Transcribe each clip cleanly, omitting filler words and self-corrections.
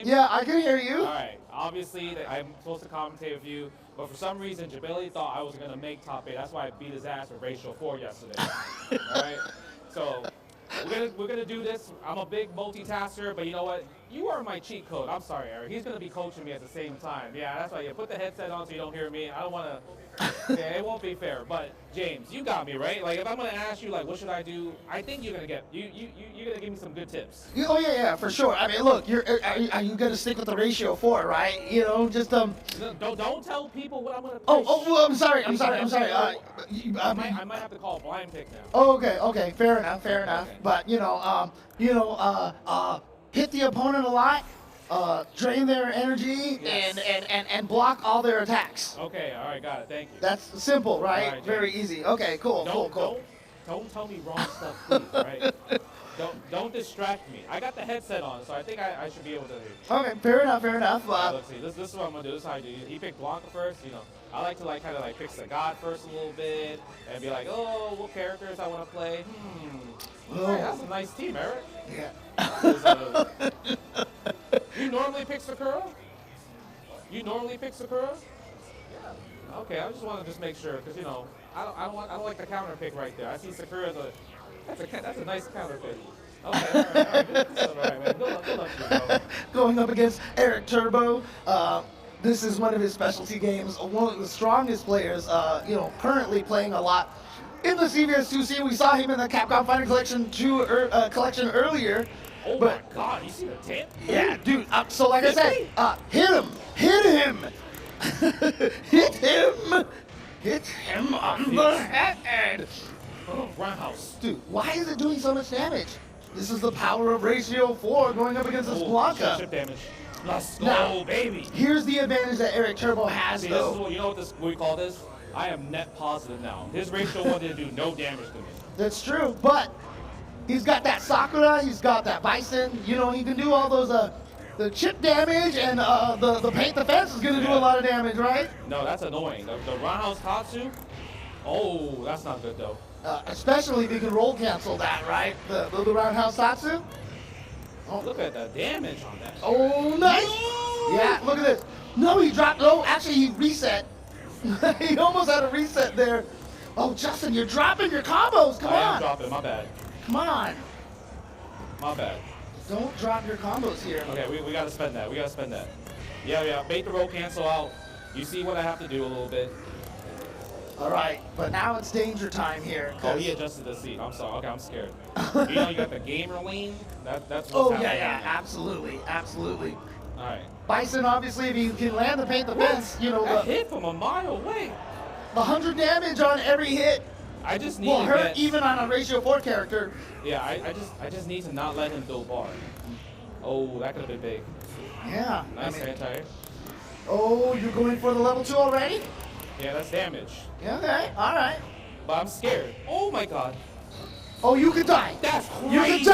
Yeah, I can hear you. All right. Obviously, I'm supposed to commentate with you, but for some reason, Jabili thought I was gonna make top eight. That's why I beat his ass with ratio 4 yesterday. All right. So we're gonna do this. I'm a big multitasker, but you know what? You are my cheat code. I'm sorry, Eric. He's gonna be coaching me at the same time. Yeah, that's why you put the headset on so you don't hear me. I don't wanna. Yeah, it won't be fair. But James, you got me right. Like if I'm gonna ask you like what should I do, I think you're gonna get you're gonna give me some good tips. Oh yeah, for sure. I mean, look, are you gonna stick with the ratio 4, right? You know, just Don't tell people what I'm gonna. Well, I'm sorry. I might have to call a blind pick now. Oh, okay, fair enough. Okay. But hit the opponent a lot, drain their energy, Yes. and block all their attacks. Okay, all right, got it. Thank you. That's simple, right? All right, Very easy. Okay, cool. Don't tell me wrong stuff, please. Right? Don't distract me. I got the headset on, so I think I should be able to. Okay, fair enough. Let's see. This is what I'm gonna do. This is how I do. He picked Blanca first. You know, I like to kind of pick Sagat first a little bit and be like, oh, what characters I want to play. All right, that's a nice team, Eric. Yeah. You normally pick Sakura? Yeah. Okay, I just want to make sure because I don't like the counter pick right there. I see Sakura as that's a nice counter pick. Okay, all right. That's all right, man. Good luck to you, bro. Going up against Eric Turbo. This is one of his specialty games. One of the strongest players, currently playing a lot in the CVS2 scene. We saw him in the Capcom Fighting Collection 2 collection earlier. Oh my God! You see the tip? Yeah, dude. So like I said, hit him, hit him on the head. Oh, roundhouse. Dude, why is it doing so much damage? This is the power of ratio 4 going up against this Blanca. Chip damage. Let's go, Now, baby. Here's the advantage that Eric Turbo has, See, though. this is what what we call this. I am net positive now. His ratio 1 didn't do no damage to me. That's true, but he's got that Sakura, he's got that Bison. You know, he can do all those the chip damage, and the paint defense is gonna do a lot of damage, right? No, that's annoying. The roundhouse Tatsu. Oh, that's not good though. Especially if you can roll cancel that, right? The roundhouse Tatsu. Oh, look at the damage on that. Oh, nice. Yeah, look at this. No, he dropped. No, actually, he reset. He almost had a reset there. Oh, Justin, you're dropping your combos. Come on. I am dropping. My bad. Come on. My bad. Don't drop your combos here. Okay, we gotta spend that. Yeah. Bait the roll cancel out. You see what I have to do a little bit. All right, but now it's danger time here. Oh, he adjusted the seat. I'm sorry. Okay, I'm scared. You got the gamer lane. That's what's happening. Yeah, absolutely. All right. Bison, obviously, if you can land the paint defense, That hit from a mile away. the 100 damage on every hit I just need will to hurt get, even on a ratio 4 character. Yeah, I just need to not let him build bar. Oh, that could have been big. Yeah. Nice anti. Oh, you're going for the level 2 already? Yeah, that's damage. Yeah, okay, all right. But I'm scared. Oh my God. Oh, you could die. That's crazy. You could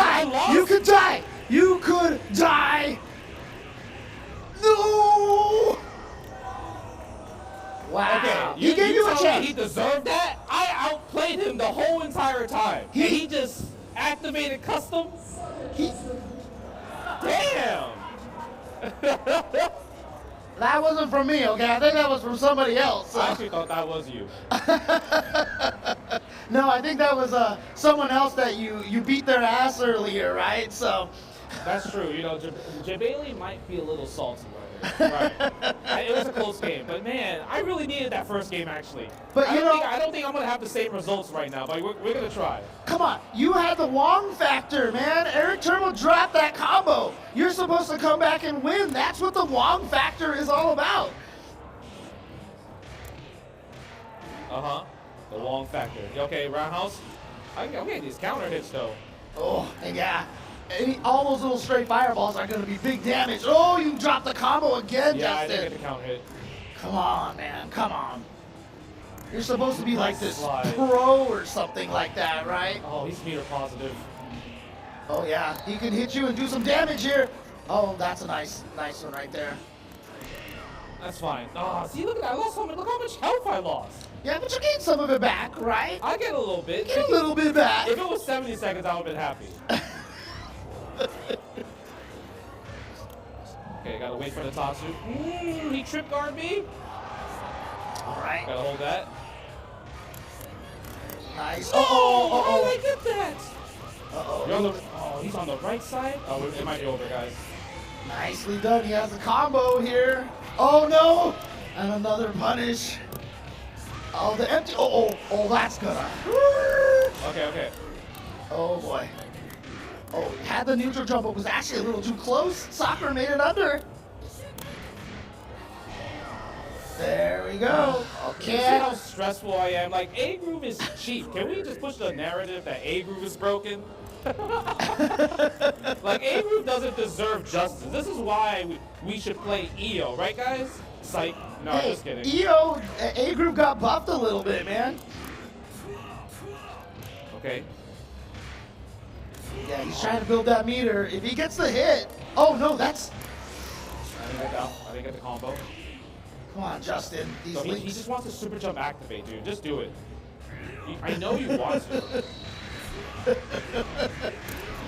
die. You could die. No. Wow. Okay, He gave you a tell chance. me he deserved that? I outplayed him the whole entire time. He just activated custom. He- Damn. That wasn't from me, okay? I think that was from somebody else. I actually thought that was you. No, I think that was someone else that you beat their ass earlier, right? So. That's true. Jabali might be a little salty right there. Right. It was a close game, but man, I really needed that first game actually. But I don't think I'm gonna have the same results right now, but we're gonna try. Come on, you had the Wong factor, man. Eric Turbo dropped that combo. You're supposed to come back and win. That's what the Wong factor is all about. The long factor. Okay, roundhouse. I'm getting these counter hits though. Oh, and yeah. All those little stray fireballs are going to be big damage. Oh, you dropped the combo again, Yeah, I Justin. didn't get the counter hit. Come on, man. Come on. You're supposed to be like this slide. pro or something like that, right? Oh, he's meter positive. Oh, yeah. He can hit you and do some damage here. Oh, that's a nice one right there. That's fine. Oh, see, look at that. I lost so much. Look how much health I lost. Yeah, but you gained some of it back, right? I get a little bit. Get a little bit back. If it was 70 seconds, I would have been happy. Okay, gotta wait for the Tatsu. He trip guard me. All right. Gotta hold that. Nice. How did I get that? Uh-oh. He's on the right side. Oh, it might be over, guys. Nicely done. He has a combo here. Oh, no. And another punish. Oh, the empty. Oh, that's gonna hurt. Okay. Oh, boy. Oh, had the neutral jump, but was actually a little too close. Sakura made it under. There we go. You see Okay. how stressful I am? Like, A-Groove is cheap. Can we just push the narrative that A-Groove is broken? Like, A-Groove doesn't deserve justice. This is why we should play EO, right, guys? Psych. No, I'm just kidding. EO, A-Group got buffed a little bit, man. Okay. Yeah, he's trying to build that meter. If he gets the hit, oh no, that's. I didn't get the combo. Come on, Justin. These So he links. just wants to super jump activate, dude. Just do it. I know you want to.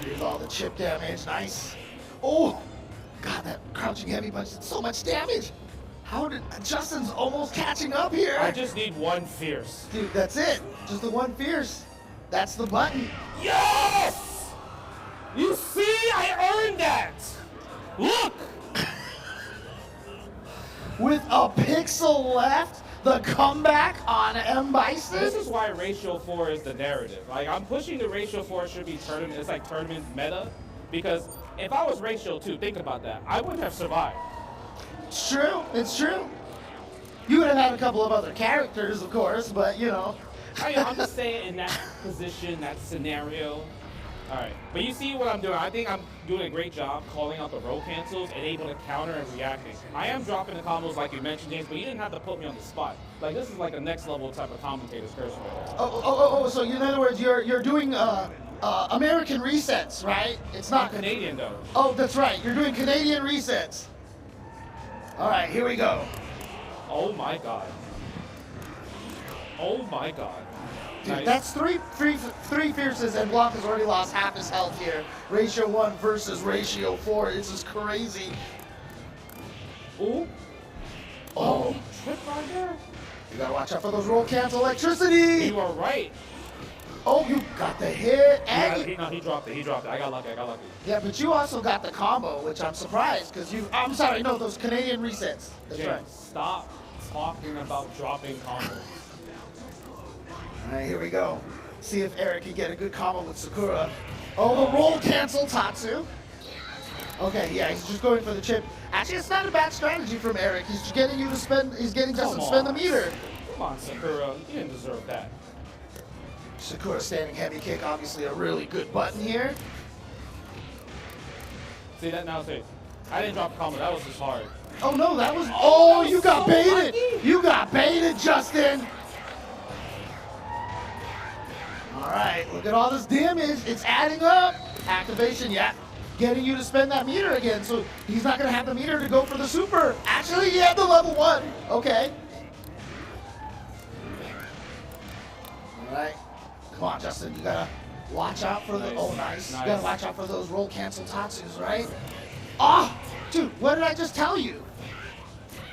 Here's all the chip damage. Nice. Oh, God, that crouching heavy punch did so much damage. How did Justin's almost catching up here? I just need one fierce. Dude, that's it. Just the one fierce. That's the button. Yes! You see, I earned that. Look. With a pixel left, the comeback on M. Bison. This is why Ratio 4 is the narrative. Like, I'm pushing the Ratio 4 should be tournament. It's like tournament meta. Because if I was Ratio 2, think about that. I wouldn't have survived. It's true. It's true. You would have had a couple of other characters, of course, but you know. I'm just saying in that position, that scenario. All right. But you see what I'm doing. I think I'm doing a great job calling out the roll cancels and able to counter and reacting. I am dropping the combos like you mentioned, James, but you didn't have to put me on the spot. Like, this is like a next level type of commentator's curse right there. So in other words, you're doing American resets, right? It's not Canadian, though. Oh, that's right. You're doing Canadian resets. All right, here we go. Oh, my God. Oh, my God. Dude, Nice. that's three fierces, and Blanc has already lost half his health here. Ratio 1 versus Ratio 4. It's just crazy. Ooh. Oh, Trip right there. you gotta watch out for those roll cancel electricity. You are right. Oh, you got the hit. And He dropped it. He dropped it. I got lucky. yeah, but you also got the combo, which I'm surprised because I'm sorry, no, those Canadian resets. That's James, right. stop talking about dropping combos. All right, here we go. See if Eric can get a good combo with Sakura. Oh, the roll cancel Tatsu. Okay, yeah, he's just going for the chip. Actually, it's not a bad strategy from Eric. He's getting you to spend. He's getting Justin to spend the meter. Come on, Sakura. You didn't deserve that. Sakura standing heavy kick, obviously a really good button here. See that now? See, I didn't drop a combo. That was just hard. Oh no, that was. Oh, Oh, that you was got so baited. lucky. You got baited, Justin. All right, look at all this damage. It's adding up. Activation, yeah. Getting you to spend that meter again. So he's not going to have the meter to go for the super. Actually, he had the level 1. Okay. All right. Come on, Justin. You got to watch out for the... Nice. Oh, nice. Nice. You got to watch out for those roll cancel Tatsus, right? Ah! Dude, what did I just tell you?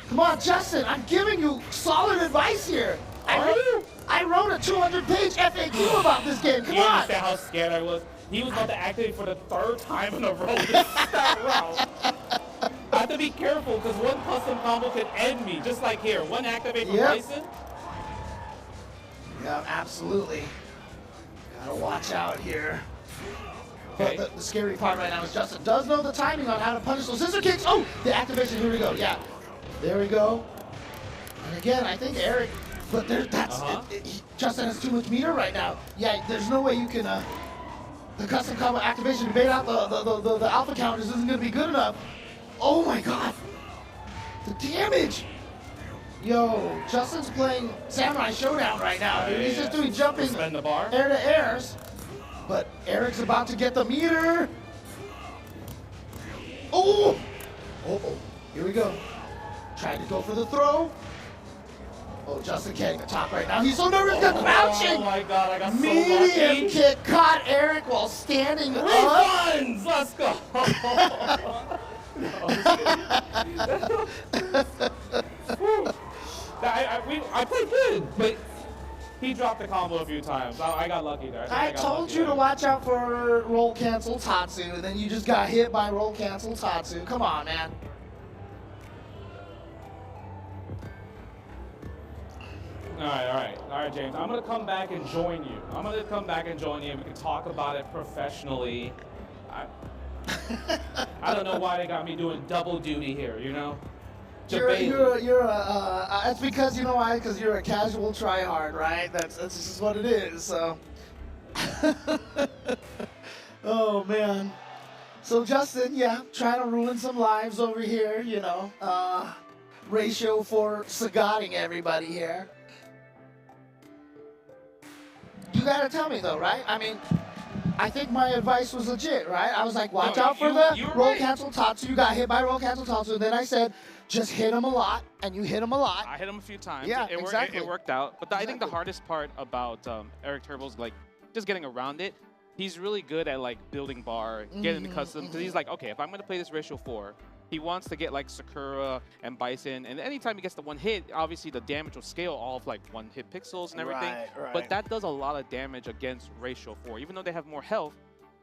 Come on, Justin. I'm giving you solid advice here. I wrote a 200-page FAQ about this game. Come You on. understand how scared I was? He was about to activate for the 3rd time in a row this round. I have to be careful because one custom combo could end me, just like here. One activate from Yep. Bison. Yeah, absolutely. Gotta watch out here. Okay. But the scary part right now is Justin does know the timing on how to punish those scissor kicks. Oh, the activation. Here we go. Yeah, there we go. And again, I think Eric. But Justin has too much meter right now. Yeah, there's no way you can. The custom combo activation to bait out the alpha counters isn't going to be good enough. Oh my God, the damage. Yo, Justin's playing Samurai Showdown right now, dude. He's just doing jumping Spend the bar. air to airs. But Eric's about to get the meter. Oh! Here we go. Trying to go for the throw. Oh, Justin can't even talk right now. He's so nervous, he's crouching. Oh my God, I got so Medium lucky. kick caught Eric while standing up. Refunds! Let's go! Whew. I played good, but he dropped the combo a few times. I got lucky there. I told you to watch out for roll cancel Tatsu, and then you just got hit by roll cancel Tatsu. Come on, man. All right, James. I'm gonna come back and join you. And we can talk about it professionally. I don't know why they got me doing double duty here. You know. It's because you know why? Because you're a casual tryhard, right? That's just what it is. So. Oh man. So Justin, yeah, trying to ruin some lives over here. You know, ratio for sagatting everybody here. You gotta tell me though, right? I mean, I think my advice was legit, right? I was like, watch out for the roll cancel Tatsu. You got hit by roll cancel Tatsu. Then I said, just hit him a lot, and you hit him a lot. I hit him a few times. Yeah, exactly. It worked out. But I think the hardest part about Eric Turbo's like just getting around it. He's really good at like building bar, getting accustomed. Because he's like, okay, if I'm gonna play this ratio 4, he wants to get like Sakura and Bison, and anytime he gets the one hit, obviously the damage will scale all of like one hit pixels and everything. Right. But that does a lot of damage against ratio 4, even though they have more health.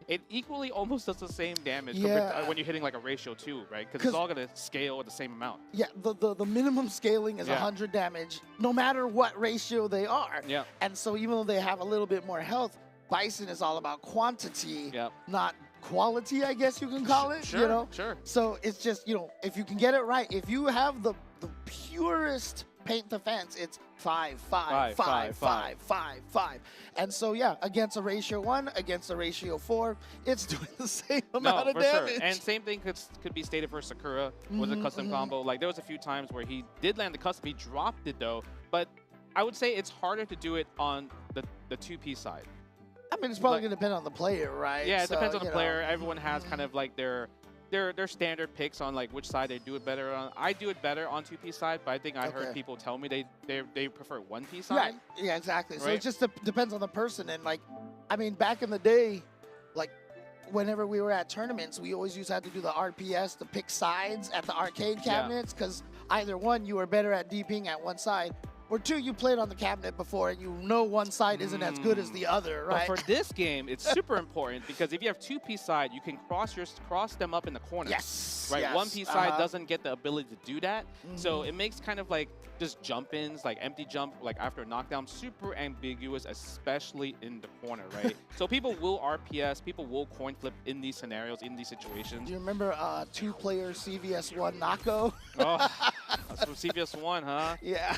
It equally almost does the same damage when you're hitting like a ratio 2, right? Because it's all gonna scale at the same amount. Yeah, the minimum scaling is 100 damage, no matter what ratio they are. Yeah. And so even though they have a little bit more health, Bison is all about quantity, not quality, I guess you can call it. Sure, you know? Sure. So it's just, you know, if you can get it right, if you have the purest paint defense, it's 5, 5, 5, 5, 5, 5. And so, yeah, against a ratio 1, against a ratio 4, it's doing the same amount of damage. Sure. And same thing could be stated for Sakura with a custom combo. Like, there was a few times where he did land the custom. He dropped it, though. But I would say it's harder to do it on the 2P side. I mean, it's probably going to depend on the player, right? Yeah, it depends on the player. Everyone has kind of like their standard picks on like which side they do it better on. I do it better on 2P side, but I think I heard people tell me they prefer 1P side. Right. Yeah, exactly. Right? So it just depends on the person. And like, I mean, back in the day, like whenever we were at tournaments, we always used to have to do the RPS to pick sides at the arcade cabinets because either one, you were better at DPing at one side, or 2, you played on the cabinet before and you know one side isn't as good as the other, right? But for this game, it's super important because if you have 2P side, you can cross them up in the corner. Yes. Right? Yes. 1P side doesn't get the ability to do that. So it makes kind of like just jump-ins, like empty jump, like after a knockdown, super ambiguous, especially in the corner, right? So people will RPS, people will coin flip in these scenarios, in these situations. Do you remember 2-player CVS1 Nako? Oh, that's from CVS1, huh? Yeah.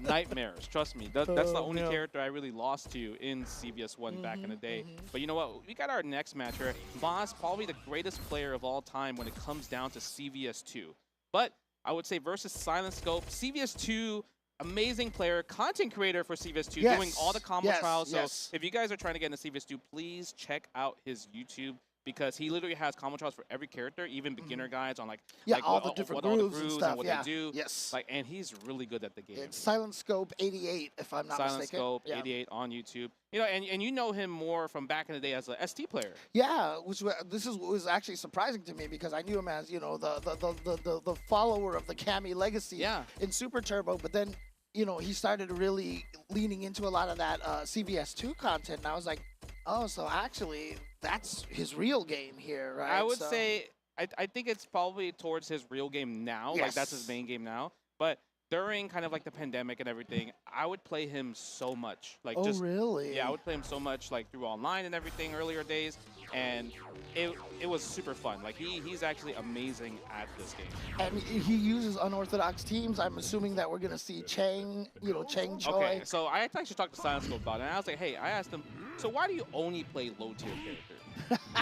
Nightmares, trust me. That's the only character I really lost to in CVS1 back in the day. But you know what? We got our next match here. Moss, probably the greatest player of all time when it comes down to CVS2. But I would say versus Silent Scope, CVS2, amazing player, content creator for CVS2, doing all the combo trials. So if you guys are trying to get into CVS2, please check out his YouTube, because he literally has combo trials for every character, even beginner guides on like all the different grooves and stuff. What they do. Like, and he's really good at the game. It's Silent Scope 88, if I'm not mistaken. Silent Scope 88 on YouTube. You know, and you know him more from back in the day as a ST player. Yeah, which was actually surprising to me because I knew him as, you know, the follower of the Cammy legacy in Super Turbo, but then, you know, he started really leaning into a lot of that CVS2 content, and I was like, oh, so actually that's his real game here, right? I would say, I think it's probably towards his real game now. Like, that's his main game now. But during kind of like the pandemic and everything, I would play him so much. Like, really? Yeah, I would play him so much, like through online and everything earlier days, and it was super fun. Like, he's actually amazing at this game. And he uses unorthodox teams. I'm assuming that we're gonna see Chang, you know, Chang Choi. Okay, so I actually talked to Silent Scope about it, and I was like, hey, I asked him, so why do you only play low tier characters?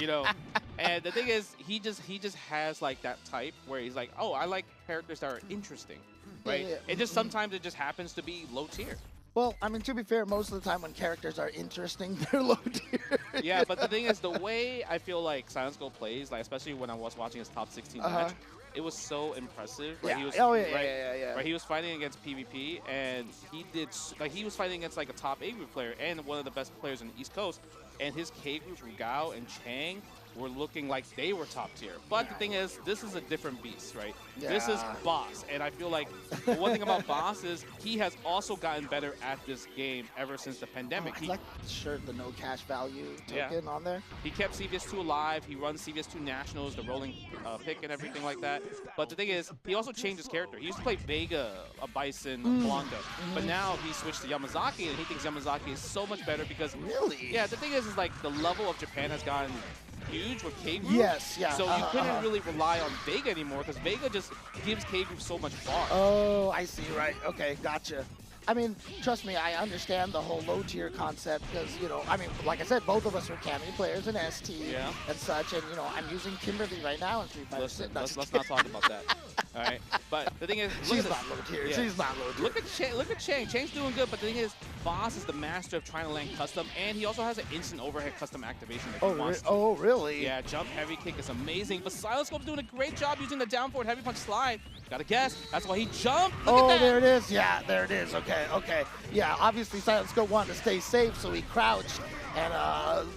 You know, and the thing is, he just has like that type where he's like, oh, I like characters that are interesting, right? It just sometimes it just happens to be low tier. Well, I mean, to be fair, most of the time when characters are interesting, they're low tier. Yeah, but the thing is, the way I feel like Silent Scope plays, like especially when I was watching his top 16 match, it was so impressive. He was, he was fighting against PvP, and he was fighting against like a top A group player and one of the best players in the East Coast, and his K group, Gao and Chang, were looking like they were top tier. But the thing is, this is a different beast, right? Yeah. This is Boss, and I feel like the one thing about Boss is he has also gotten better at this game ever since the pandemic. I like the shirt, the no cash value token on there. He kept CVS2 alive. He runs CVS2 Nationals, the rolling pick and everything like that. But the thing is, he also changed his character. He used to play Vega, a Bison, a Blanca. But now he switched to Yamazaki, and he thinks Yamazaki is so much better because... Really? Yeah, the thing is like the level of Japan has gotten huge with K-Group. Yes, yeah. So you couldn't really rely on Vega anymore because Vega just gives K-Group so much bar. Oh, I see, right. Okay, gotcha. I mean, trust me, I understand the whole low tier concept because, you know, I mean, like I said, both of us are Cammy players in ST and such, and, you know, I'm using Kimberly right now in 3-5. Let's not talk about that. All right, but the thing is, she's not low tier. Yeah. She's not low tier. Look at Chang. Chang's doing good, but the thing is, Boss is the master of trying to land custom, and he also has an instant overhead custom activation. If he wants to. Oh, really? Yeah, jump heavy kick is amazing, but Silent Scope's doing a great job using the down forward heavy punch slide. Gotta guess. That's why he jumped. Look at that. There it is. Yeah, there it is. Okay. Yeah, obviously Silent Scope wanted to stay safe, so he crouched, and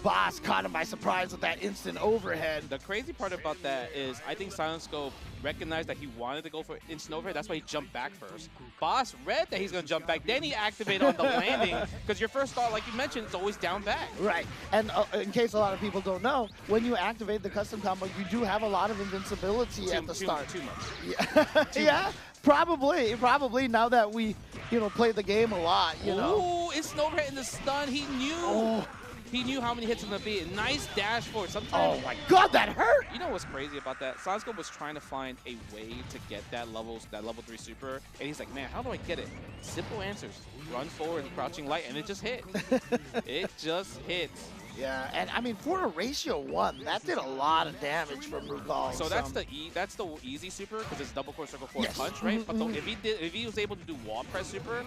Boss caught him by surprise with that instant overhead. The crazy part about that is I think Silent Scope recognized that he wanted to go for instant overhead. That's why he jumped back first. Boss read that he's going to jump back. Then he activated on the landing because your first thought, like you mentioned, it's always down back. Right. And in case a lot of people don't know, when you activate the custom combo, you do have a lot of invincibility at the start. Too much. Yeah. Yeah. Probably. Now that we, you know, play the game a lot, you know. Ooh, instant overhead in the stun. He knew. Oh. He knew how many hits it was going to be. Nice dash forward. Oh my God, that hurt! You know what's crazy about that? Silent Scope was trying to find a way to get that level 3 super, and he's like, man, how do I get it? Simple answers. Run forward, crouching light, and it just hit. It just hits. Yeah, and I mean, for a ratio 1, that did a lot of damage from Rugal. So that's the easy super because it's double core circle forward punch, right? But if he was able to do wall press super,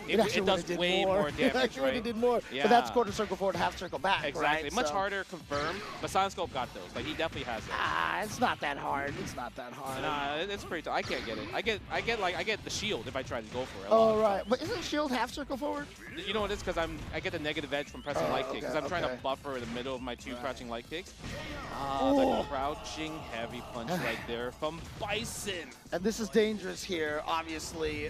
it does way more damage, right? It did more. Yeah. But that's quarter circle forward, half circle back, exactly. Right? Much harder, confirmed. But Silent Scope got those. Like he definitely has it. It's not that hard. It's not that hard. Nah, it's pretty tough. I can't get it. I get the shield if I try to go for it. Oh right, but isn't shield half circle forward? You know what it is? Because I get the negative edge from pressing light kick because I'm trying to buffer the middle of my 2 crouching light kicks. The crouching heavy punch right there from Bison. And this is dangerous here, obviously.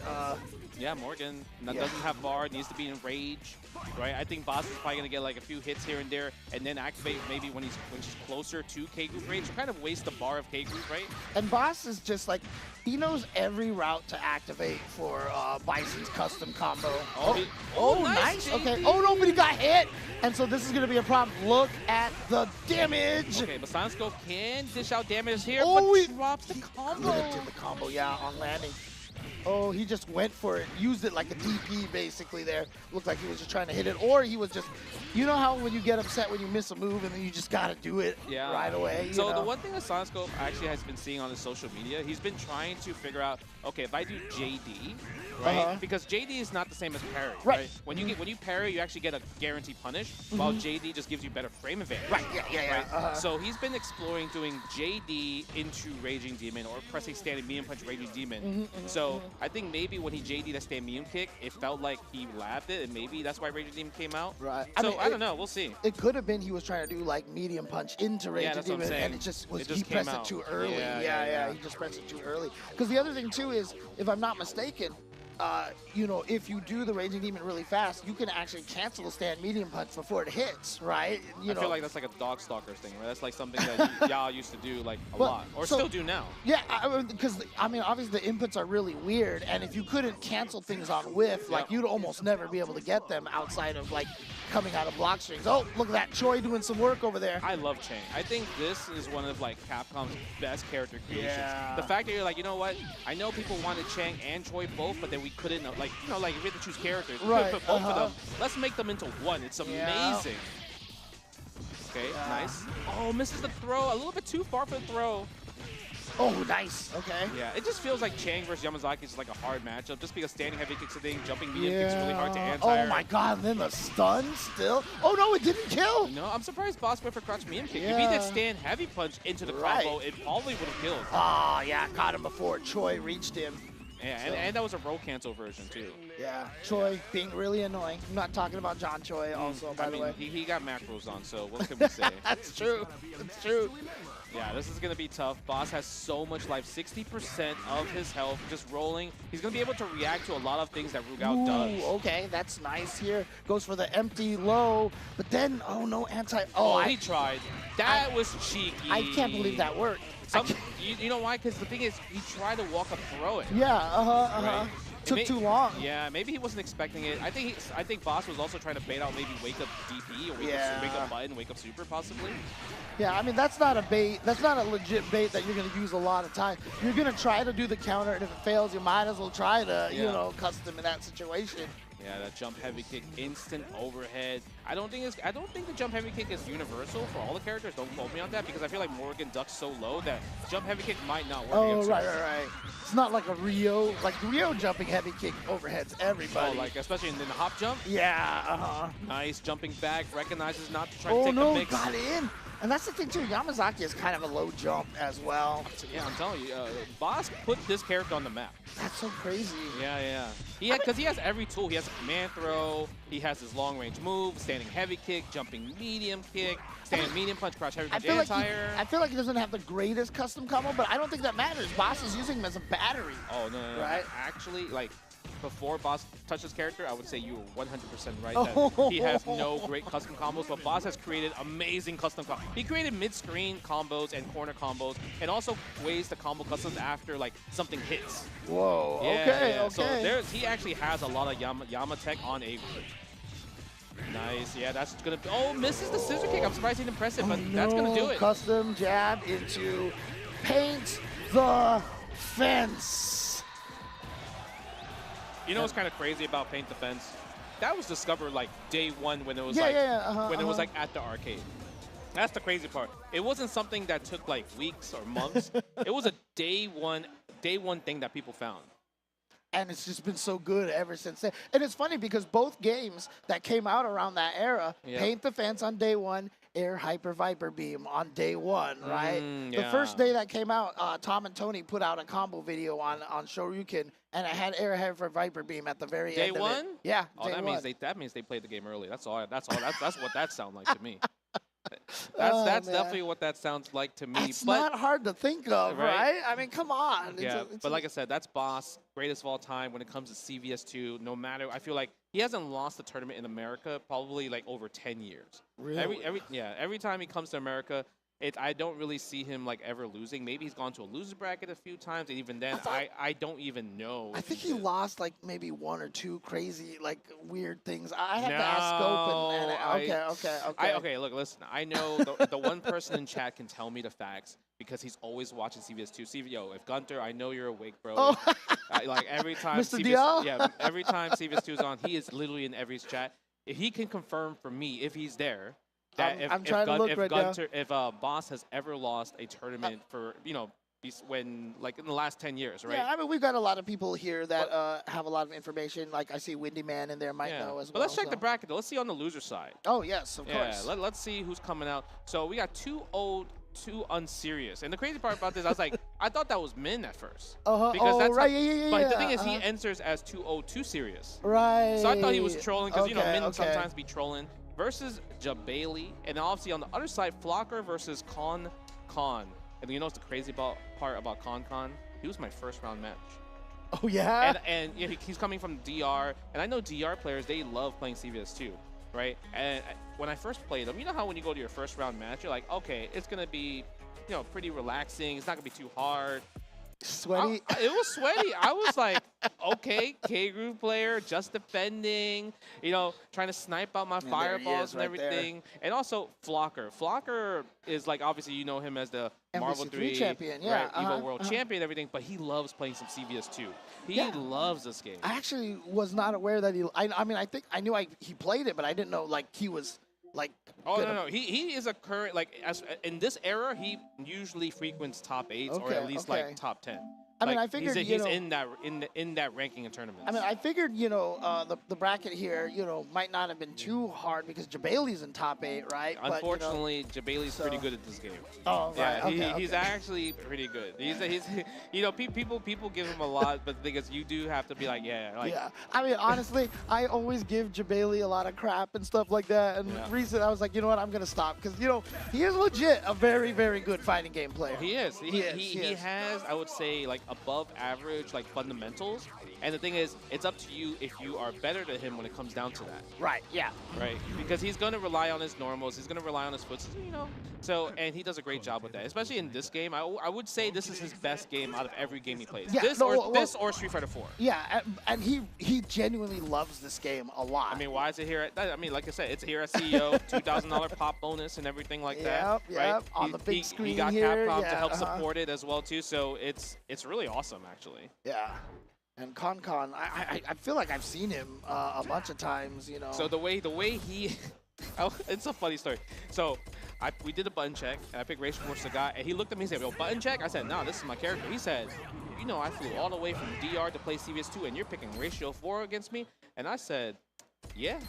Yeah, Morgan doesn't have bar, needs to be in rage, right? I think Boss is probably gonna get like a few hits here and there, and then activate maybe when she's closer to K group range. So kind of waste the bar of K group, right? And Boss is just like he knows every route to activate for Bison's custom combo. Nice. JD. Okay. Oh no, but he got hit, and so this is gonna be a problem. Look at the damage. Okay, but Silent Scope can dish out damage here, but he drops the combo. Did the combo, yeah, on landing. Oh, he just went for it, used it like a DP basically there. Looked like he was just trying to hit it, or he was just, you know how when you get upset when you miss a move and then you just gotta do it right away. So the one thing that Silent Scope actually has been seeing on his social media, he's been trying to figure out, okay, if I do JD, right? Because JD is not the same as parry, right? When you parry, you actually get a guaranteed punish, while JD just gives you better frame advantage. Right, yeah. So he's been exploring doing JD into Raging Demon or pressing standing medium punch Raging Demon. So I think maybe when he JD'd that stand medium kick, it felt like he labbed it, and maybe that's why Raging Demon came out. Right. So I don't know. We'll see. It could have been he was trying to do like medium punch into Raging Demon, and it just was he pressed it too early. Yeah. He just pressed it too early. Because the other thing too is, if I'm not mistaken, you know, if you do the Raging Demon really fast, you can actually cancel the stand medium punch before it hits, right? I feel like that's like a dog stalker thing, right? That's like something that y'all used to do like a lot, or still do now. Yeah, because I mean, obviously the inputs are really weird, and if you couldn't cancel things on whiff, like you'd almost never be able to get them outside of like coming out of block strings. Oh, look at that, Choi doing some work over there. I love Chang. I think this is one of like Capcom's best character creations. Yeah. The fact that you're like, you know what? I know people wanted Chang and Choi both, but then we couldn't, like, you know, like if we had to choose characters, we could put both of them. Let's make them into one. It's amazing. Okay, nice. Oh, misses the throw. A little bit too far for the throw. Oh, nice. Okay. Yeah, it just feels like Chang versus Yamazaki is like a hard matchup, just because standing heavy kicks a thing, jumping medium kicks is really hard to answer. Oh my God! And then the stun still. Oh no, it didn't kill. No, I'm surprised Boss went for crouch medium kick. If he did stand heavy punch into the combo, it probably would have killed. Ah, yeah, caught him before Choi reached him. Yeah, So. and that was a roll cancel version too. Yeah, Choi being really annoying. I'm not talking about John Choi also, by I the mean, way. he got macros on, so what can we say? That's true. That's true. Yeah, this is going to be tough. Boss has so much life, 60% of his health just rolling. He's going to be able to react to a lot of things that Rugal does. Okay, that's nice here. Goes for the empty low, but then, oh, no anti. Oh, he tried. That was cheeky. I can't believe that worked. You know why? Because the thing is, he tried to walk up throw it. Yeah, Right? Took too long. Yeah, maybe he wasn't expecting it. I think Boss was also trying to bait out maybe wake up DP or wake up button, wake up super possibly. Yeah, I mean, that's not a bait. That's not a legit bait that you're going to use a lot of time. You're going to try to do the counter, and if it fails, you might as well try to, you know, custom in that situation. Yeah, that jump heavy kick, instant overhead. I don't think the jump heavy kick is universal for all the characters. Don't quote me on that because I feel like Morgan ducks so low that jump heavy kick might not work. Oh, right. It's not like a Rio. Like Rio jumping heavy kick overheads everybody. Oh, like especially in the hop jump. Yeah. Nice jumping back, recognizes not to try to take no, the mix. got in. And that's the thing too. Yamazaki is kind of a low jump as well. Yeah, I'm telling you, Boss put this character on the map. That's so crazy. Yeah. Because he has every tool. He has a command throw. He has his long range move, standing heavy kick, jumping medium kick, standing medium punch, crouch heavy punch, I feel like he doesn't have the greatest custom combo, but I don't think that matters. Boss is using him as a battery. Oh no. Right? Actually, like before Boss touched his character, I would say you were 100% right that he has no great custom combos, but Boss has created amazing custom combos. He created mid-screen combos and corner combos, and also ways to combo customs after like something hits. Whoa. Yeah, Okay. So he actually has a lot of Yama tech on A. Nice. Yeah, that's gonna. Oh, misses the scissor kick. I'm surprised he didn't press it, but that's gonna do it. Custom jab into paint the fence. You know what's kind of crazy about Paint the Fence? That was discovered like day one when it was it was like at the arcade. That's the crazy part. It wasn't something that took like weeks or months. It was a day one thing that people found. And it's just been so good ever since then. And it's funny because both games that came out around that era, Paint the Fence on day one, Air Hyper Viper Beam on day one, right? The first day that came out, Tom and Tony put out a combo video on Shoryuken, and it had Air Hyper Viper Beam at the very end Day one? of it. Yeah, Oh, day that means they played the game early. That's what that sounds like to me. That's definitely what that sounds like to me. It's not hard to think of, right? I mean, come on. Yeah, but like I said, that's Boss, greatest of all time when it comes to CVS2. No matter, I feel like he hasn't lost a tournament in America probably like over 10 years. Really? Every time he comes to America, I don't really see him like ever losing. Maybe he's gone to a loser bracket a few times, and even then, I don't even know. I think he lost like maybe one or two crazy like weird things. I have to ask Scope and okay. Look, listen. I know the one person in chat can tell me the facts because he's always watching CVS2. Yo, if Gunter, I know you're awake, bro. Oh. Like every time Mr. Dial? every time CVS2 is on, he is literally in every chat. If he can confirm for me if he's there. If Boss has ever lost a tournament for, when like in the last 10 years, right? Yeah, I mean, we've got a lot of people here that have a lot of information. Like I see Windy Man in there might know as well. But let's check the bracket though. Let's see on the loser side. Oh, yes, of course. Yeah, let's see who's coming out. So we got 2-0, 2 unserious. And the crazy part about this, I was like, I thought that was Min at first. Because that's right. But the thing is, he enters as 2-0, 2 serious. Right. So I thought he was trolling because, Min sometimes be trolling. Versus Jabali, and obviously on the other side, Flocker versus Con. And you know what's the crazy part about Con? He was my first round match. Oh yeah. And he's coming from DR, and I know DR players, they love playing CVS2, right? And when I first played them, you know how when you go to your first round match, you're like, okay, it's gonna be, pretty relaxing. It's not gonna be too hard. Sweaty. It was sweaty. I was like, okay, K-Groove player, just defending, trying to snipe out my fireballs and everything. And also Flocker. Flocker is like, obviously you know him as the Marvel 3 champion, Evo World champion and everything, but he loves playing some CVS2. He loves this game. I actually was not aware that I mean, I think I knew he played it, but I didn't know like he was like. Oh no! He is a current in this era. He usually frequents top 8s or at least like top 10. I mean, I figured he's in that ranking in tournaments. I mean, I figured the bracket here might not have been too hard because Jabali's in top 8, right? Unfortunately, Jabali's pretty good at this game. Oh, right. Yeah, he's actually pretty good. He's people give him a lot, but the thing is, you do have to be like, yeah. I mean, honestly, I always give Jabali a lot of crap and stuff like that. And recently, I was like, you know what, I'm gonna stop because he is legit a very, very good fighting game player. He is. He has, I would say, like above average like fundamentals. And the thing is, it's up to you if you are better than him when it comes down to that. Right. Yeah. Right. Because he's going to rely on his normals. He's going to rely on his foots. So, and he does a great job with that, especially in this game. I would say this is his best game out of every game he plays. Yeah, this or Street Fighter 4. Yeah, and he genuinely loves this game a lot. I mean, why is it here? I mean, like I said, it's here at CEO, $2,000 pop bonus and everything like that. Right? On the big screen he got here. Capcom to help support it as well too. So it's really awesome actually. Yeah. And Con, I feel like I've seen him a bunch of times, So the way he, it's a funny story. So we did a button check, and I picked Ratio 4 Sagat, and he looked at me and said, "Yo, button check?" I said, "No, this is my character." He said, I flew all the way from DR to play CVS2, and you're picking Ratio 4 against me?" And I said, "Yeah."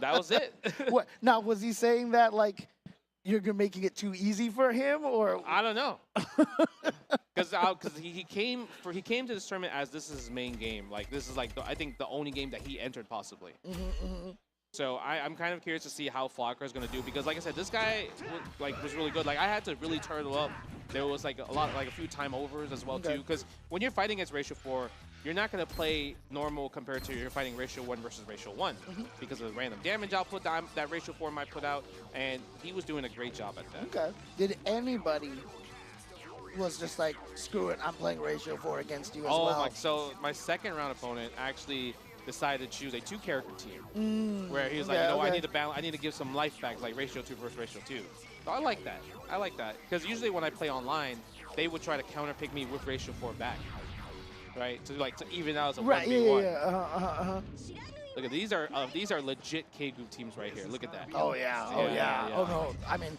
That was it. What? Now, was he saying that like you're making it too easy for him, or I don't know. Because he came to this tournament as this is his main game. Like this is like I think the only game that he entered possibly. So I'm kind of curious to see how Flocker is going to do because like I said, this guy was really good. Like I had to really turn him up. There was like a few time overs as well too. Because when you're fighting against Ratio 4, you're not going to play normal compared to you're fighting Ratio 1 versus Ratio 1 because of the random damage output that Ratio 4 might put out, and he was doing a great job at that. Okay. Did anybody was just like, screw it, I'm playing Ratio 4 against you as well? So my second round opponent actually decided to choose a 2-character team, where he was like, I need to balance, I need to give some life back, like Ratio 2 versus Ratio 2. So I like that. Because usually when I play online, they would try to counter pick me with Ratio 4 back, right? To even out as a 1v1. Look at these are legit K group teams right here. Look at that. Oh yeah. Oh no. I mean,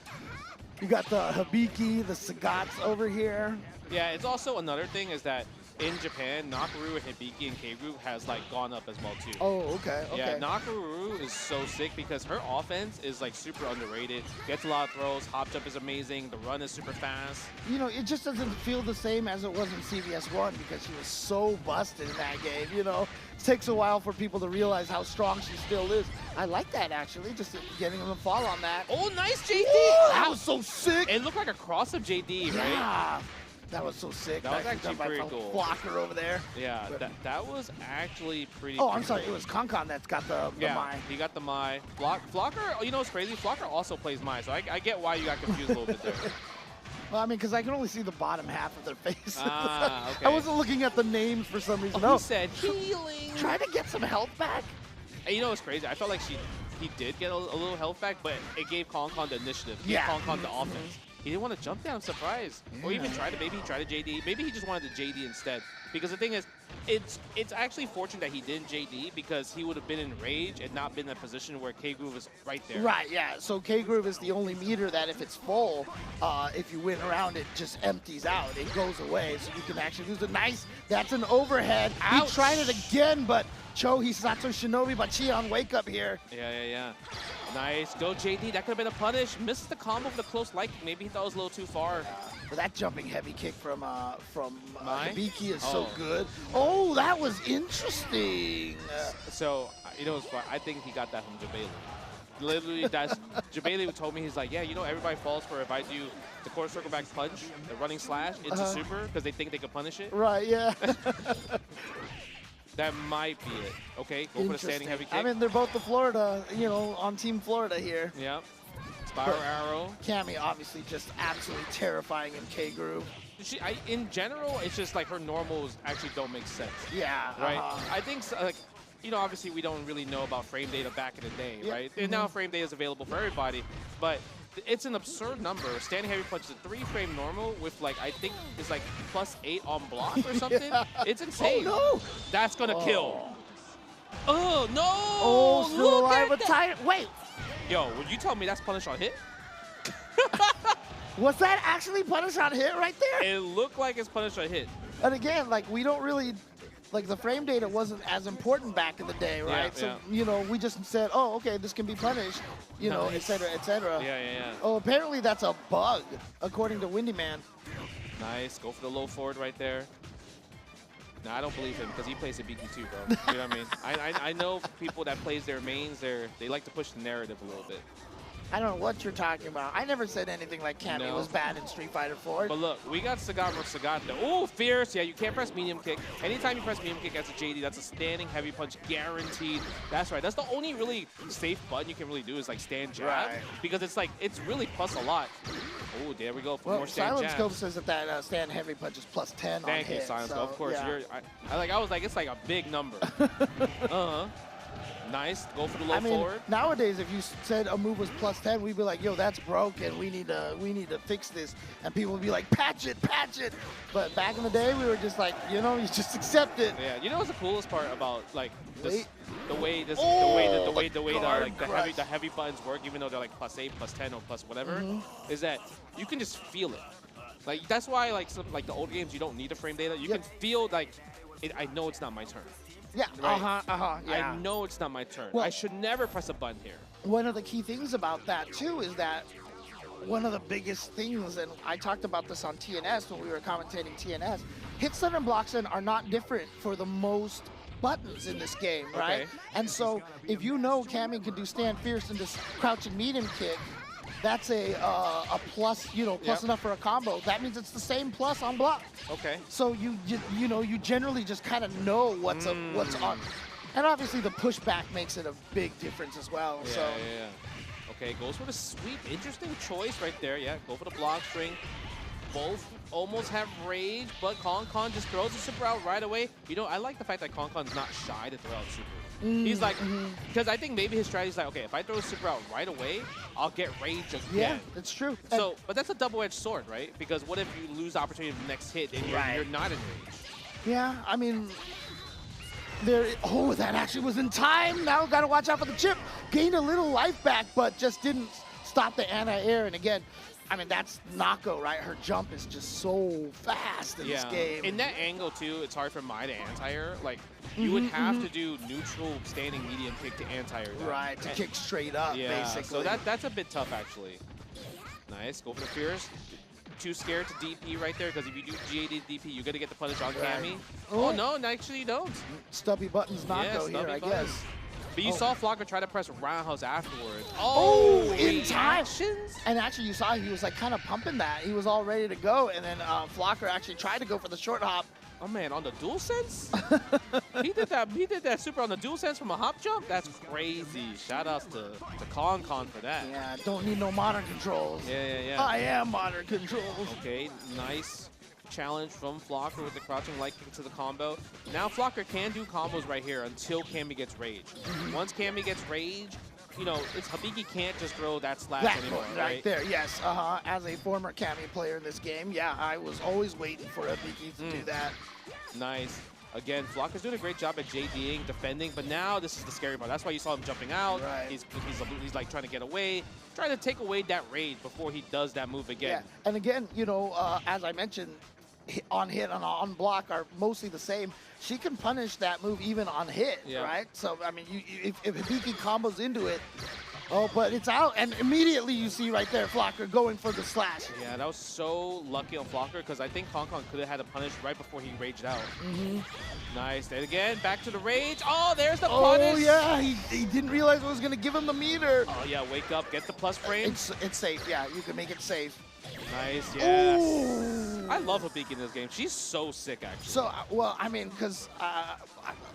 you got the Hibiki, the Sagats over here. Yeah, it's also another thing is that in Japan, Nakaru and Hibiki and K-Group has like gone up as well too. Oh, okay. Yeah, Nakaru is so sick because her offense is like super underrated. Gets a lot of throws, hop jump is amazing, the run is super fast. It just doesn't feel the same as it was in CVS1 because she was so busted in that game, It takes a while for people to realize how strong she still is. I like that actually, just getting them to fall on that. Oh, nice JD! Whoa, that was so sick! It looked like a cross of JD, right? Yeah. That was so sick. That was actually pretty cool. Flocker over there. Yeah, that was actually pretty I'm sorry. It was Con that's got the Mai. He got the Mai. Flocker, you know what's crazy? Flocker also plays Mai, so I get why you got confused a little bit there. Well, I mean, because I can only see the bottom half of their face. Okay. I wasn't looking at the names for some reason. He said healing. Try to get some health back. And you know what's crazy? I felt like he did get a little health back, but it gave Kong the initiative. It gave Kong the offense. He didn't want to jump down, I'm surprised. Or even maybe he tried a JD. Maybe he just wanted the JD instead. Because the thing is, it's actually fortunate that he didn't JD because he would have been in rage and not been in a position where K-Groove is right there. Right, yeah. So K-Groove is the only meter that if it's full, if you win around, it just empties out. It goes away, so you can actually use it. Nice. That's an overhead. Ouch. He tried it again, but Cho Hisato Shinobi, but Chion wake up here. Yeah. Nice. Go JD. That could have been a punish. Misses the combo with a close like. Maybe he thought it was a little too far. But that jumping heavy kick from Hibiki is so Oh. good. Oh, that was interesting. So, what's fun? I think he got that from Jabali. Literally, Jabali told me, he's like, yeah, everybody falls for if I do the quarter circle back punch, the running slash into super, because they think they can punish it. Right, yeah. That might be it. Okay, go for the standing heavy kick. I mean, they're both the Florida, on Team Florida here. Yep. Spiral arrow. Cammy obviously just absolutely terrifying in K-Groove. In general, it's just like her normals actually don't make sense. Yeah. Right? I think, obviously we don't really know about frame data back in the day, right? And now frame data is available for everybody, but it's an absurd number. Standing heavy punch is a 3-frame normal with I think it's +8 on block or something. It's insane. Oh, no. That's going to kill. Oh, no. Oh, still alive with tire. Wait. Yo, would you tell me that's punish on hit? Was that actually punish on hit right there? It looked like it's punish on hit. And again, like, we don't really, like, the frame data wasn't as important back in the day, right? Yeah, So, you know, we just said, oh, okay, this can be punished, you know, et cetera, et cetera. Yeah. Oh, apparently that's a bug, according to Windy Man. Nice. Go for the low forward right there. No, I don't believe him because he plays Hibiki too, bro. You know what I mean? I know people that plays their mains, they like to push the narrative a little bit. I don't know what you're talking about. I never said anything like Cammy No. was bad in Street Fighter 4. But look, we got Sagat versus Sagat. Oh, fierce. Yeah, you can't press medium kick. Anytime you press medium kick as a JD, that's a standing heavy punch guaranteed. That's right. That's the only really safe button you can really do is like stand jab. Right. Because it's like, it's really plus a lot. Oh, there we go for more stand Silent Scope jabs. says that stand heavy punch is plus 10 on Thank you, hit. Silence. So, Of course, yeah. I was like, it's like a big number. Nice. Go for the low I mean, forward. nowadays, if you said a move was plus 10, we'd be like, yo, that's broken. We need to fix this. And people would be like, patch it, patch it. But back in the day, we were just like, you know, you just accept it. Yeah, you know what's the coolest part about like this, the way the guard crush. heavy buttons work, even though they're like plus 8, plus 10, or plus whatever, is that you can just feel it. Like that's why like some like the old games you don't need the frame data. You can feel like I know it's not my turn. Yeah, Right. yeah. I know it's not my turn. Well- I should never press a button here. One of the key things about that, too, is that one of the biggest things, and I talked about this on TNS when we were commentating TNS, hit stun and block stun are not different for the most buttons in this game, right? Okay. And so if you know Cammy can do stand fierce and this crouching medium kick, that's a plus, you know, plus enough for a combo. That means it's the same plus on block. Okay. So you know, you generally just kind of know what's on. And obviously the pushback makes it a big difference as well. Yeah, So yeah. Okay, goes for the sweep. Interesting choice right there. Yeah, go for the block string. Both almost have rage, but Con just throws the super out right away. You know, I like the fact that Con's not shy to throw out super. He's like, because I think maybe his strategy is like, okay, if I throw a super out right away, I'll get rage again. yeah, it's true. So, but that's a double-edged sword, right? Because what if you lose the opportunity of the next hit and you're not in rage? Yeah, I mean, that actually was in time. Now got to watch out for the chip. Gained a little life back, but just didn't stop the anti-air. And again, I mean, that's Nako, right? Her jump is just so fast in this game. In that angle, too, it's hard for Mai to anti-air. Like, you would have to do neutral standing medium kick to anti-air that. Right, to kick straight up, basically. So that's a bit tough, actually. Nice. Go for the Fierce. Too scared to DP right there, because if you do GAD DP, you're going to get the punish on Cammy. Oh, no, actually you don't. Stubby buttons Nako here, I guess. But you saw Flocker try to press roundhouse afterwards. Oh, in time. Reactions? And actually, you saw he was like kind of pumping that. He was all ready to go, and then Flocker actually tried to go for the short hop. Oh man, on the dual sense? He did that super on the dual sense from a hop jump? That's crazy. Shout outs to Con for that. Yeah, don't need no modern controls. Yeah. I am modern controls. Okay, nice challenge from Flocker with the crouching light kick to the combo. Now Flocker can do combos right here until Cammy gets rage. Once Cammy gets rage, you know, Hibiki can't just throw that slash anymore, right there, yes. As a former Cammy player in this game, yeah, I was always waiting for Hibiki to do that. Nice. Again, Flocker's doing a great job at JDing, defending, but now this is the scary part. That's why you saw him jumping out. Right. He's like trying to get away, trying to take away that rage before he does that move again. Yeah, and again, you know, as I mentioned, on hit and on block are mostly the same. She can punish that move even on hit, right? So, I mean, if Hibiki combos into it, but it's out, and immediately you see right there Flocker going for the slash. Yeah, that was so lucky on Flocker, because I think Con could have had a punish right before he raged out. Nice. And again, back to the rage. Oh, there's the punish. Oh, yeah, he didn't realize it was going to give him the meter. Oh, yeah, wake up, get the plus frame. It's safe, yeah, you can make it safe. Nice, yes. Ooh. I love Hibiki in this game. She's so sick, actually. So, well, I mean, because,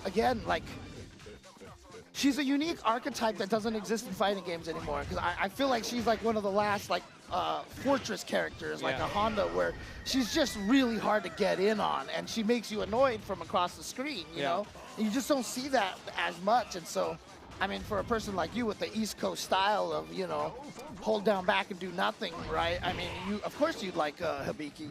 again, like, she's a unique archetype that doesn't exist in fighting games anymore. Because I feel like she's like one of the last, like, fortress characters, like a Honda, where she's just really hard to get in on, and she makes you annoyed from across the screen, you know? And you just don't see that as much, and so, I mean, for a person like you with the East Coast style of, you know, hold down back and do nothing, right? I mean, of course you'd like Hibiki.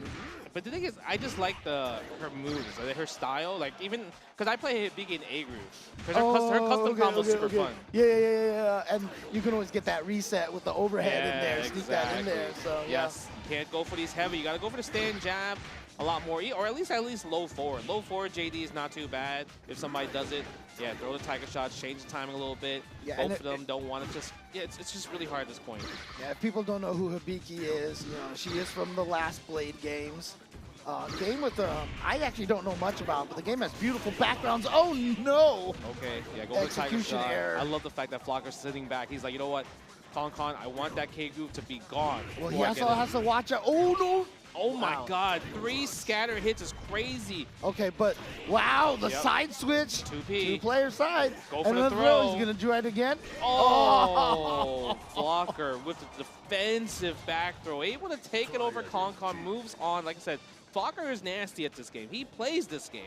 But the thing is, I just like her moves, her style. Like even because I play Hibiki in A group, because her custom combo is super fun. Yeah. And you can always get that reset with the overhead in there, sneak that in there. So yes, you can't go for these heavy. You got to go for the stand jab a lot more, or at least low forward. Low forward JD is not too bad if somebody does it. Yeah, throw the tiger shots, change the timing a little bit. Yeah, both of them don't want to just. Yeah, it's just really hard at this point. Yeah, if people don't know who Hibiki is, she is from the last Blade games. Game with I actually don't know much about, but the game has beautiful backgrounds. Oh no! Okay, yeah, go for the tiger shot. Error. I love the fact that Flocker's sitting back. He's like, you know what, Con, I want that K group to be gone. Well, he also has to watch out. Oh no! Oh my God, 3 scatter hits is crazy. Okay, but wow, the side switch. 2P. 2-player side. Go for the throw. He's gonna try it again. Oh, Flocker with the defensive back throw. Able to take it over Con, moves on. Like I said, Flocker is nasty at this game. He plays this game.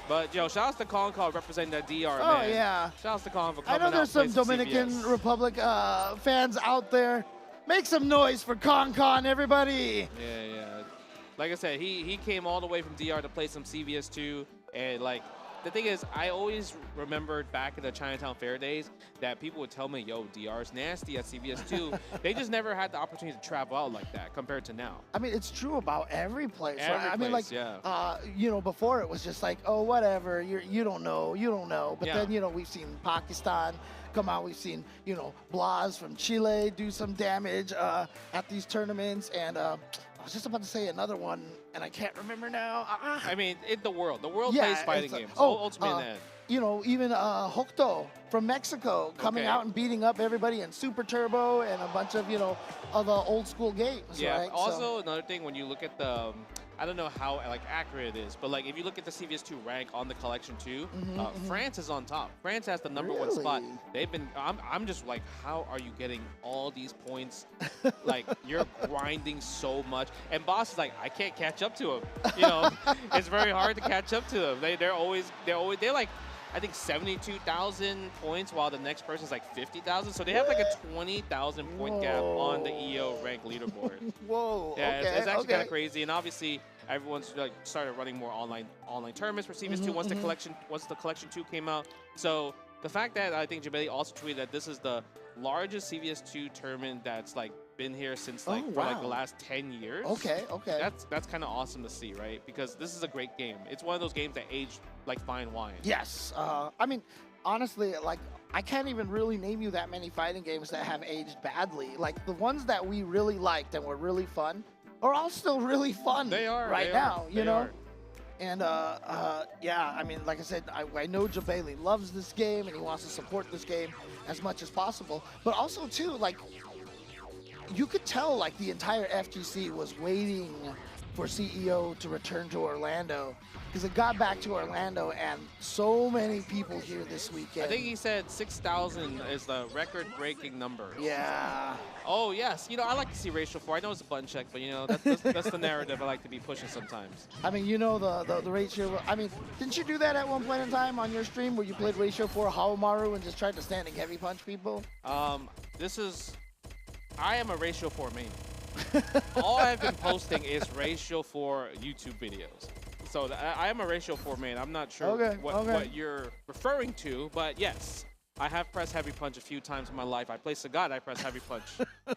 But, shout out to Con representing that DR, man. Oh, yeah. Shout out to Con for coming out. I know there's some Dominican CVS. Republic fans out there. Make some noise for Con, everybody. Yeah. Like I said, he came all the way from DR to play some CVS2. And, the thing is, I always remembered back in the Chinatown Fair days that people would tell me, yo, DR's nasty at CVS2. They just never had the opportunity to travel out like that compared to now. I mean, it's true about every place. Every place, before it was just like, oh, whatever, you don't know. But then, we've seen Pakistan come out. We've seen, Blas from Chile do some damage at these tournaments. And I was just about to say another one, and I can't remember now. I mean, the world plays fighting games. Ultimately, even Hokuto from Mexico coming out and beating up everybody in Super Turbo and a bunch of, of old school games. Yeah. Right? Also, another thing, when you look at the, I don't know how accurate it is, but if you look at the CVS2 rank on the collection too, France is on top. France has the number 1 spot. They've been. I'm just like, how are you getting all these points? You're grinding so much. And Boss is like, I can't catch up to him. It's very hard to catch up to them. They're like, I think 72,000 points, while the next person's like 50,000. So they have a 20,000 point gap on the EO rank leaderboard. Whoa. Yeah, it's actually kind of crazy. And obviously, everyone's started running more online tournaments for CVS2 once the collection 2 came out. So the fact that I think Jabeli also tweeted that this is the largest CVS2 tournament that's been here since the last 10 years. Okay. That's kind of awesome to see, right? Because this is a great game. It's one of those games that aged like fine wine. Yes. I mean, honestly, I can't even really name you that many fighting games that have aged badly. The ones that we really liked and were really fun are all still really fun right now, you know? And I mean, like I said, I know Jabeli loves this game and he wants to support this game as much as possible. But also too, you could tell the entire FGC was waiting for CEO to return to Orlando, because it got back to Orlando and so many people here this weekend. I think he said 6,000 is the record-breaking number. Yeah. Oh yes, I like to see Ratio 4. I know it's a button check, but that's the narrative I like to be pushing sometimes. I mean, the Ratio. I mean, didn't you do that at one point in time on your stream where you played Ratio 4 Haomaru and just tried to standing heavy punch people? I am a Ratio 4 main. All I've been posting is Ratio 4 YouTube videos. So I am a Ratio 4 main. I'm not sure what you're referring to, but yes, I have pressed heavy punch a few times in my life. I play Sagat, I press heavy punch.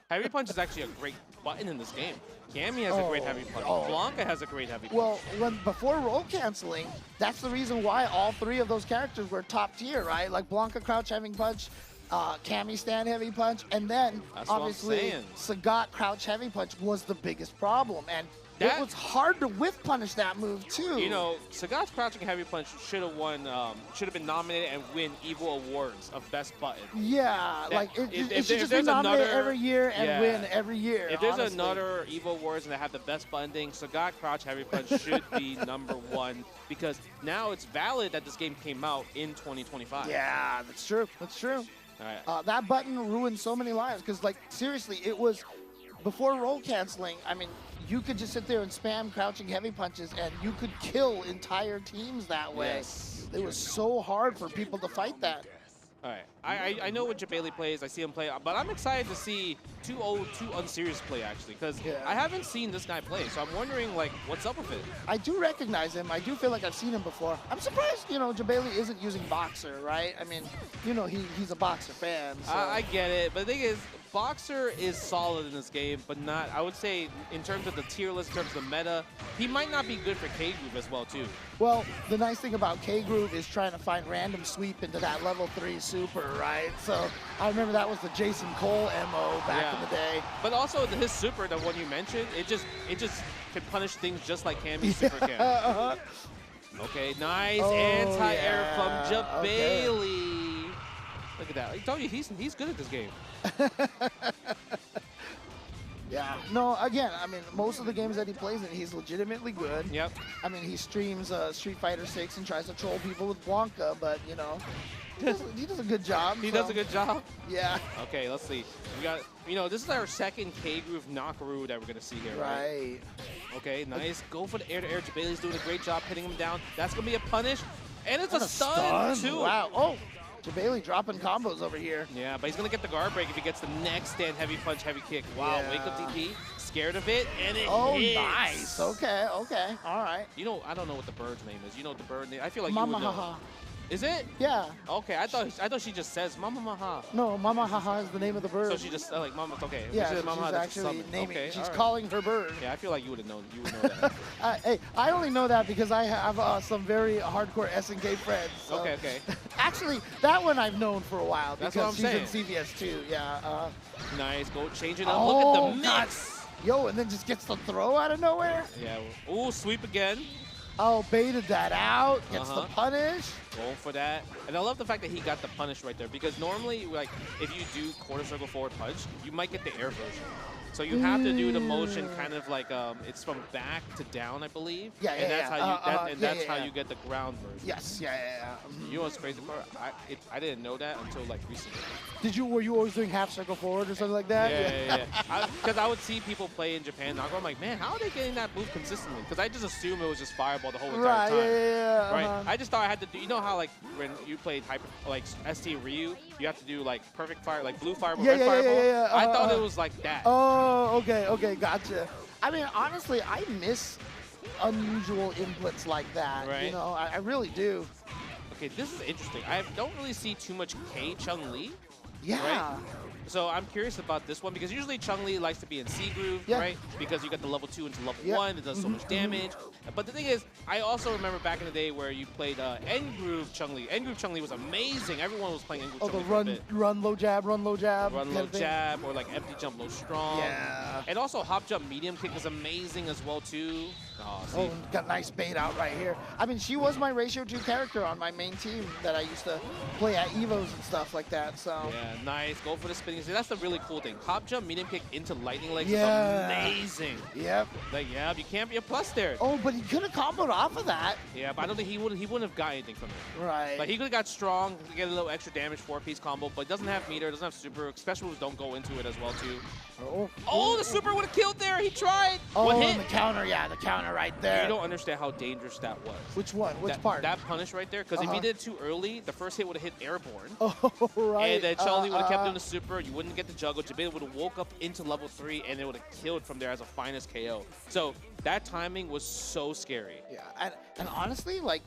Heavy punch is actually a great button in this game. Cammy has a great heavy punch. Blanca has a great heavy punch. Well, before roll canceling, that's the reason why all 3 of those characters were top tier, right? Blanca crouch heavy punch, Cammy stand heavy punch, and then obviously Sagat crouch heavy punch was the biggest problem, and it was hard to whiff punish that move too. Sagat's crouching heavy punch should have been nominated and win Evo Awards of best button. Yeah, it should just be nominated every year and win every year. If there's another Evo Awards and they have the best button thing, Sagat crouch heavy punch should be number 1, because now it's valid that this game came out in 2025. Yeah, that's true. That's true. All right. That button ruined so many lives, because seriously, it was before roll canceling. I mean, you could just sit there and spam crouching heavy punches and you could kill entire teams that way. Yes. It was so hard for people to fight that. All right. I know what Jabali plays. I see him play, but I'm excited to see 2 unserious play actually, because I haven't seen this guy play. So I'm wondering like what's up with it. I do recognize him. I do feel like I've seen him before. I'm surprised, Jabali isn't using Boxer, right? I mean, he's a Boxer fan. So. I get it, but the thing is, Boxer is solid in this game, but not, I would say, in terms of the tier list, in terms of the meta, he might not be good for K-Groove as well, too. Well, the nice thing about K-Groove is trying to find random sweep into that level 3 super, right? So I remember that was the Jason Cole MO back in the day. But also his super, the one you mentioned, it just can punish things just like Cammy's super can. Okay, nice anti-air from Jabali. Okay. Look at that. I told you, he's good at this game. Yeah. No, again, I mean, most of the games that he plays in, he's legitimately good. Yep. I mean, he streams Street Fighter 6 and tries to troll people with Blanca, but, he does a good job. He does a good job? Yeah. Okay, let's see. We got, this is our second K-Groove knockaroo that we're going to see here, right? Okay, nice. Go for the air-to-air. Jabali's doing a great job hitting him down. That's going to be a punish. And it's a stun, too. Wow. Oh. Jabali dropping combos over here. Yeah, but he's going to get the guard break if he gets the next stand heavy punch, heavy kick. Wow, wake up DP, scared of it, and it hits. Nice. Okay, all right. I don't know what the bird's name is. You know what the bird name? I feel like Mama you would know. Haha. Is it? Yeah. Okay, I thought she just says Mama Maha. No, Mama Haha is the name of the bird. So she just like Mama. Okay. Yeah, so Mama she's actually naming. Okay, she's calling her bird. Yeah, I feel like you would have known. You would know that. Hey, I only know that because I have some very hardcore SNK friends. So. Okay. Actually, that one I've known for a while because she's saying. in CVS2. Yeah. Nice. Go change it up. Look at the mix. God. Yo, and then just gets the throw out of nowhere. Yeah. Ooh, sweep again. Oh, baited that out. Gets the punish. Going for that. And I love the fact that he got the punish right there, because normally, like, if you do quarter circle forward punch, you might get the air version. So you have to do the motion kind of like it's from back to down, I believe. Yeah, and that's how you that's how you get the ground version. Yes, yeah. You know what's crazy part? I didn't know that until like recently. Were you always doing half circle forward or something like that? Yeah. Because I would see people play in Japan, and I'm like, man, how are they getting that move consistently? Because I just assumed it was just fireball the whole entire time. Yeah. Right. I just thought I had to do. You know how like when you played ST Ryu, you have to do like perfect fire, like blue fireball, red fireball. Yeah. I thought it was like that. Oh, okay, gotcha. I mean, honestly, I miss unusual inputs like that. Right. I really do. Okay, this is interesting. I don't really see too much K Chun-Li. Yeah. Right? So I'm curious about this one, because usually Chun-Li likes to be in C-Groove, right? Because you got the level 2 into level 1, it does so much damage. But the thing is, I also remember back in the day where you played N-Groove Chun-Li. N-Groove Chun-Li was amazing. Everyone was playing N-Groove Chun-Li. Oh, the run, low jab. Run, low jab, or like empty jump, low strong. Yeah. And also hop jump medium kick is amazing as well too. Oh, got a nice bait out right here. I mean, she was my ratio 2 character on my main team that I used to play at Evos and stuff like that. So yeah, nice. Go for the spinning. See, that's the really cool thing. Hop jump, medium kick into lightning legs is amazing. Yep. Like, yeah, you can't be a plus there. Oh, but he could have comboed off of that. Yeah, but I don't think he wouldn't have got anything from it. Right. Like, he could have got strong, get a little extra damage, 4-piece combo, but doesn't have meter, doesn't have super. Special moves don't go into it as well too. Oh, the super would have killed there. He tried. Oh, One hit. the counter. Yeah, the counter right there. You don't understand how dangerous that was. Which one? Which part? That punish right there. Because if he did it too early, the first hit would have hit airborne. Oh, right. And then Chun-Li would have kept doing the super. You wouldn't get the juggle. Jabali would have woke up into level 3, and it would have killed from there as a finest KO. So that timing was so scary. Yeah, and honestly, like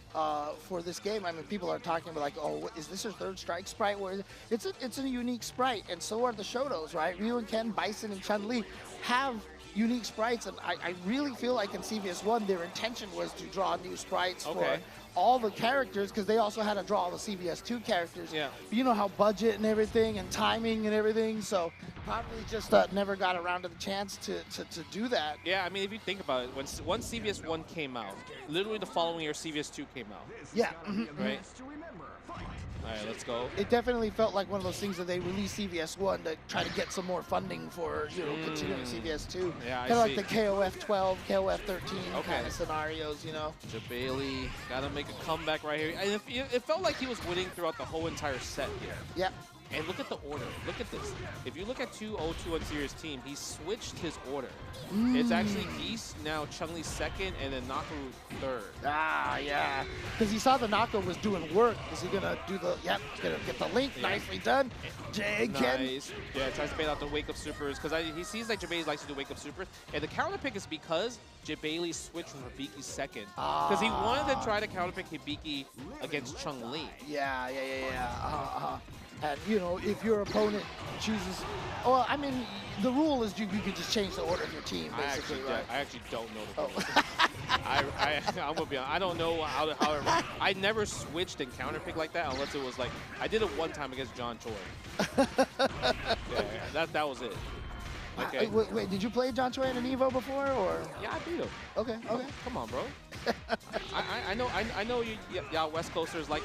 for this game, I mean, people are talking about like, oh, is this her third strike sprite? Where it's a unique sprite, and so are the Shotos, right? Ryu and Ken, Bison, and Chun-Li have unique sprites, and I really feel like in CVS1 their intention was to draw new sprites for all the characters, because they also had to draw all the CVS2 characters. Yeah. But you know how budget and everything and timing and everything, so probably just never got around to the chance to do that. Yeah, I mean, if you think about it, once CVS1 came out, literally the following year CVS2 came out. Yeah. Right? All right, let's go. It definitely felt like one of those things that they released CVS1 to try to get some more funding for, continuing CVS2. Yeah, kind of like the KOF 12, KOF 13 kind of scenarios, Jabali got to make a comeback right here. And it felt like he was winning throughout the whole entire set here. Yep. And look at the order. Look at this. If you look at 2-0-2 Series team, he switched his order. It's actually Geese, now Chun-Li second, and then Nakaru third. Ah, yeah. Because he saw the Nako was doing work. Is he going to do the, yep, going to get the link. Yeah. Nicely done. Jay again. Nice. Yeah, tries to bait out the wake-up supers, because he sees like Jabali likes to do wake-up supers. And the counter pick is because Jabali switched from Hibiki second. Because he wanted to try to counter pick Hibiki against Chun-Li. Yeah. And, you know, if your opponent chooses, well, I mean, the rule is you can just change the order of your team, basically, right? I actually don't know the rules. I'm gonna be honest. I don't know how I never switched and counter pick like that unless it was like I did it one time against John Choi. yeah, that was it. Okay. Wait, did you play John Choi in an Evo before, or? Yeah, I beat him. Okay. Come on, bro. I know y'all West Coasters like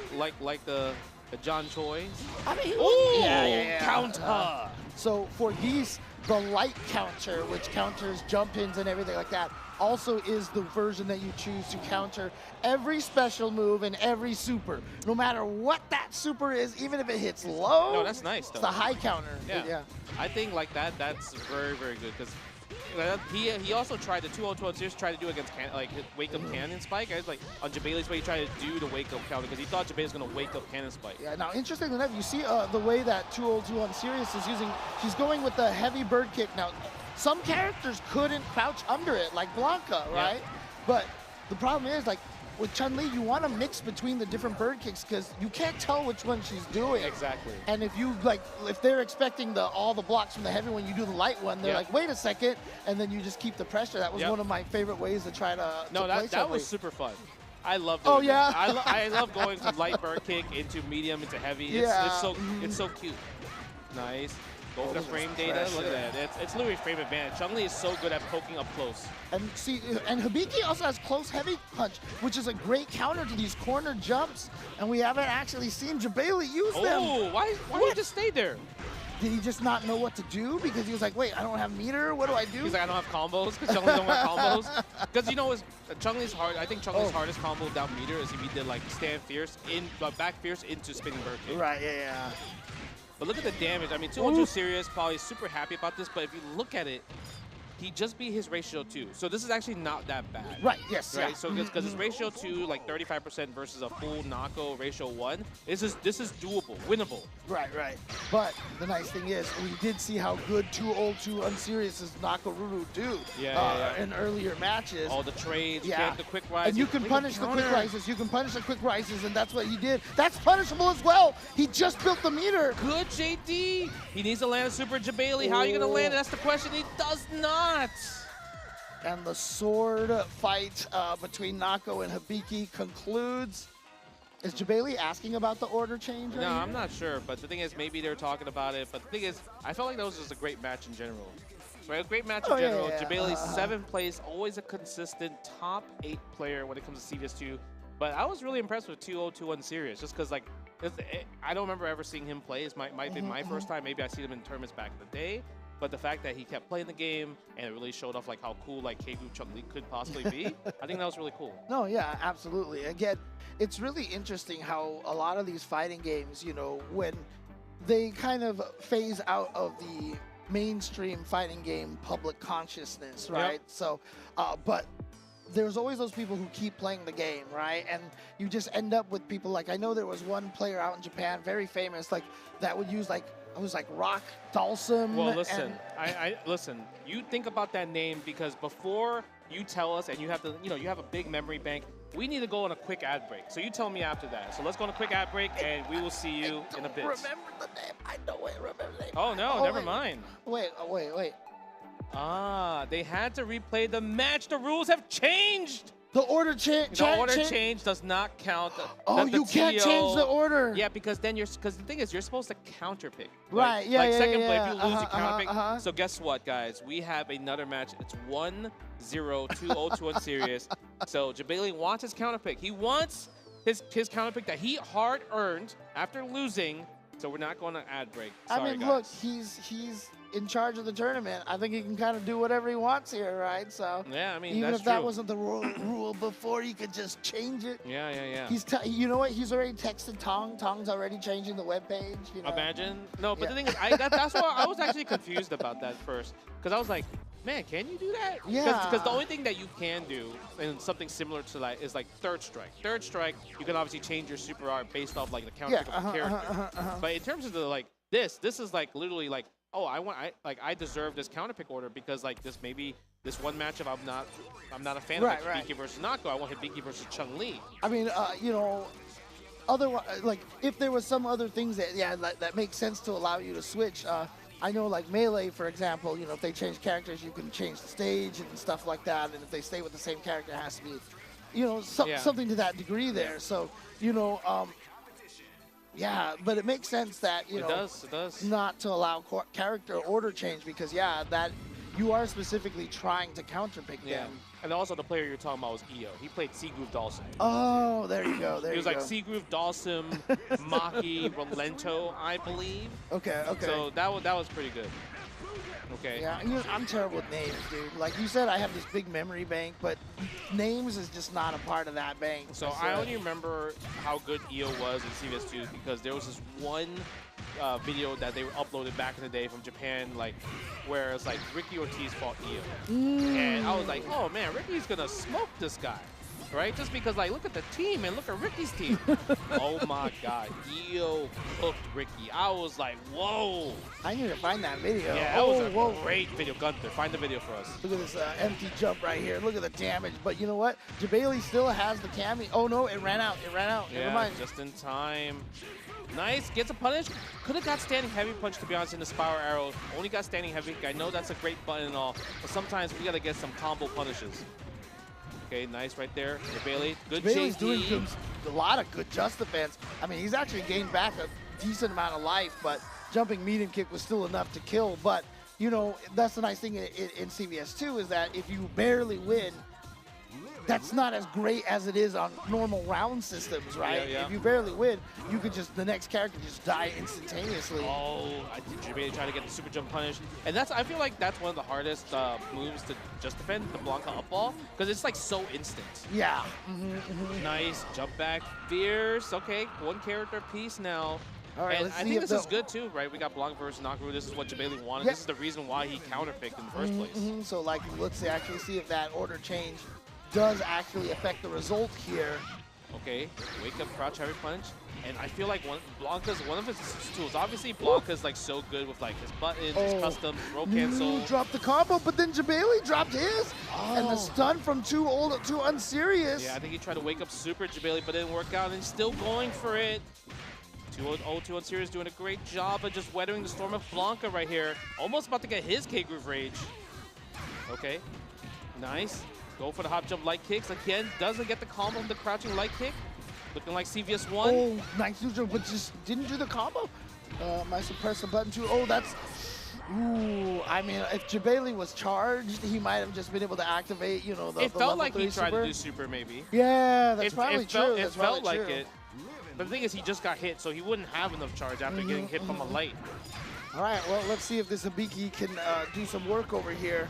the John Choi. I mean, yeah. Counter. So for Geese, the light counter, which counters jump-ins and everything like that, also is the version that you choose to counter every special move and every super. No matter what that super is, even if it hits low. No, that's nice, though. It's the high counter. Yeah. I think like that's very, very good, because he also tried the 2-0-2 Series, tried to do against wake up cannon spike. I was like on Jabali's way, he tried to do the wake up counter because he thought Jabali was gonna wake up cannon spike. Yeah. Now, interesting enough, you see the way that 2-0-2 on Sirius is using. She's going with the heavy bird kick. Now, some characters couldn't crouch under it, like Blanca, right? Yeah. But the problem is, like, with Chun-Li, you want to mix between the different bird kicks because you can't tell which one she's doing. Exactly. And if they're expecting all the blocks from the heavy one, you do the light one, they're like, wait a second, and then you just keep the pressure. That was one of my favorite ways to try to play that was super fun. I love doing yeah? I love going from light bird kick into medium into heavy. It's so cute. Nice. Go for the frame data. Look at that. It's literally frame advantage. Chun-Li is so good at poking up close. And see, and Hibiki also has close heavy punch, which is a great counter to these corner jumps. And we haven't actually seen Jabali use them. Oh, why did he just stay there? Did he just not know what to do? Because he was like, wait, I don't have meter. What do I do? He's like, I don't have combos because Chun-Li don't have combos. Because Chun-Li's hard. I think Chun-Li's hardest combo down meter is if he did like stand fierce back fierce into spinning bird kick. Right. Yeah. But look at the damage. I mean, 2-0-2 Sirius probably super happy about this, but if you look at it, he just beat his ratio 2. So this is actually not that bad. Right, yes. Right? Yeah. So because his ratio 2, like 35% versus a full Nako ratio 1, this is doable, winnable. Right. But the nice thing is, we did see how good 2-0-2 Unserious' Nakaruru do in earlier matches. All the trades, the quick rises. And you can punish the quick rises. You can punish the quick rises, and that's what he did. That's punishable as well. He just built the meter. Good, JD. He needs to land a super Jabali. How are you going to land it? That's the question. He does not. And the sword fight between Nako and Hibiki concludes. Is Jabali asking about the order change? No, I'm not sure. But the thing is, maybe they're talking about it. But the thing is, I felt like that was just a great match in general. Right, a great match in general. Yeah. Jabali's 7th place, always a consistent top 8 player when it comes to CVS2. But I was really impressed with 2-0-2 Sirius, just because I don't remember ever seeing him play. It might be my first time. Maybe I see him in tournaments back in the day. But the fact that he kept playing the game and it really showed off like how cool like K-Group Chun-Li could possibly be, I think that was really cool. No, yeah, absolutely. Again, it's really interesting how a lot of these fighting games, you know, when they kind of phase out of the mainstream fighting game public consciousness, right? Yep. So, but there's always those people who keep playing the game, right? And you just end up with people like, I know there was one player out in Japan, very famous, like that would use like, it was like Rock Dalsum. Well, listen, listen. You think about that name because before you tell us, and you have to, you have a big memory bank. We need to go on a quick ad break. So you tell me after that. So let's go on a quick ad break, and we will see you in a bit. Remember the name? I don't remember the name. Oh no, never mind. Wait. They had to replay the match. The rules have changed. The order change. The order change does not count. You can't change the order. Yeah, because then because the thing is, you're supposed to counter pick. Right. Yeah. Like second play, if you lose, you counter pick. So guess what, guys? We have another match. It's 1-0, 2-0-2 on Sirius. So Jabali wants his counter pick. He wants his counter pick that he hard earned after losing. So we're not going to ad break. Sorry, I mean, guys. look, he's in charge of the tournament. I think he can kind of do whatever he wants here, right? So Yeah, I mean, even that's if that true. wasn't the rule before, you could just change it. Yeah, yeah, yeah. You know what? He's already texted Tong. Tong's already changing the webpage. You know? Imagine. No, but Yeah. the thing is, that's why I was actually confused about that first. Because I was like, man, can you do that? Yeah. Because the only thing that you can do, and something similar to that, is like third strike. Third strike, you can obviously change your super art based off like the counter of the character. But in terms of the like this is like literally like, oh, I deserve this counter pick order because like this one matchup I'm not a fan of Hibiki versus Nako. I want Hibiki versus Chun-Li. I mean, you know, otherwise, like if there was some other things that make sense to allow you to switch. I know, like Melee, for example, you know, if they change characters, you can change the stage and stuff like that. And if they stay with the same character, it has to be, you know, something to that degree there. So, you know, yeah, but it makes sense that, you know, it does. not to allow character order change because, yeah, that you are specifically trying to counterpick them. And also the player you're talking about was EO. He played Seagroove Dawson. Oh, there you go. There he you was go. like Seagroove Dawson, Maki, Rolento, I believe. Okay. So that was pretty good. Okay. Yeah, you know, I'm terrible with names, dude. Like you said, I have this big memory bank, but names is just not a part of that bank. So I only remember how good EO was in CVS2 because there was this one video that they uploaded back in the day from Japan, like where it's like Ricky Ortiz fought EO, and I was like, oh man, Ricky's gonna smoke this guy, right? Just because like look at the team and look at Ricky's team. Oh my God, EO cooked Ricky. I was like, whoa. I need to find that video. Yeah, that was a great video. Gunther, find the video for us. Look at this empty jump right here. Look at the damage. But you know what? Jabali still has the cami. Oh no, it ran out. It ran out. Yeah, Never mind. Just in time. Nice, gets a punish. Could have got standing heavy punch, to be honest, in the spiral arrow. Only got standing heavy. I know that's a great button and all, but sometimes we got to get some combo punishes. Okay, nice right there. Jabali, good Jabali's JD. doing a lot of good just defense. I mean, he's actually gained back a decent amount of life, but jumping medium kick was still enough to kill. But, you know, that's the nice thing in CVS2 is that if you barely win, that's not as great as it is on normal round systems, right? Yeah. If you barely win, you could just, the next character just die instantaneously. Oh, I think Jabali trying to get the super jump punish. And I feel like that's one of the hardest moves to just defend, the Blanca up ball, because it's like so instant. Yeah. Nice, jump back, fierce. Okay, one character piece now. All right, and let's I see think if this is good too, right? We got Blanc versus Nakaru. This is what Jabali wanted. Yeah. This is the reason why he counterpicked in the first place. So, like, let's actually see if that order change does actually affect the result here. Okay, wake up, crouch, heavy punch. And I feel like Blanca's one of his tools. Obviously, Blanca's like so good with like his buttons, his customs, roll cancel. Dropped the combo, but then Jabali dropped his. And the stun from too unserious. Yeah, I think he tried to wake up super Jabali, but it didn't work out, and still going for it. 2-0 Series doing a great job of just weathering the storm of Blanca right here. Almost about to get his K-Groove Rage. Okay, nice. Go for the hop jump light kicks. Again, doesn't get the combo of the crouching light kick. Looking like CVS1. Oh, nice neutral, but just didn't do the combo. My suppressor button too. Oh, that's... Ooh, I mean, if Jabali was charged, he might have just been able to activate, you know, the It felt level like 3 he tried super. to do super, maybe. Yeah, that's probably true. It That's felt probably like true. it. But the thing is, he just got hit, so he wouldn't have enough charge after getting hit from a light. All right, well, let's see if this Hibiki can do some work over here.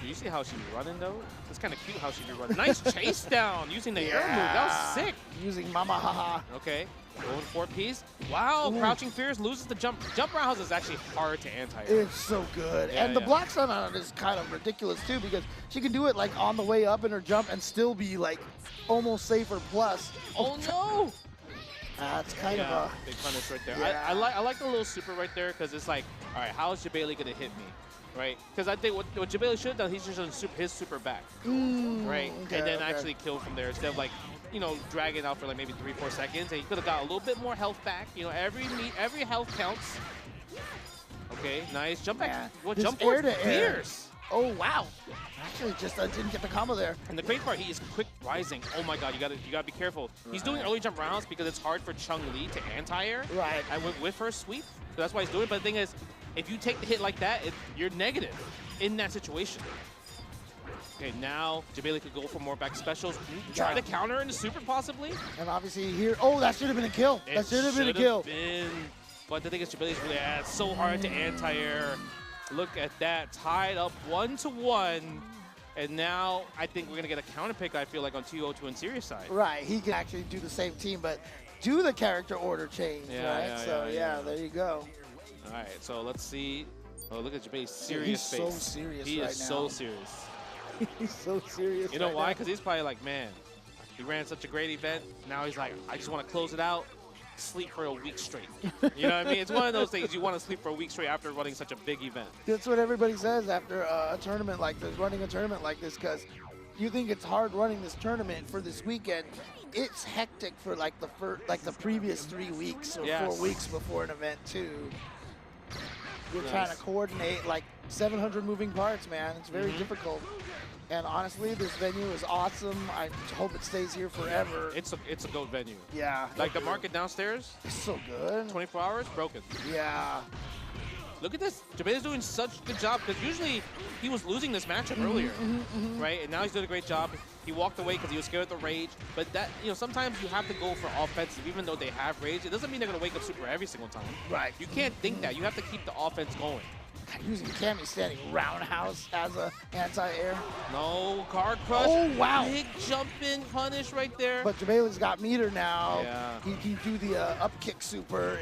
Do you see how she's running, though? It's kind of cute how she's running. Nice chase down using the air move. That was sick. Using Mama Haha. Okay, going for piece. Wow, crouching fierce loses the jump. Jump roundhouse is actually hard to anti. It's so good. Yeah, and the yeah. block stun on it is kind of ridiculous, too, because she can do it, like, on the way up in her jump and still be, like, almost safer plus. Oh, no! That's kind of Yeah, a... big punish right there. Yeah. I like the little super right there because it's like, all right, how is Jabali going to hit me? Right? Because I think what Jabali should have done, he's just done his super back. Right? okay, And then okay. actually kill from there instead of like, you know, dragging out for like maybe 3-4 seconds. And he could have got a little bit more health back. You know, every health counts. Okay, nice. Jump back. Yeah. What This jump air forward? to air. Fierce. Oh, wow. Actually, just didn't get the combo there. And the great part, he is quick rising. Oh my God, you gotta be careful. He's doing early jump rounds because it's hard for Chun-Li to anti-air. Right. And with her sweep, so that's why he's doing it. But the thing is, if you take the hit like that, you're negative in that situation. Okay, now Jabali could go for more back specials. Try to counter into super possibly. And obviously here, oh, that should have been a kill. That should have been a kill. But the thing is, Jabeli's really so hard to anti-air. Look at that, tied up 1-1. And now I think we're going to get a counter pick, I feel like, on 2-0-2 and Sirius side. Right, he can actually do the same team, but do the character order change, right? So, there you go. All right, so let's see. Oh, look at Jabeli's serious face. He's so serious He right is now. so serious. He's so serious. You know why? Because he's probably like, man, he ran such a great event. Now he's like, I just want to close it out, sleep for a week straight. You know what I mean? It's one of those things you want to sleep for a week straight after running such a big event. That's what everybody says after a tournament like this, running a tournament like this, because you think it's hard running this tournament for this weekend. It's hectic for like the previous 3 weeks or 4 weeks before an event too. You're trying to coordinate like 700 moving parts, man. It's very difficult. And honestly, this venue is awesome. I hope it stays here forever. It's a GOAT venue. Yeah. Like the market downstairs, It's so good. 24 hours, broken. Yeah. Look at this. Jabeli's doing such a good job because usually he was losing this matchup earlier, right? And now he's doing a great job. He walked away because he was scared of the rage. But that, sometimes you have to go for offensive, even though they have rage. It doesn't mean they're going to wake up super every single time. Right. You can't think that. You have to keep the offense going. Using Cammy standing roundhouse as a anti-air. No, card crush. Oh, wow. Big jump in punish right there. But Jabeli's got meter now. Yeah. He can do the up kick super.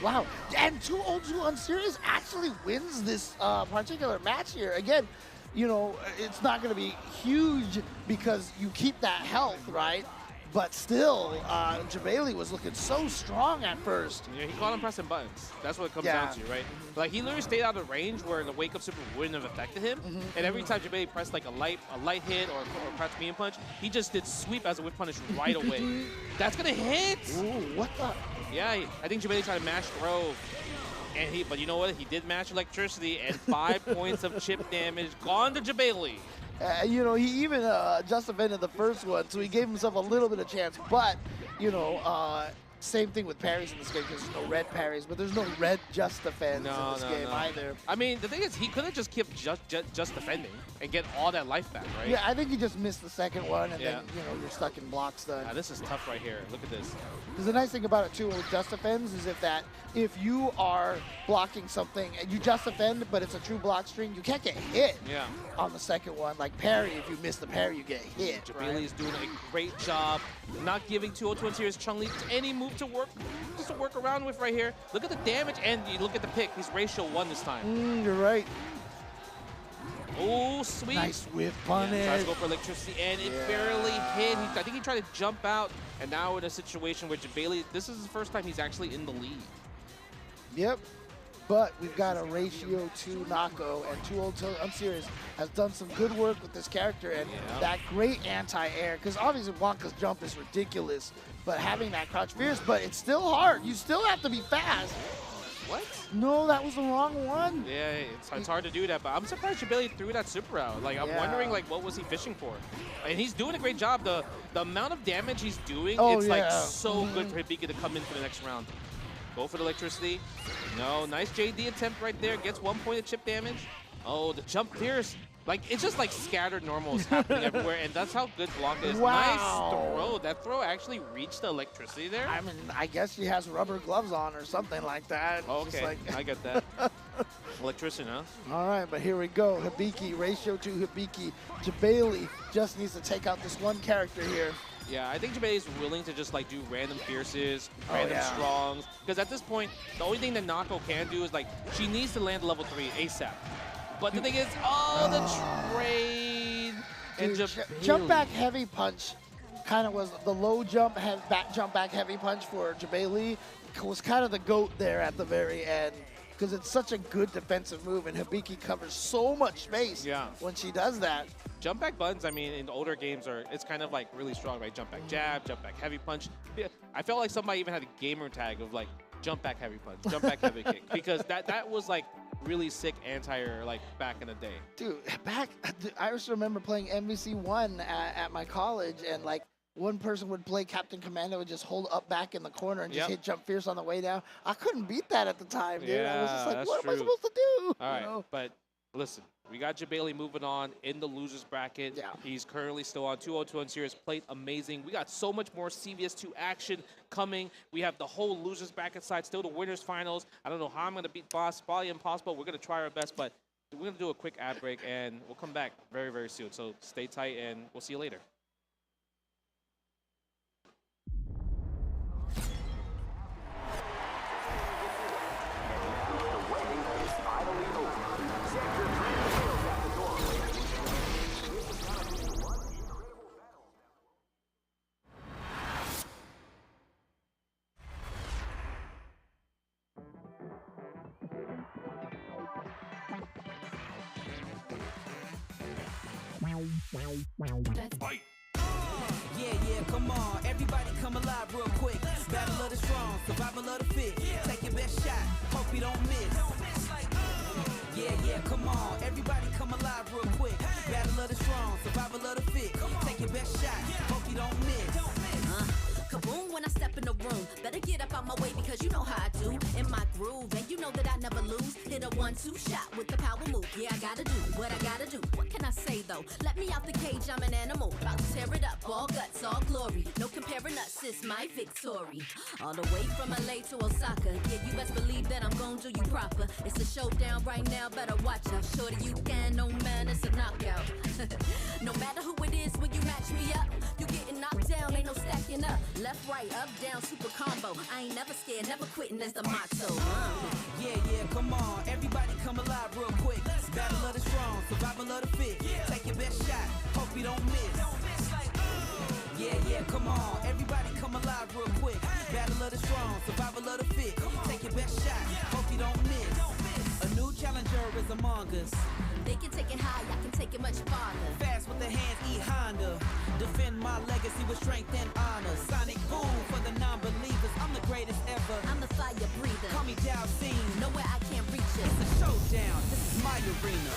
Wow. And 2-0-2 on Sirius actually wins this particular match here. Again, it's not going to be huge because you keep that health, right? But still, Jabeli was looking so strong at first. Yeah, he caught him pressing buttons. That's what it comes down to, right? Like, he literally stayed out of range where the wake-up super wouldn't have affected him. And every time Jabeli pressed, like, a light hit or pressed medium punch, he just did sweep as a whip punish right away. That's going to hit! Ooh, what the? Yeah, I think Jabeli tried to mash throw. But you know what? He did match electricity, and 5 points of chip damage gone to Jabeli. He even just defended the first one, so he gave himself a little bit of chance. But, same thing with parries in this game because there's no red parries, but there's no red just defends in this game either. I mean, the thing is, he could have just kept just defending and get all that life back, right? Yeah, I think he just missed the second one, and then, you're stuck in blocks then. This is tough right here. Look at this. Because the nice thing about it, too, with just defends is if you are blocking something and you just defend, but it's a true block string, you can't get hit on the second one. Like parry, if you miss the parry, you get hit. Jabeli is doing a great job not giving 2-0-2 and Sirius Chun-Li any move to work around with right here. Look at the damage, and you look at the pick. He's ratio 1 this time. You're right. Oh, sweet. Nice whip punish. Tries to go for electricity, and it barely hit. I think he tried to jump out, and now we're in a situation where Jabeli, this is the first time he's actually in the lead. Yep. But we've got a ratio 2 Nako, and 2-0-2 on Sirius has done some good work with this character, and that great anti-air, because obviously Blanca's jump is ridiculous, but having that crouch fierce, but it's still hard. You still have to be fast. What? No, that was the wrong one. Yeah, it's hard to do that, but I'm surprised Jabeli threw that super out. Like, I'm wondering, like, what was he fishing for? And he's doing a great job. The amount of damage he's doing, it's, like, so good for Hibiki to come in for the next round. Go for the electricity. No, nice JD attempt right there. Gets 1 point of chip damage. Oh, the jump fierce. Like, it's just like scattered normals happening everywhere, and that's how good Blanca is. Wow. Nice throw. That throw actually reached the electricity there. I mean, I guess she has rubber gloves on or something like that. Oh, okay, I get that. Electricity, huh? All right, but here we go. Hibiki, ratio 2 Hibiki. Jabeli just needs to take out this one character here. Yeah, I think Jabeli is willing to just like do random fierces, random strongs. Because at this point, the only thing that Nako can do is like, she needs to land level 3 ASAP. But the thing is, the trade. And jump back heavy punch kind of was the low jump, jump back heavy punch for Jabeli. Was kind of the GOAT there at the very end. Because it's such a good defensive move, and Hibiki covers so much space when she does that. Jump back buttons, I mean, in the older games, it's kind of like really strong, right? Jump back jab, jump back heavy punch. I felt like somebody even had a gamer tag of like, jump back heavy punch, jump back heavy kick. Because that was like really sick anti-air like back in the day. Dude, I just remember playing MVC1 at my college, and like, one person would play Captain Commando and just hold up back in the corner and just hit jump fierce on the way down. I couldn't beat that at the time, dude. I was just like, what am I supposed to do? All right, but Listen, we got Jabali moving on in the losers bracket. Yeah. He's currently still on 202 Series. Played amazing. We got so much more CVS2 action coming. We have the whole losers bracket side, still the winners finals. I don't know how I'm going to beat Boss. Probably impossible. We're going to try our best, but we're going to do a quick ad break, and we'll come back very, very soon. So stay tight, and we'll see you later. Yeah, come on. Everybody come alive real quick. Battle of the strong, survival of the fit. Take your best shot, hope you don't miss. Yeah, come on. Everybody come alive real quick. Battle of the strong, survival of the fit. Take your best shot, hope you don't miss. Kaboom when I step in the room. Better get up out my way because you know how I do. In my groove, and you know that I never lose. Hit a 1-2 shot with the power move. Yeah, I gotta do what I gotta do. What can I say though? Let me out the cage, I'm an animal. About to tear it up, all guts, all glory. No comparing us, it's my victory. All the way from LA to Osaka. Yeah, you best believe that I'm gon' do you proper. It's a showdown right now, better watch out. Shorty, you can, no man, it's a knockout. No matter who it is, when you match me up, you getting knocked down, ain't no stacking up. Left, right, up, down, super combo. I ain't never scared, never quitting, that's the motto. Yeah, come on. Everybody come alive real quick. Battle of the strong, survival of the fit. Take your best shot, hope you don't miss. Yeah, come on. Everybody come alive real quick. Battle of the strong, survival of the fit. Take your best shot, hope you don't miss. A new challenger is among us. They can take it high, I can take it much farther. Fast with the hands, E Honda. Defend my legacy with strength and honor. Sonic boom for the non-believers. I'm the greatest ever. I'm the fire breather. Call me Dalcine. Nowhere I can't reach it. It's a showdown. This is my arena.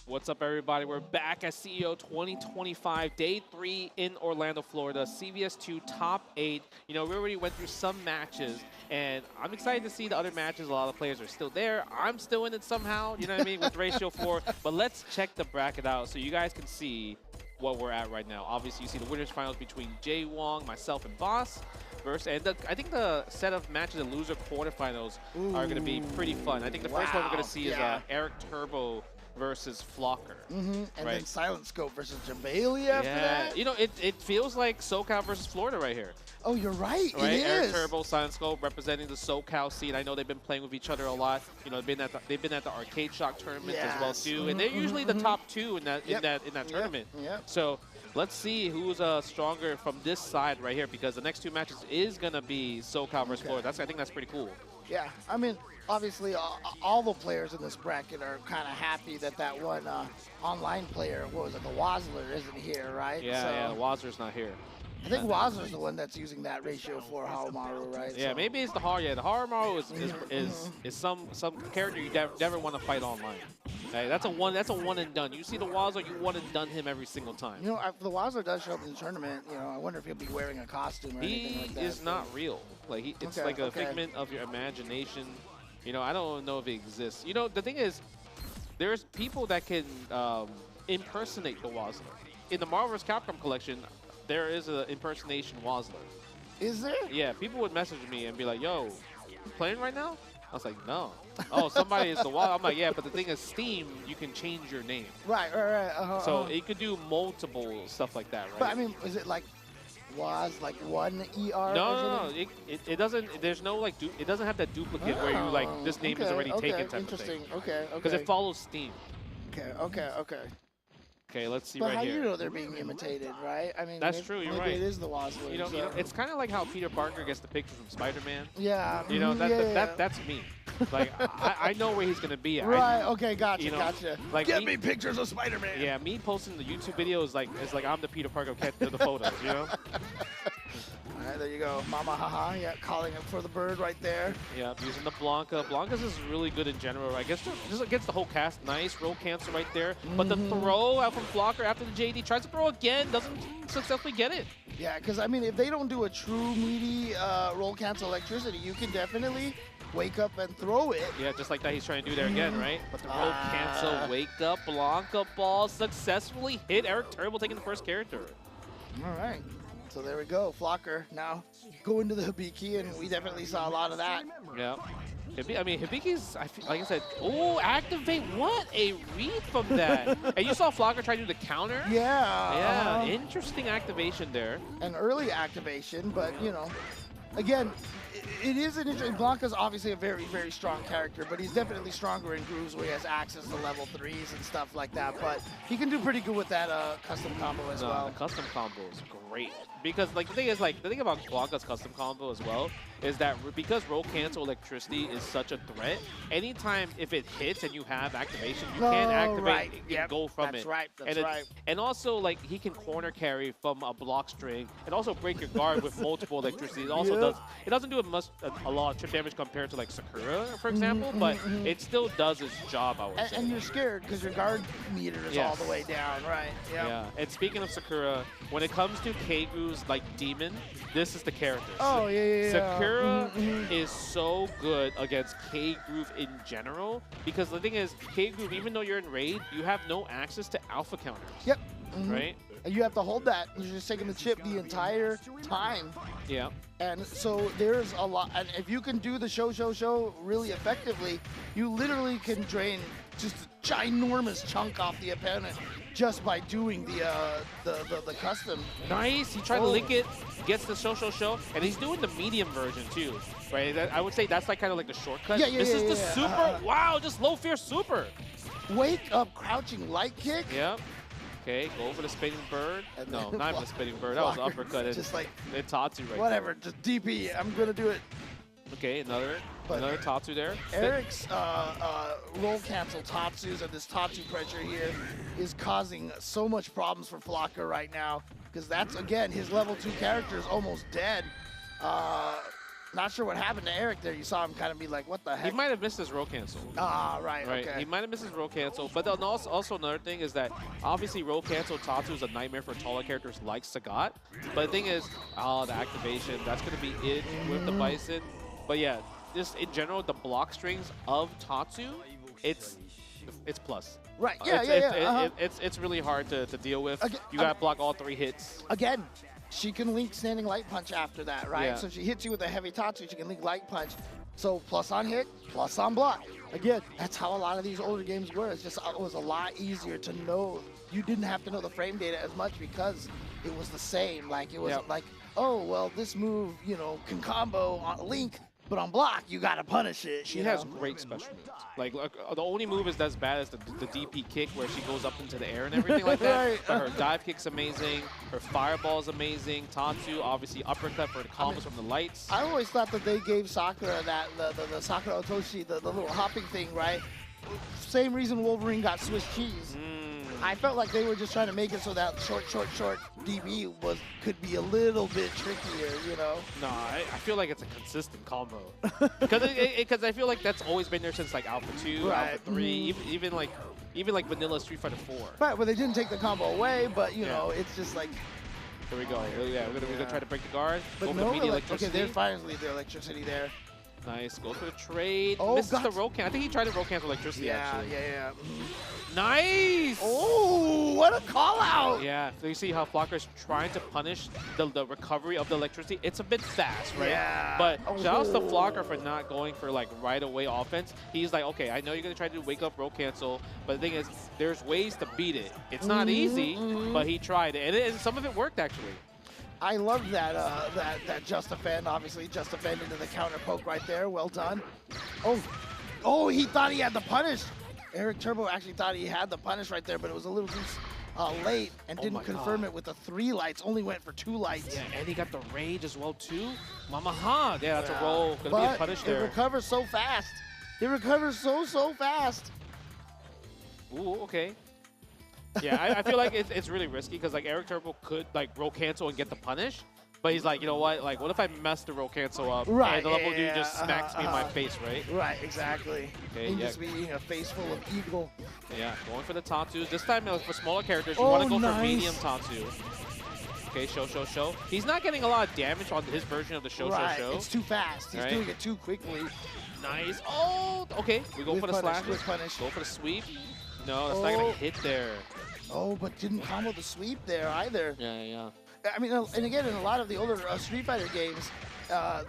What's up, everybody? We're back at CEO 2025, day 3 in Orlando, Florida. CVS2 top 8. You know, we already went through some matches, and I'm excited to see the other matches. A lot of players are still there. I'm still in it somehow, you know what I mean, with Ratio 4. But let's check the bracket out so you guys can see what we're at right now. Obviously, you see the winners finals between Jay Wong, myself, and Boss. And I think the set of matches in loser quarterfinals are going to be pretty fun. I think the first one we're going to see is Eric Turbo versus Flocker. And right? then Silent Scope versus Jabali after that. You know, it feels like SoCal versus Florida right here. Oh, you're right. Right? It Eric is. Turbo, Silent Scope representing the SoCal scene. I know they've been playing with each other a lot. You know, they've been at the Arcade Shock tournament as well too, and they're usually the top 2 in that tournament. So let's see who's stronger from this side right here, because the next 2 matches is gonna be SoCal versus Florida. I think that's pretty cool. Yeah, I mean, obviously, all the players in this bracket are kind of happy that that one online player, what was it, the Wazler, isn't here, right? Yeah, the Wazler's not here. I think Wazler's the one that's using that Ratio 4 Harumaru, right? Yeah, maybe it's the the Harumaru is some character you never want to fight online. Hey, that's a one and done. You see the Wazler, you one and done him every single time. You know, if the Wazler does show up in the tournament, you know, I wonder if he'll be wearing a costume or anything like that. He is not real. Like it's like a figment of your imagination. You know, I don't know if it exists. You know, the thing is, there's people that can impersonate the Wazler. In the Marvel vs. Capcom collection, there is an impersonation Wazler. Is there? Yeah, people would message me and be like, yo, you playing right now? I was like, no. Oh, somebody is the Wazler. I'm like, yeah, but the thing is, Steam, you can change your name. Right. So it could do multiple stuff like that, right? But I mean, is it like was like one ER? No. It doesn't. There's no like. It doesn't have that duplicate where you like this name is already taken type interesting. of thing. Okay. Because it follows Steam. Okay. Okay, let's see but right how here. do you know they're being imitated, right? I mean, that's true. You're maybe right. It is the Wazler. You know, it's kind of like how Peter Parker gets the picture from Spider-Man. Yeah. You know, that's me. Like I know where he's gonna be at. Right. Okay. Gotcha. You know, Gotcha. Like Get me pictures of Spider-Man. Yeah, me posting the YouTube video is like I'm the Peter Parker of the photos. You know. All right, there you go. Mama haha, yeah, calling it for the bird right there. Yeah, using the Blanca. Blanca's is really good in general. I guess just against the whole cast. Nice roll cancel right there. But the throw out from Flocker after the JD, tries to throw again, doesn't successfully get it. Yeah, because I mean, if they don't do a true meaty roll cancel electricity, you can definitely wake up and throw it. Yeah, just like that he's trying to do there again, right? But the roll cancel, wake up, Blanca ball successfully hit Eric Turbo, taking the first character. All right. So there we go. Flocker now going to the Hibiki, and we definitely saw a lot of that. Yeah. I mean, Hibiki's, like I said, oh, activate. What a read from that. And you saw Flocker try to do the counter? Yeah. Yeah, interesting activation there. An early activation, but, you know, again, it is an interesting. Blanca's obviously a very, very strong character, but he's definitely stronger in grooves where he has access to level 3s and stuff like that. But he can do pretty good with that custom combo as well. The custom combo is great. Because like the thing about Blanca's custom combo as well is that because roll cancel electricity is such a threat, anytime if it hits and you have activation, you can activate and go from That's it. right. That's right. And also like he can corner carry from a block string and also break your guard with multiple electricity. It also doesn't do a lot of chip damage compared to like Sakura, for example, but it still does its job, I would say. And you're scared because your guard meter is all the way down, right? Yeah. And speaking of Sakura, when it comes to Keigu's like demon, this is the character. Oh yeah. Sakura is so good against K-Groove in general because the thing is, K-Groove, even though you're in raid, you have no access to alpha counters. Yep. Right? And you have to hold that. You're just taking the chip the entire time. Yeah. And so there's a lot. And if you can do the show really effectively, you literally can drain just a ginormous chunk off the opponent just by doing the custom. Nice. He tried to link it, gets the show, and he's doing the medium version too. Right? I would say that's like kind of like the shortcut. This is the super. Wow, just low fear super. Wake up, crouching light kick. Yep. Okay, go for the spinning bird. No, not even the spinning bird. That was an uppercut. Just like Tatsu right whatever, just DP. I'm gonna do it. Okay, another Tatsu there. Eric's roll cancel Tatsus and this Tatsu pressure here is causing so much problems for Flocker right now because that's again his level 2 character is almost dead. Not sure what happened to Eric there. You saw him kind of be like, what the heck? He might have missed his roll cancel. Ah, right, Right, okay. he might have missed his roll cancel, but then also another thing is that obviously roll cancel Tatsu is a nightmare for taller characters like Sagat. But the thing is, the activation, that's going to be it with the Bison. But yeah, just in general, the block strings of Tatsu, it's plus. Right, yeah, It's really hard to deal with. Okay, You got to block all 3 hits. Again, she can link standing light punch after that, right? Yeah. So she hits you with a heavy Tatsu, she can link light punch. So plus on hit, plus on block. Again, that's how a lot of these older games were. It was a lot easier to know. You didn't have to know the frame data as much because it was the same. Like it wasn't like, oh well, this move, you know, can combo on link, but on block you gotta punish it. She has great special moves. Like the only move is that's bad is the DP kick where she goes up into the air and everything like that. Right. But her dive kick's amazing. Her fireball is amazing. Tatsu obviously uppercut for the combos from the lights. I always thought that they gave Sakura that the Sakura Otoshi, the little hopping thing, right? Same reason Wolverine got Swiss cheese. I felt like they were just trying to make it so that short DB could be a little bit trickier, you know? No, I feel like it's a consistent combo. Because I feel like that's always been there since like Alpha 2, Right. Alpha 3, even like vanilla Street Fighter 4. Right, but they didn't take the combo away, but you know, it's just like. Here we go. Yeah, we're gonna try to break the guard. Go But for the no, media electricity. okay, there's finally the electricity there. Nice. Goes for the trade. Oh, Misses the God. roll cancel. I think he tried to roll cancel electricity actually. Yeah. Nice! Oh, what a call out! Yeah, so you see how Flocker's trying to punish the recovery of the electricity. It's a bit fast, right? Yeah. But shout outs to Flocker for not going for like right away offense. He's like, okay, I know you're gonna try to wake up roll cancel, but the thing is, there's ways to beat it. It's not easy, but he tried it, and some of it worked actually. I love that that just defend, obviously just defend into the counter poke right there. Well done. Oh, he thought he had the punish. Eric Turbo actually thought he had the punish right there, but it was a little too late and didn't confirm it with the 3 lights. Only went for 2 lights. Yeah, and he got the rage as well too. Mamaha, yeah, that's a roll. Gonna be a punish It there. recovers so fast. It recovers so fast. Ooh, okay. Yeah, I feel like it's really risky because like Eric Turbo could like roll cancel and get the punish, but he's like, you know what? Like, what if I mess the roll cancel up Right, and the level yeah, dude just smacks me in my face, right? Right, exactly. Okay, And yeah. just be eating a face full of eagle. Yeah, going for the Tatsus. This time for smaller characters, you want to go for nice. medium Tatsu. Okay, show. He's not getting a lot of damage on his version of the show. It's too fast. He's Right. doing it too quickly. Nice. Oh, okay. We go With for the punish, slash. with punish. Go for the sweep. No, that's not going to hit there. Oh, but didn't combo the sweep there either. Yeah. I mean, and again, in a lot of the older Street Fighter games,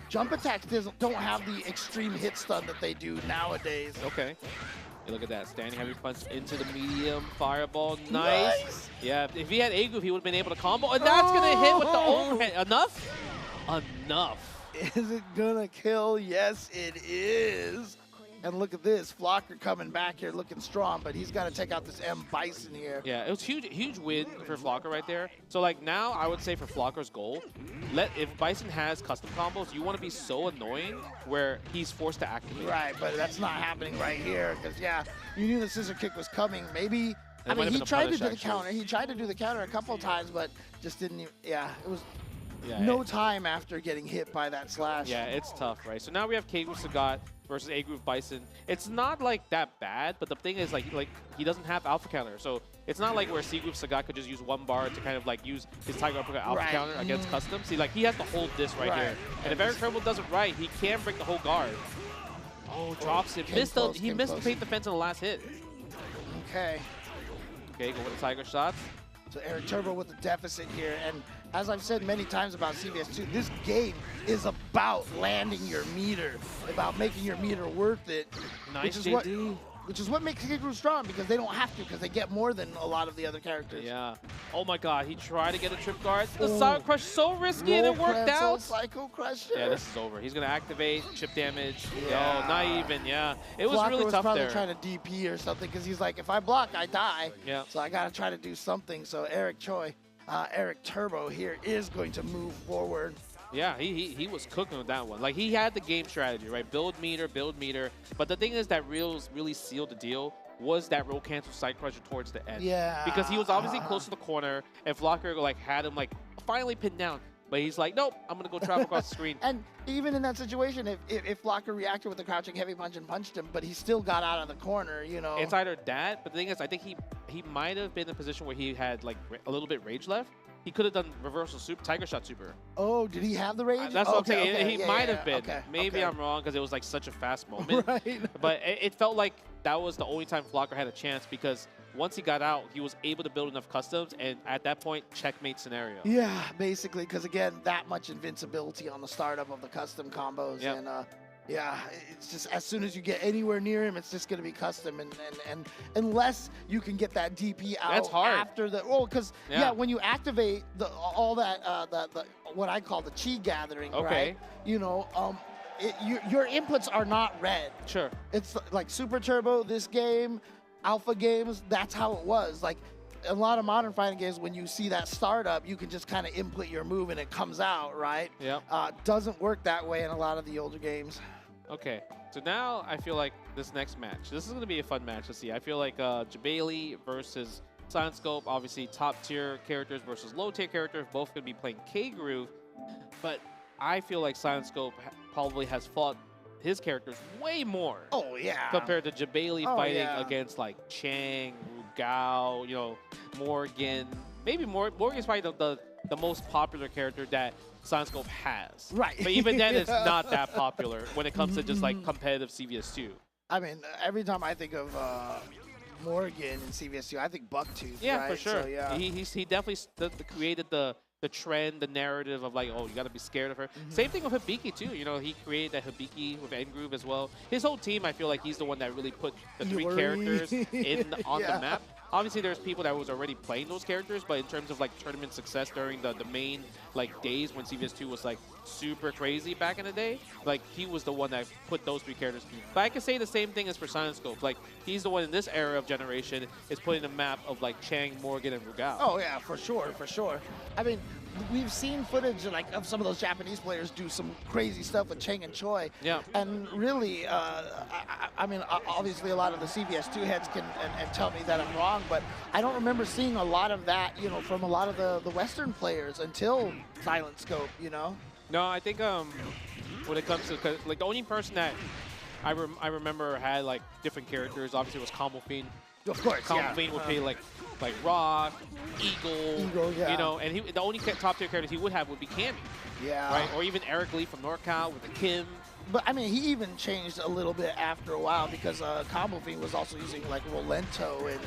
jump attacks don't have the extreme hit stun that they do nowadays. Okay. Hey, look at that. Standing heavy punch into the medium fireball. Nice. Yeah, if he had A group, he would have been able to combo. And that's going to hit with the overhead. Enough? Is it gonna kill? Yes, it is. And look at this, Flocker coming back here looking strong, but he's got to take out this M Bison here. Yeah, it was huge win for Flocker right there. So like now, I would say for Flocker's goal, if Bison has custom combos, you want to be so annoying where he's forced to activate. Right, but that's not happening right here because you knew the scissor kick was coming. Maybe. I mean, he tried to do the counter. He tried to do the counter a couple times, but just didn't. Yeah, it was. Yeah, no time after getting hit by that slash. Yeah, it's tough, right? So now we have K-Groove Sagat versus A-Groove Bison. It's not like that bad, but the thing is like he doesn't have alpha counter. So it's not like where C-Groove Sagat could just use 1 bar to kind of like use his Tiger Uppercut alpha counter against custom. See, like he has to hold this right here. And if Eric Turbo does it right, he can break the whole guard. Oh, drops it. He missed the paint defense in the last hit. Okay. Okay, go with the Tiger shots. So Eric Turbo with the deficit here, and as I've said many times about CVS2, this game is about landing your meter, about making your meter worth it. Nice, which is what makes Kikru strong, because they don't have to, because they get more than a lot of the other characters. Yeah. Oh my God, he tried to get a trip guard. The Psycho Crush so risky and it worked out. Psycho Crush. Yeah, this is over. He's gonna activate chip damage. Yeah. No, not even. Yeah, it was Flocker really was tough probably there. trying to DP or something, because he's like, if I block, I die. Yeah. So I gotta try to do something. So Eric Turbo here is going to move forward. Yeah, he was cooking with that one. Like, he had the game strategy, right? Build meter. But the thing is that really sealed the deal was that roll cancel side crusher towards the end. Yeah. Because he was obviously close to the corner, and Flocker like had him like finally pinned down. But he's like, nope, I'm going to go travel across the screen. And even in that situation, if Flocker reacted with the crouching heavy punch and punched him, but he still got out of the corner, you know. It's either that, but the thing is, I think he might have been in a position where he had like a little bit rage left. He could have done reversal super, tiger shot super. Oh, did he have the rage? That's what I'm saying. Okay, He yeah, might yeah, have been. okay, Maybe okay. I'm wrong because it was like such a fast moment. Right. But it felt like that was the only time Flocker had a chance because once he got out, he was able to build enough customs, and at that point, checkmate scenario. Yeah, basically, because again, that much invincibility on the startup of the custom combos, Yep. and yeah, it's just as soon as you get anywhere near him, it's just going to be custom, and unless you can get that DP out That's hard. after the because when you activate all that the what I call the chi gathering, Okay. right? You know, your inputs are not red. Sure. It's like Super Turbo, this game, Alpha games, that's how it was. Like a lot of modern fighting games, when you see that startup, you can just kind of input your move and it comes out, right? Yep. Doesn't work that way in a lot of the older games. Okay. So now I feel like this next match, this is going to be a fun match to see. I feel like Jabali versus Silent Scope, obviously top tier characters versus low tier characters, both going to be playing K-Groove. But I feel like Silent Scope probably has fought his characters way more. Oh, yeah. Compared to Jabali Oh, fighting yeah. against like Chang, Rugao, you know, Morgan. Maybe Morgan's probably the most popular character that Silent Scope has. Right. But even then, it's not that popular when it comes to just like competitive CVS2. I mean, every time I think of Morgan in CVS2, I think Bucktooth, Yeah, right? for sure. So, yeah. He definitely created the trend, the narrative of like, oh, you got to be scared of her. Same thing with Hibiki too. You know, he created that Hibiki with N-Groove as well. His whole team, I feel like he's the one that really put the three Yuri. characters on Yeah. the map. Obviously, there's people that was already playing those characters, but in terms of like tournament success during the main like days when CVS2 was like super crazy back in the day, like he was the one that put those three characters. But I can say the same thing as for Silent Scope. Like he's the one in this era of generation is putting a map of like Chang, Morgan, and Rugao. Oh, yeah, for sure, for sure. I mean, we've seen footage like of some of those Japanese players do some crazy stuff with Chang and Choi. Yeah. And really, I mean, obviously a lot of the CVS2 heads can and tell me that I'm wrong, but I don't remember seeing a lot of that, you know, from a lot of the Western players until Silent Scope, you know? No, I think when it comes to like the only person that I remember had like different characters obviously was Combo Fiend. Of course, Combo Fiend would play like Rock, Eagle, yeah. you know, and the only top tier characters he would have would be Cammy, Yeah. right? Or even Eric Lee from NorCal with the Kim. But I mean, he even changed a little bit after a while because Combo Fiend was also using like Rolento and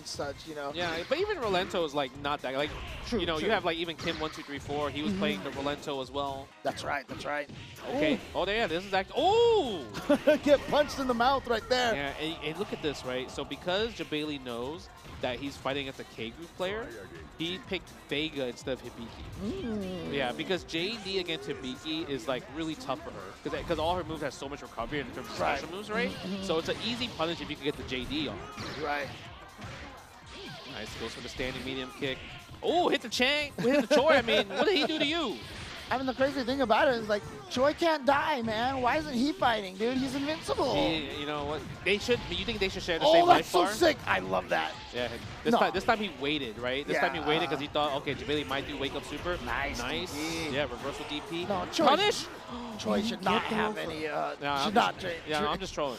such, you know. Yeah, but even Rolento is like not that like True, you know true. you have like even Kim 1-2-3-4. He was playing the Rolento as well. That's right. That's right. Okay. Oh yeah, this is actually oh. Get punched in the mouth right there. Yeah, and look at this, right? So because Jabali knows that he's fighting against a K-Group player, he picked Vega instead of Hibiki. Yeah, because JD against Hibiki is like really tough for her because all her moves has so much recovery in terms of special moves, right? So it's an easy punish if you can get the JD on. Right. Nice, goes for the standing medium kick. Oh, hit the Chang, hit the Choi. I mean, what did he do to you? I mean, the crazy thing about it is, like, Choi can't die, man. Why isn't he fighting, dude? He's invincible. You know what? They should. You think they should share the Oh, same that's life so bar? sick. I love that. Yeah. No. This time he waited, right? This time he Yeah, waited because he thought, okay, Jabali might do wake up super. Nice Nice. DP. Yeah, reversal DP. No, Choi. Punish. Choi should not Get have over. any. No, Should not. I'm just trolling.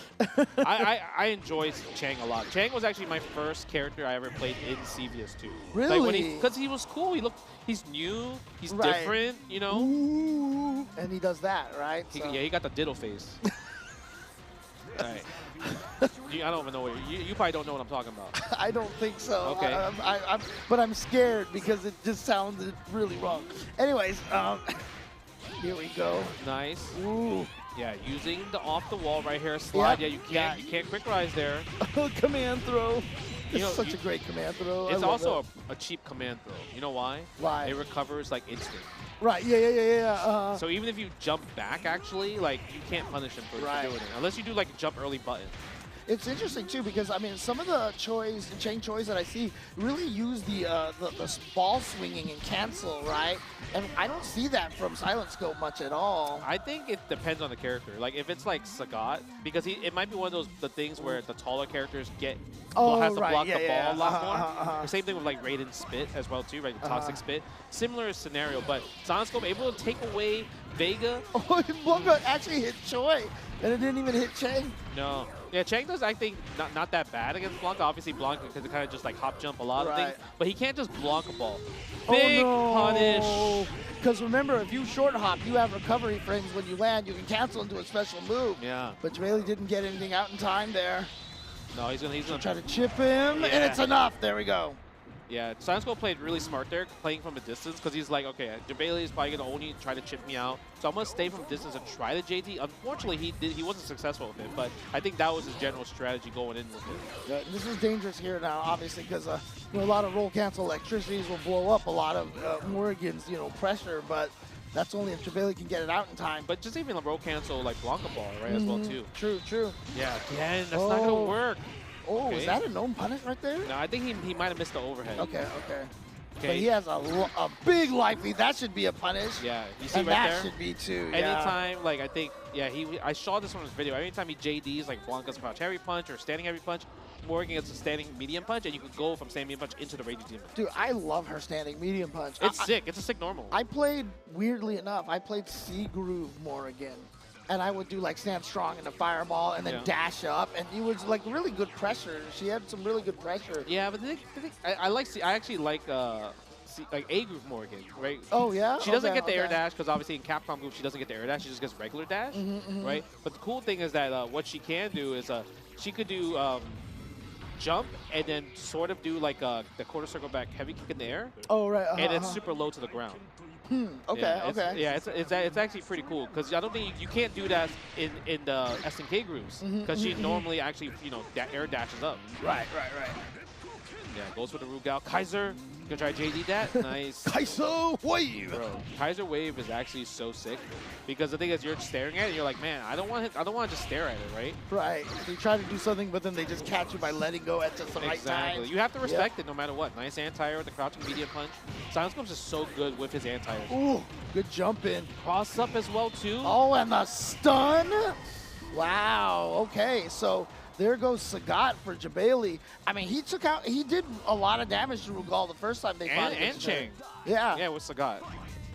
I enjoy Chang a lot. Chang was actually my first character I ever played in CVS2. Really? Like because he was cool. He's new. He's Right. different. You know. Ooh, and he does that, right? So- Yeah, he got the diddle face. Right. I don't even know what you probably don't know what I'm talking about. I don't think so. Okay. But I'm scared because it just sounded really wrong. Anyways, here we go. Nice. Ooh. Yeah, using the off the wall right here slide. Yep. Yeah, you can't quick rise there. Command throw. You It's know, such a great command throw. I It's love also it. a cheap command throw. You know why? Why? It recovers like instant. Right. Yeah. So even if you jump back, actually, like you can't punish him for Right. doing it unless you do like a jump early button. It's interesting too because I mean some of the Chang choice that I see really use the ball swinging and cancel, right? And I don't see that from Silent Scope much at all. I think it depends on the character. Like if it's like Sagat, because it might be one of the things where the taller characters has to block the ball a lot more. The same thing with like Raiden Spit as well too, right? Toxic Spit. Similar scenario, but Silent Scope able to take away Vega. Oh, Blanca actually hit Choi, and it didn't even hit Chang. No. Yeah, Chang does, I think, not that bad against Blanca. Obviously, Blanca can kind of just like hop jump a lot of things, but he can't just block a ball. Big punish. Because remember, if you short hop, you have recovery frames when you land. You can cancel into a special move. Yeah. But Jameli didn't get anything out in time there. No, he's gonna try to chip him, and it's enough. There we go. Yeah, Silent Scope played really smart there, playing from a distance, because he's like, okay, Jabali is probably going to only try to chip me out, so I'm going to stay from distance and try the JD. Unfortunately, he wasn't successful with it, but I think that was his general strategy going in with it. Yeah, this is dangerous here now, obviously, because a lot of roll cancel electricities will blow up a lot of Morrigan's pressure, but that's only if Jabali can get it out in time. But just even a roll cancel like Blanca ball, right, as well, too. True. Yeah, again, that's not going to work. Oh, okay. Was that a known punish right there? No, I think he might have missed the overhead. Okay. But he has a big life lead. That should be a punish. Yeah, you see and right that there? Should be too. Anytime, like I think, I saw this on his video. Anytime he JDs like Blanca's crouch heavy punch or standing heavy punch, Morgan gets a standing medium punch, and you could go from standing medium punch into the Raging Demon. Dude, I love her standing medium punch. It's sick. It's a sick normal. I played, weirdly enough, C Groove Morrigan. And I would do like stand strong in the fireball and then dash up, and it was like really good pressure. She had some really good pressure. Yeah, but I actually like A Groove Morgan, right? Oh yeah. She doesn't get the air dash because obviously in Capcom Group she doesn't get the air dash. She just gets regular dash, right? But the cool thing is that what she can do is she could do jump and then sort of do like the quarter circle back heavy kick in the air. Oh right. And it's super low to the ground. Okay. It's actually pretty cool because I don't think you can't do that in the SNK grooves because she normally actually air dashes up. Right. Yeah, goes for the Rugal. Kaiser, gonna try JD that. Nice. Kaiser Wave. Bro, Kaiser Wave is actually so sick because the thing is you're staring at it, and you're like, man, I don't want to just stare at it, right? Right. So you try to do something, but then they just catch you by letting go at just the right time. Exactly. You have to respect it no matter what. Nice anti-air with the crouching medium punch. Silent Scope's just so good with his anti-air. Ooh, good jump in. Cross up as well too. Oh, and the stun. Wow. Okay, so there goes Sagat for Jabali. I mean, he did a lot of damage to Rugal the first time they fought. And Chang. Yeah. Yeah, with Sagat.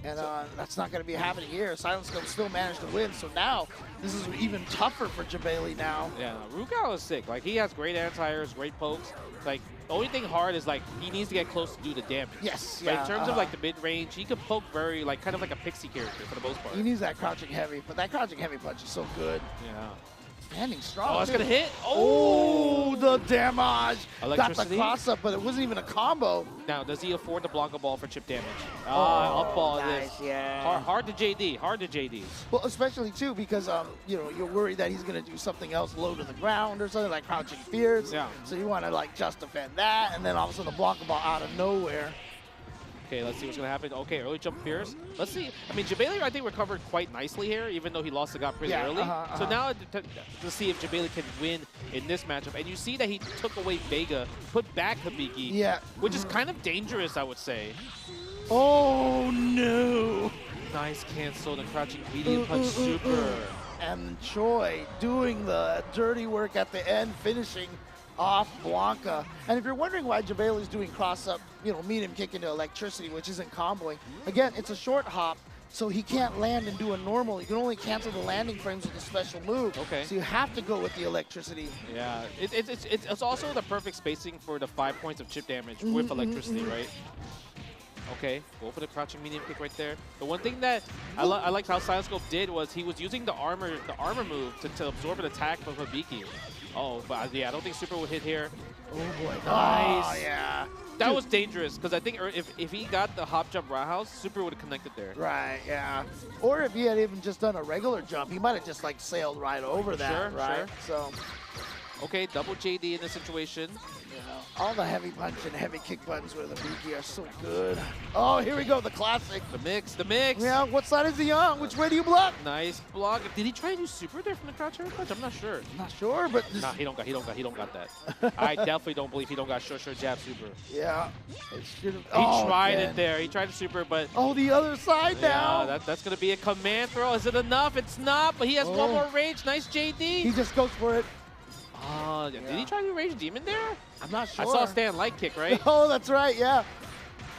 And that's not going to be happening here. Silent Scope still managed to win, so now this is even tougher for Jabali now. Yeah, Rugal is sick. Like, he has great anti-airs, great pokes. Like, the only thing hard is, like, he needs to get close to do the damage. Yes, but in terms of, like, the mid-range, he can poke very, like, kind of like a pixie character for the most part. He needs that crouching heavy, but that crouching heavy punch is so good. Yeah. Standing strong. Oh, it's going to hit. Oh, the damage. Got the cross up, but it wasn't even a combo. Now, does he afford the Blanca ball for chip damage? Up ball nice, is. Yeah. Hard to JD. Well, especially too because you're worried that he's gonna do something else low to the ground or something like crouching fears. Yeah. So you want to like just defend that, and then all of a sudden the Blanca ball out of nowhere. Okay, let's see what's going to happen. Okay, early jump Pierce. Let's see. I mean, Jabali, I think, recovered quite nicely here, even though he lost the gut pretty early. So now to see if Jabali can win in this matchup. And you see that he took away Vega, put back Hibiki, which is kind of dangerous, I would say. Oh, no. Nice cancel, the crouching medium punch super. And Choi doing the dirty work at the end, finishing off Blanca. And if you're wondering why Jabali's doing cross-up, medium kick into electricity, which isn't comboing, again, it's a short hop, so he can't land and do a normal. You can only cancel the landing frames with a special move. Okay. So you have to go with the electricity. Yeah, it's also the perfect spacing for the 5 points of chip damage with electricity, right? Okay, go for the crouching medium kick right there. The one thing that I liked how Silent Scope did was he was using the armor move to absorb an attack from Hibiki. Oh, but yeah, I don't think super would hit here. Oh boy, nice. Oh yeah. That was dangerous because I think if he got the hop jump roundhouse, super would have connected there. Right, yeah. Or if he had even just done a regular jump, he might have just like sailed right over that, right? Sure. So Okay, double JD in this situation. All the heavy punch and heavy kick buttons with the BG are so good. Oh, here we go, the classic. The mix, the mix. Yeah, what side is he on? Which way do you block? Nice block. Did he try to do super there from the crouch air punch? I'm not sure. Not sure, but Nah, he don't got that. I definitely don't believe he don't got short jab super. yeah. He tried it there. He tried to super, but Oh, the other side now. yeah, that's gonna be a command throw. Is it enough? It's not, but he has one more rage. Nice JD. He just goes for it. Oh, did he try to rage demon there? I'm not sure. I saw Stan light kick, right? Oh, that's right, yeah.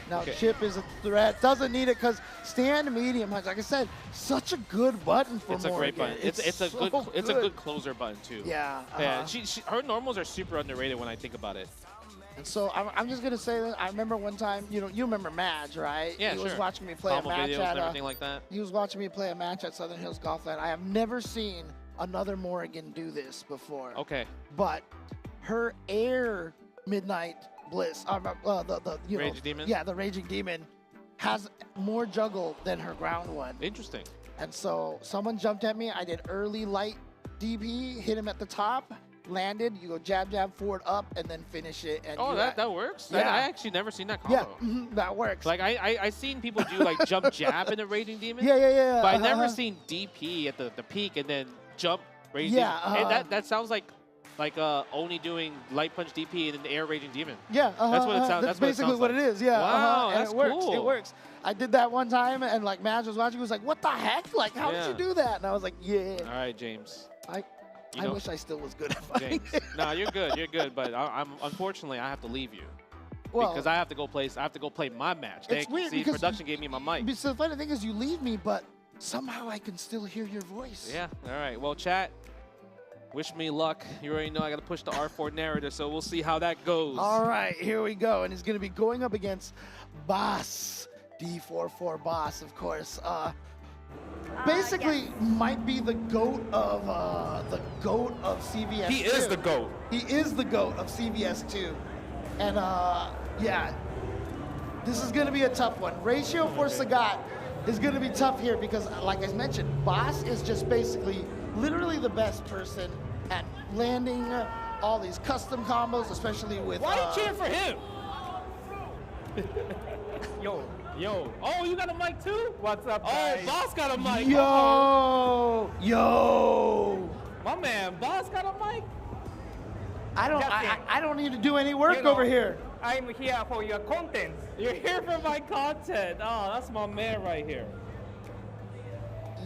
Now Okay. Chip is a threat. Doesn't need it because stand medium punch. Like I said, such a good button for It's a Morgan. great button. It's a good closer button too. Yeah. Yeah, her normals are super underrated when I think about it. And so I'm just gonna say that I remember one time, you remember Madge, right? Yeah, he sure. was watching me play Combo a match videos at and everything like that. He was watching me play a match at Southern Hills Golfland. I have never seen another Morgan do this before. Okay. But her air midnight bliss, the Raging Demon? Yeah, the Raging Demon has more juggle than her ground one. Interesting. And so someone jumped at me. I did early light DP, hit him at the top, landed. You go jab, jab, forward, up, and then finish it. And Oh, that works? Yeah. I actually never seen that combo. Yeah, that works. Like, I seen people do, like, jump jab in a Raging Demon. Yeah. But I never seen DP at the peak and then jump Raging Yeah, Demon. And that sounds like only doing light punch DP and then air Raging Demon. Yeah, That's what it sounds. That's basically what it is. Yeah. Wow, and that's it works. cool. It works. I did that one time, and like Madge was watching. He was like, "What the heck? Like, how Yeah. did you do that?" And I was like, "Yeah." All right, James. I know- wish I still was good at fighting. James. No, you're good. But I'm unfortunately I have to leave you Well, because I have to go play my match. It's weird See, because production gave me my mic. So the funny thing is, you leave me, but somehow I can still hear your voice. Yeah. All right. Well, chat. Wish me luck. You already know I got to push the R4 narrative, so we'll see how that goes. All right, here we go, and he's going to be going up against Boss, D44 Boss, of course. Basically, might be the goat of CVS2. He is the GOAT. He is the GOAT of CVS2, and yeah, this is going to be a tough one. Ratio for Sagat is going to be tough here because, like I mentioned, Boss is just basically literally the best person at landing all these custom combos, especially with. Why you cheering for him? Yo. Oh, you got a mic too? What's up, guys? Oh, Boss got a mic. Yo! My man, Boss got a mic. I don't need to do any work over here. I'm here for your content. You're here for my content. Oh, that's my man right here.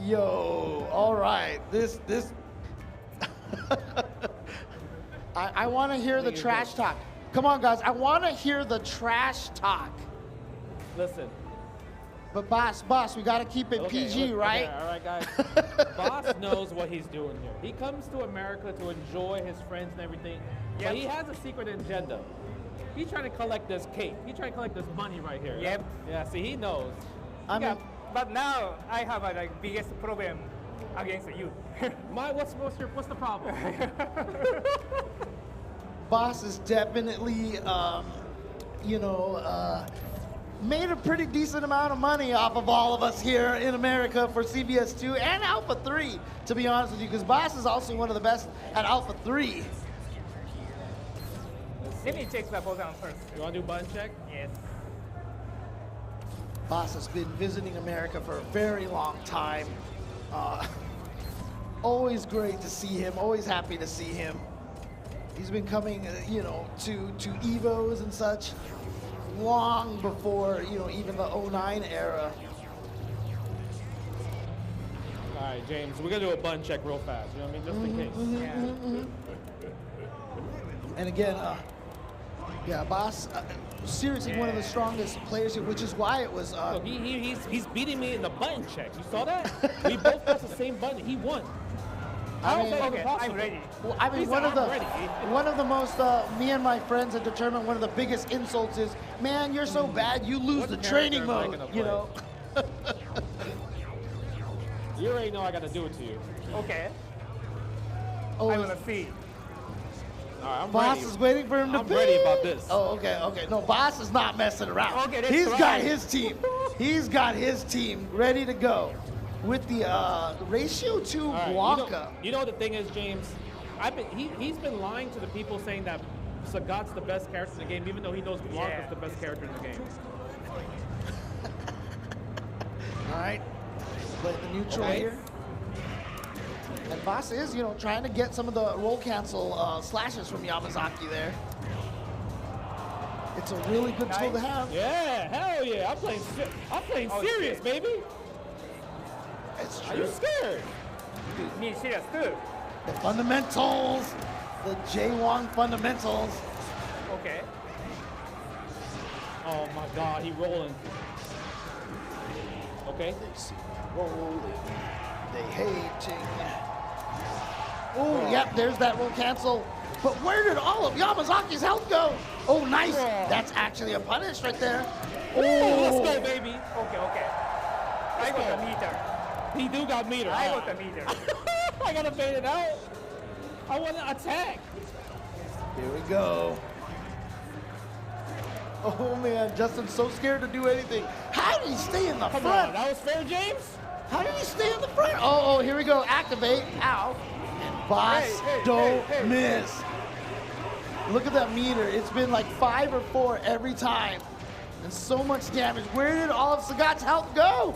Yo, all right. This. I want to hear the trash talk. Come on, guys. I want to hear the trash talk. Listen. But boss, we got to keep it PG, look, right? Okay, all right, guys. Boss knows what he's doing here. He comes to America to enjoy his friends and everything, but he has a secret agenda. He's trying to collect this cake. He's trying to collect this money right here. Yep. Yeah, see, he knows. I mean, But now I have a biggest problem against you. What's the problem? Boss is definitely, made a pretty decent amount of money off of all of us here in America for CVS2 and Alpha 3, to be honest with you, because Boss is also one of the best at Alpha 3. Let me check the button first. You want to do button check? Yes. Boss has been visiting America for a very long time. Always great to see him, always happy to see him. He's been coming, to Evos and such long before, even the 09 era. All right, James, we're going to do a button check real fast. You know what I mean? Just in case. And again, Boss, seriously one of the strongest players here, which is why it was. Look, he's beating me in the button check. You saw that? We both pressed the same button. He won. How is that even possible? I'm ready. Well, I mean, He said, "I'm ready." one of the most, me and my friends have determined one of the biggest insults is, man, you're so bad, you lose What the character training am I mode, gonna you know? You already know I got to do it to you. Okay. Oh, I want to see. All right, I'm Boss ready. is waiting for him to I'm ready about this. Oh, okay. No, Boss is not messing around. Okay, that's He's got right. his team. He's got his team ready to go with the ratio to All right, Blanca. You know what the thing is, James? he's been lying to the people saying that Sagat's the best character in the game, even though he knows Blanca's the best character in the game. All right, play the neutral here. And Boss is, you know, trying to get some of the roll cancel slashes from Yamazaki there. It's a really good tool to have. Yeah, hell yeah! I'm playing serious, shit. baby. It's Are true. you scared? Me serious too. The fundamentals, the J-Wong fundamentals. Okay. Oh my God, he rolling. Okay. They see me rolling, they hating. Oh, yep, there's that roll cancel. But where did all of Yamazaki's health go? Oh, nice. That's actually a punish right there. Oh, let's go, baby. Okay. I got the meter. He do got meter. I got the meter. I gotta bait it out. I want to attack. Here we go. Oh man, Justin's so scared to do anything. How did he stay in the Come front? on, that was fair, James. How did he stay in the front? Oh, here we go. Activate. Ow. And Boss don't miss. Look at that meter. It's been like 5 or 4 every time. And so much damage. Where did all of Sagat's health go?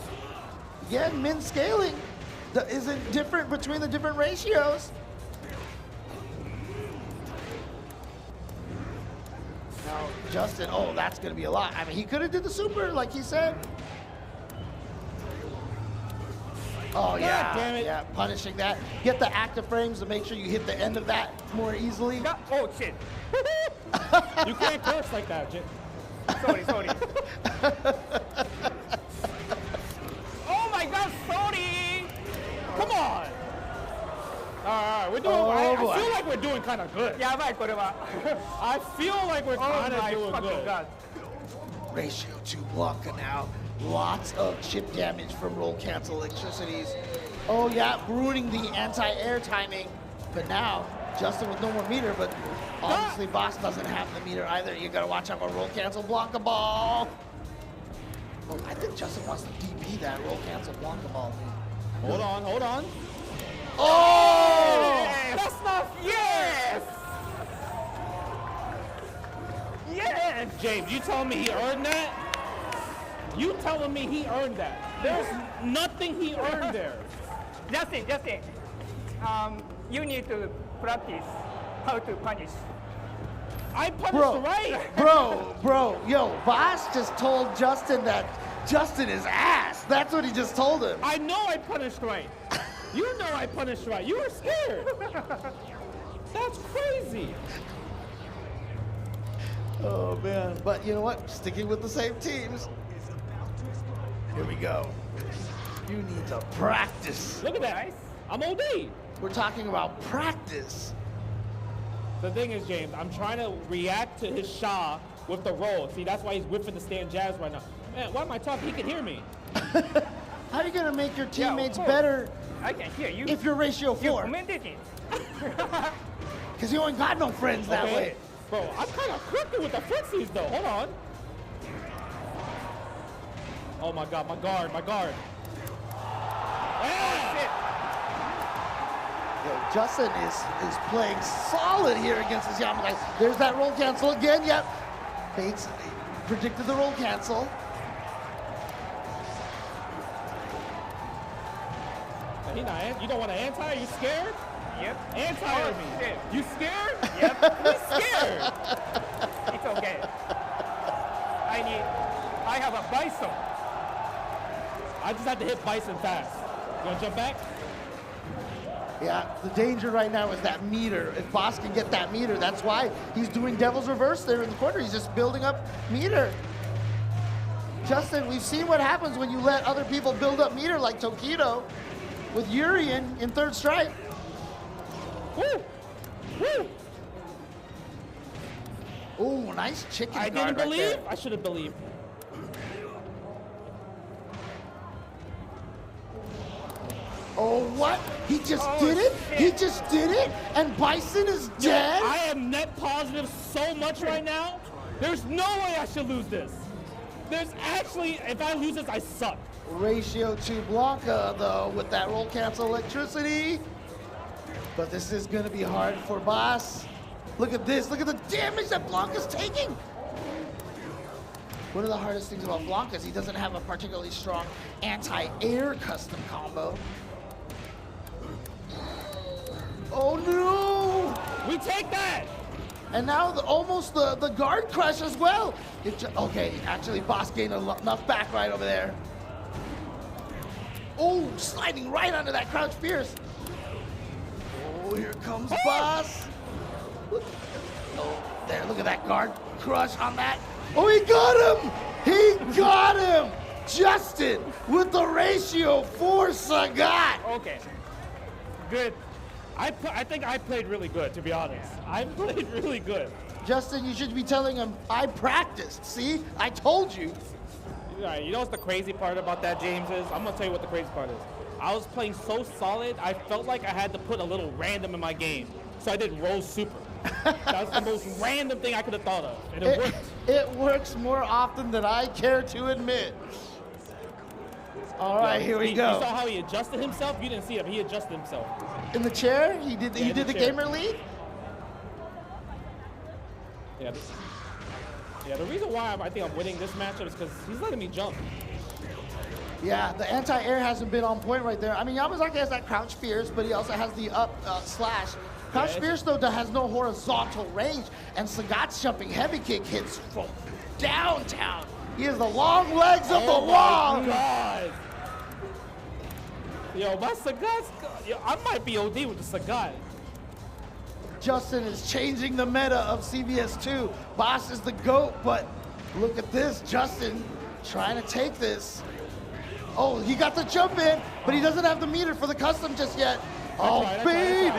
Again, min scaling isn't different between the different ratios. Now, Justin, oh, that's going to be a lot. I mean, he could have did the super, like he said. Oh, yeah, damn it. yeah, punishing that. Get the active frames to make sure you hit the end of that more easily. Oh shit. You can't curse like that, Jim. Sorry. Oh my God, sorry. Come on. All right, we're doing. I feel like we're doing kind of good. やばいこれは。 I feel like we're Oh kind of my doing fucking good. God. Ratio to Blanca now. Lots of chip damage from roll cancel electricities. Oh yeah, ruining the anti-air timing. But now, Justin with no more meter, but obviously Boss doesn't have the meter either. You gotta watch out for roll cancel Blanca ball. Oh, I think Justin wants to DP that roll cancel Blanca ball. Hold on. Oh! That's not. Yes. Yes. James, you telling me he earned that? You telling me he earned that? There's nothing he earned there. Justin, you need to practice how to punish. I punished right. Bro, yo, Boss just told Justin that Justin is ass. That's what he just told him. I know I punished right. You know I punished right. You were scared. That's crazy. Oh man, but you know what? Sticking with the same teams. Here we go. You need to practice. Look at that. I'm OD. We're talking about practice. The thing is, James, I'm trying to react to his Shaw with the roll. See, that's why he's whipping the stand jazz right now. Man, why am I talking? He can hear me. How are you gonna make your teammates of course. better I can hear you. if you're ratio You 4? commented it. Because you ain't got no friends that Okay. way. Bro, I'm kind of crooked with the footsies, though. Hold on. Oh, my God, my guard. Yeah. Yo, Justin is playing solid here against this Yamazaki. There's that roll cancel again. Yep. Bates predicted the roll cancel. He not, you don't want to anti? You scared? Yep. Anti me. Shit. You scared? Yep. He's scared. It's okay. I have a bison. I just have to hit Bison fast. You want to jump back? Yeah, the danger right now is that meter. If Boss can get that meter, that's why he's doing Devil's Reverse there in the corner. He's just building up meter. Justin, we've seen what happens when you let other people build up meter like Tokido with Yuri in third strike. Woo! Woo! Oh, nice chicken I guard didn't right believe. there. I should have believed. Oh, what? He just Oh, did it? shit. He just did it? And Bison is dead? I am net positive so much right now. There's no way I should lose this. There's actually, if I lose this, I suck. Ratio to Blanca, though, with that roll cancel electricity. But this is gonna be hard for Boss. Look at this, look at the damage that Blanca's taking. One of the hardest things about Blanca is he doesn't have a particularly strong anti-air custom combo. Oh no! We take that! And now almost the guard crush as well. Okay, actually Boss gained enough back right over there. Oh, sliding right under that crouch fierce. Oh, here comes Boss. Oh, there, look at that guard crush on that. Oh, he got him! He got him! Justin with the ratio for Sagat. Okay, good. I think I played really good, to be honest. I played really good. Justin, you should be telling him, I practiced. See, I told you. You know what's the crazy part about that, James, is? I'm gonna tell you what the crazy part is. I was playing so solid, I felt like I had to put a little random in my game. So I did roll super. That was the most random thing I could have thought of, and it worked. It works more often than I care to admit. All right, here we go. You saw how he adjusted himself? You didn't see him, he adjusted himself. In the chair? He did the gamer lead? Yeah. Yeah, the reason why I think I'm winning this matchup is because he's letting me jump. Yeah, the anti-air hasn't been on point right there. I mean, Yamazaki has that crouch fierce, but he also has the up slash. Crouch fierce, though, has no horizontal range, and Sagat's jumping heavy kick hits from downtown. He has the long legs of the wall. Oh, my God. Yo, my Sagat's... Yo, I might be OD with the Sagat. Justin is changing the meta of CVS2. Boss is the GOAT, but look at this. Justin trying to take this. Oh, he got the jump in, but he doesn't have the meter for the custom just yet. Oh, baited.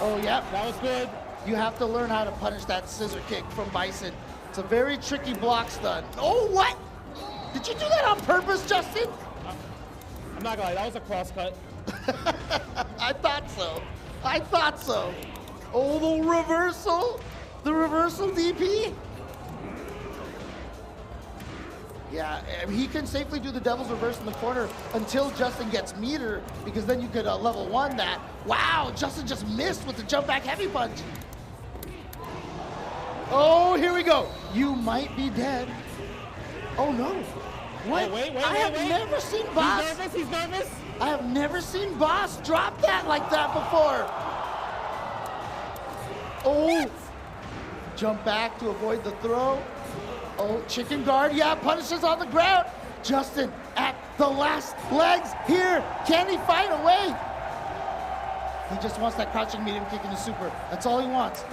Oh, yep. That was good. You have to learn how to punish that scissor kick from Bison. It's a very tricky block stun. Oh, what? Did you do that on purpose, Justin? I'm not gonna lie, that was a cross cut. I thought so. I thought so. Oh, the reversal. The reversal DP. Yeah, he can safely do the devil's reverse in the corner until Justin gets meter, because then you could level 1 that. Wow, Justin just missed with the jump back heavy punch. Oh, here we go. You might be dead. Oh no. What? Oh, wait, I have never seen Boss. He's nervous. I have never seen Boss drop that like that before. Oh. Jump back to avoid the throw. Oh, chicken guard, yeah, punishes on the ground. Justin at the last legs here. Can he find a way? He just wants that crouching medium kick into super. That's all he wants.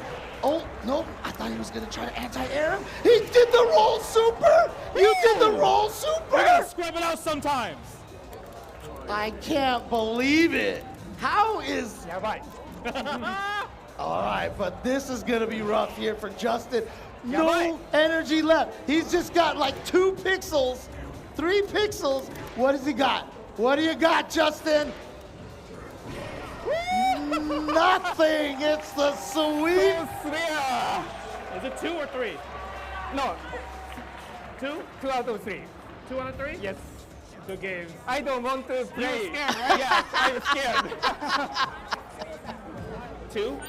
Oh, nope, I thought he was gonna try to anti-air him. He did the roll super! You did the roll super! We gotta scrub it out sometimes. I can't believe it. How is... Yeah, right. All right, but this is gonna be rough here for Justin. Yeah, No right. energy left. He's just got like 2 pixels, 3 pixels. What has he got? What do you got, Justin? Nothing. It's the sweep. Is it 2 or 3? No, 2? 2 out of 3. 2 out of 3? Yes. Good games. I don't want to play. You're scared, right? Yeah, I'm scared. 2?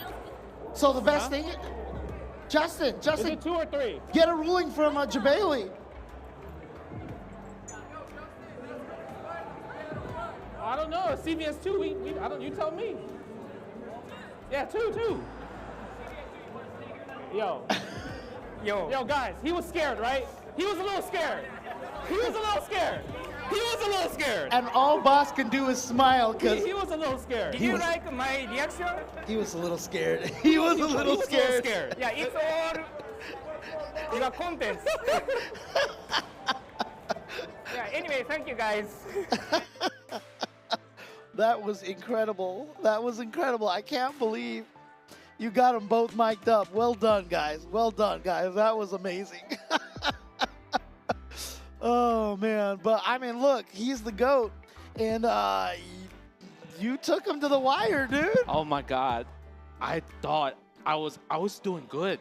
So the best thing, Is Justin, it 2 or 3? get a ruling from Jabali. I don't know. CVS2. I don't. You tell me. Yeah, 2. Yo, Yo, guys. He was scared, right? He was a little scared. He was a little scared. And all Boss can do is smile because He was a little scared. did you like my reaction? he was a little scared. He was a little scared. Yeah, it's all your content. Yeah, anyway, thank you guys. That was incredible. That was incredible. I can't believe you got them both mic'd up. Well done, guys. Well done, guys. That was amazing. Oh, man. But, I mean, look, he's the GOAT. And you took him to the wire, dude. Oh my God, I thought I was doing good.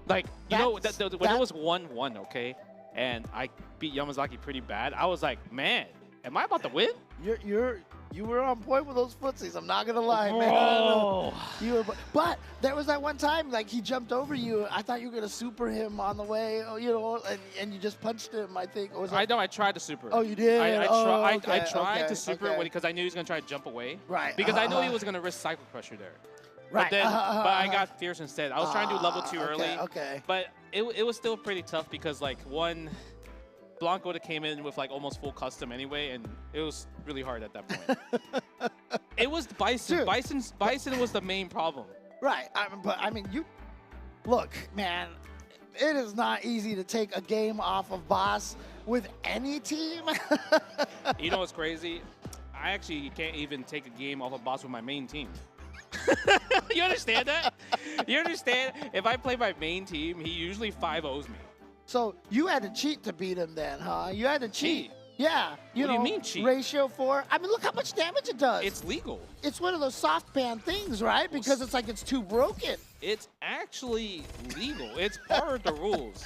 Like, you know, when it was 1-1, okay, and I beat Yamazaki pretty bad, I was like, man, Am I about to win? You were on point with those footsies. I'm not gonna lie, man. Bro. You were, but there was that one time, like he jumped over you. I thought you were gonna super him on the way, you know, and you just punched him. I think. Or was I know. I tried to super. Oh, you did. I tried to super okay. because I knew he was gonna try to jump away. Right. Because I knew he was gonna risk cycle pressure there. Right. But then, but I got fierce instead. I was trying to do level 2 early. Okay. But it was still pretty tough because like one. Blanco would have came in with like almost full custom anyway, and it was really hard at that point. It was Bison. Dude. Bison was the main problem. Right. But I mean, you look, man. It is not easy to take a game off of Boss with any team. You know what's crazy? I actually can't even take a game off of Boss with my main team. You understand that? You understand? If I play my main team, he usually 5-0s me. So you had to cheat to beat him then, huh? You had to cheat. Yeah. What do you mean cheat? Ratio 4. I mean, look how much damage it does. It's legal. It's one of those soft ban things, right? Because it's like it's too broken. It's actually legal. It's part of the rules.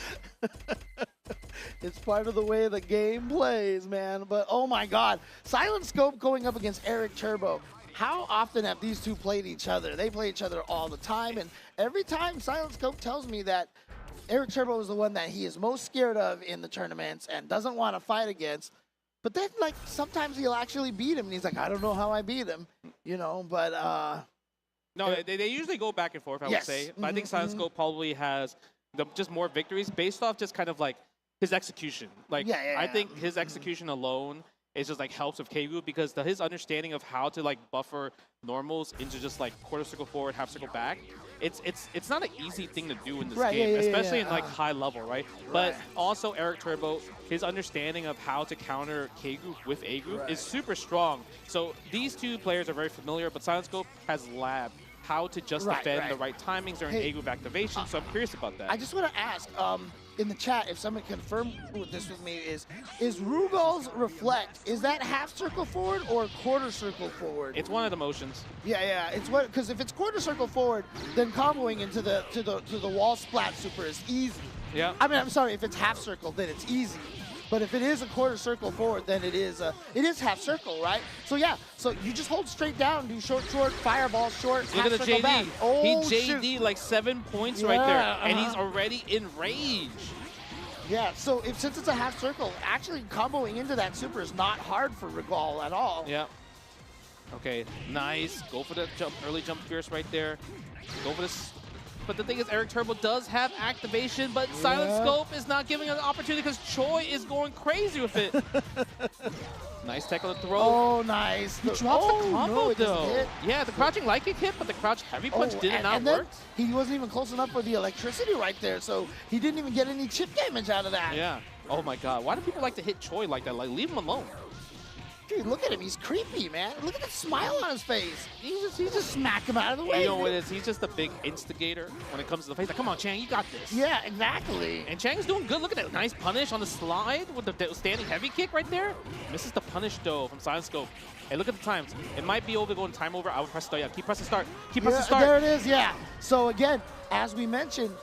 It's part of the way the game plays, man. But oh my God, Silent Scope going up against Eric Turbo. How often have these two played each other? They play each other all the time, and every time Silent Scope tells me that Eric Turbo is the one that he is most scared of in the tournaments and doesn't want to fight against. But then, like, sometimes he'll actually beat him, and he's like, I don't know how I beat him, you know, but... No, they usually go back and forth, I would say. But I think Silent Scope probably has just more victories based off just kind of, like, his execution. Like, I think his execution alone is just, like, helps with K-Group because his understanding of how to, like, buffer normals into just, like, quarter circle forward, half circle back, it's not an easy thing to do in this game, especially in like high level, right? But also Eric Turbo, his understanding of how to counter K group with A group is super strong. So these two players are very familiar, but Silent Scope has labbed how to just defend the right timings during A group activation. So I'm curious about that. I just want to ask in the chat if someone confirm this with me is Rugal's Reflect, is that half circle forward or quarter circle forward? It's one of the motions. Yeah, it's what, because if it's quarter circle forward, then comboing into the wall splat super is easy. Yeah. I mean, I'm sorry, if it's half circle, then it's easy. But if it is a quarter circle forward, then it is half circle, right? So yeah, so you just hold straight down, do short, fireball, short, Look at the JD. Back. Oh, he JD like 7 points right there, and he's already in rage. Yeah, so since it's a half circle, actually comboing into that super is not hard for Regal at all. Yeah. Okay, nice. Go for the jump, early jump fierce right there. Go for this. But the thing is, Eric Turbo does have activation, but Silent Scope is not giving an opportunity because Choi is going crazy with it. Nice tech on the throw. Oh, nice. He drops the combo, though. Hit. Yeah, the crouching light kick hit, but the crouch heavy punch did not work. He wasn't even close enough for the electricity right there, so he didn't even get any chip damage out of that. Yeah. Oh, my God. Why do people like to hit Choi like that? Like, leave him alone. Dude, look at him. He's creepy, man. Look at the smile on his face. He just smack him out of the way. You know what it is? He's just a big instigator when it comes to the face. Like, come on, Chang, you got this. Yeah, exactly. And Chang's doing good. Look at that nice punish on the slide with the standing heavy kick right there. Misses the punish, though, from Silent Scope. Hey, look at the times. It might be over going time over. I would press start. Yeah, keep pressing start. Keep pressing start. There it is, yeah. So, again, as we mentioned,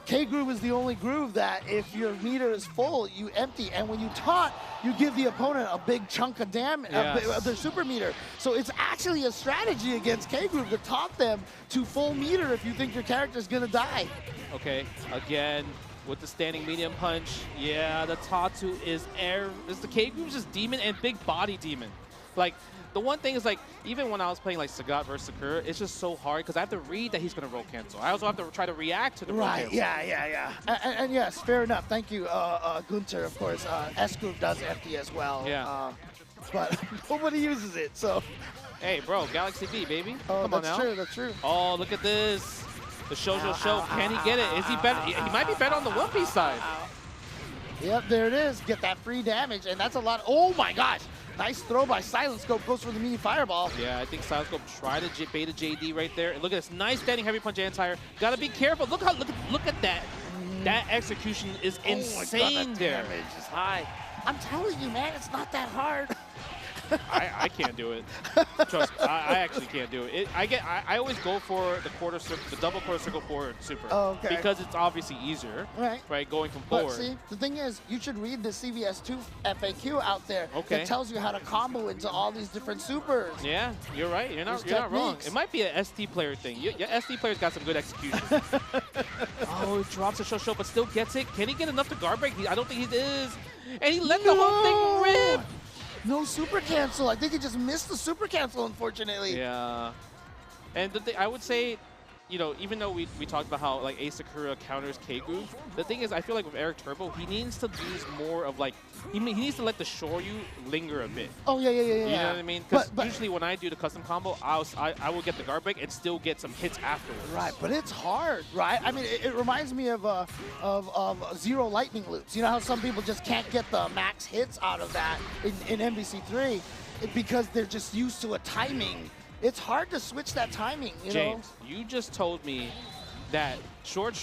K-Groove is the only groove that if your meter is full, you empty. And when you taunt, you give the opponent a big chunk of damage, of their super meter. So it's actually a strategy against K-Groove to taunt them to full meter if you think your character's gonna die. Okay, again, with the standing medium punch. Yeah, the Tatsu is the K-Groove's just demon and big body demon. Like, the one thing is, like, even when I was playing, like, Sagat versus Sakura, it's just so hard because I have to read that he's going to roll cancel. I also have to try to react to the roll cancel. Yeah. And yes, fair enough. Thank you, Gunter, of course. S-Group does empty as well. Yeah. But nobody uses it, so. Hey, bro, Galaxy B, baby. Oh, Come on now. That's true. Oh, look at this. The Shoujo show. Can he get it? Is he better? He might be better on the One Piece side. Yep, there it is. Get that free damage, and that's a lot. Oh, my gosh. Nice throw by Silent Scope, goes for the mini fireball. Yeah, I think Silent Scope tried to bait a JD right there. And look at this nice standing heavy punch anti-air. Gotta be careful. Look at that. That execution is insane. Damage is high. I'm telling you, man, it's not that hard. I can't do it. Trust me, I actually can't do it. I always go for the double quarter circle forward super. Oh, okay. Because it's obviously easier. Right, going from forward. But see, the thing is, you should read the CVS2 FAQ out there Okay. that tells you how to combo into all these different supers. Yeah, you're right. You're not wrong. techniques. It might be an ST player thing. Your ST player's got some good execution. Oh, he drops a show, but still gets it. Can he get enough to guard break? I don't think he is. And he let the whole thing rip. No super cancel. I think he just missed the super cancel, unfortunately. Yeah. And the thing, I would say, you know, even though we talked about how like Ace Sakura counters K-Groove, the thing is I feel like with Eric Turbo, he needs to use more of like, he needs to let the Shoryu linger a bit. Oh, yeah. You know what I mean? Because But- usually when I do the custom combo, I will get the guard break and still get some hits afterwards. Right, but it's hard, right? I mean, it reminds me of Zero Lightning Loops. You know how some people just can't get the max hits out of that in MVC3 because they're just used to a timing. It's hard to switch that timing, you James, you just told me that short,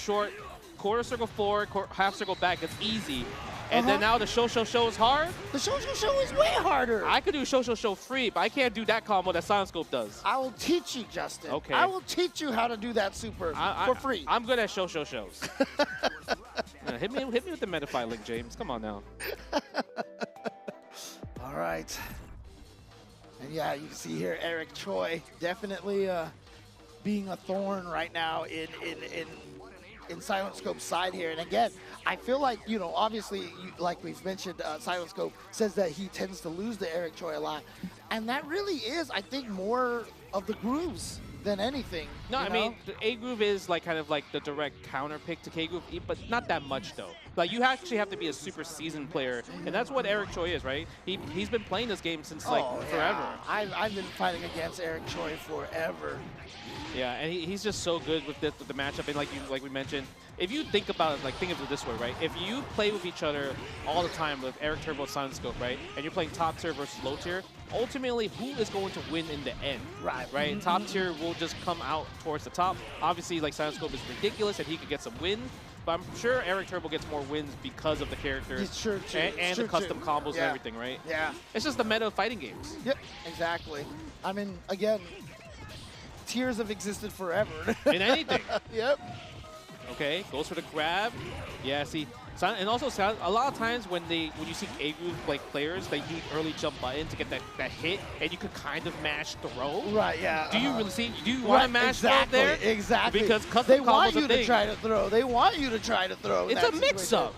quarter circle forward, half circle back, it's easy. And then now the show is hard? know? The show is way harder. I could do show free, but I can't do that combo that Silent Scope does. I will teach you, Justin. Okay. I will teach you how to do that super for free. I'm good at shows. Yeah, hit me with the Metafy link, James. Come on now. All right. And yeah, you can see here Eric Choi definitely being a thorn right now in Silent Scope's side here. And again, I feel like, you know, obviously, like we've mentioned, Silent Scope says that he tends to lose to Eric Choi a lot. And that really is, I think, more of the grooves than anything. No, you I know? mean, the A Groove is like kind of like the direct counter pick to K Groove, but not that much though. Like you actually have to be a super seasoned player, and that's what Eric Choi is, right? He's been playing this game since like forever. I've been fighting against Eric Choi forever. Yeah, and he's just so good with the matchup, and like we mentioned, if you think about it, like think of it this way, right? If you play with each other all the time with Eric Turbo, Silent Scope, right, and you're playing top tier versus low tier, ultimately who is going to win in the end? Right. Top tier will just come out towards the top. Obviously, like Silent Scope is ridiculous, and he could get some wins. But I'm sure Eric Turbo gets more wins because of the character and the custom combos and everything, right? Yeah. It's just the meta of fighting games. Yep, exactly. I mean, again, tiers have existed forever. In anything. Yep. Okay, goes for the grab. Yeah, see, and also a lot of times when you see A-Groove like players, they use early jump button to get that hit, and you could kind of mash throw. Right, yeah. Do you really see? Do you want to mash throw there? Exactly. Because custom they want combos a you thing. to try to throw. They want you to try to throw. It's a mix-up.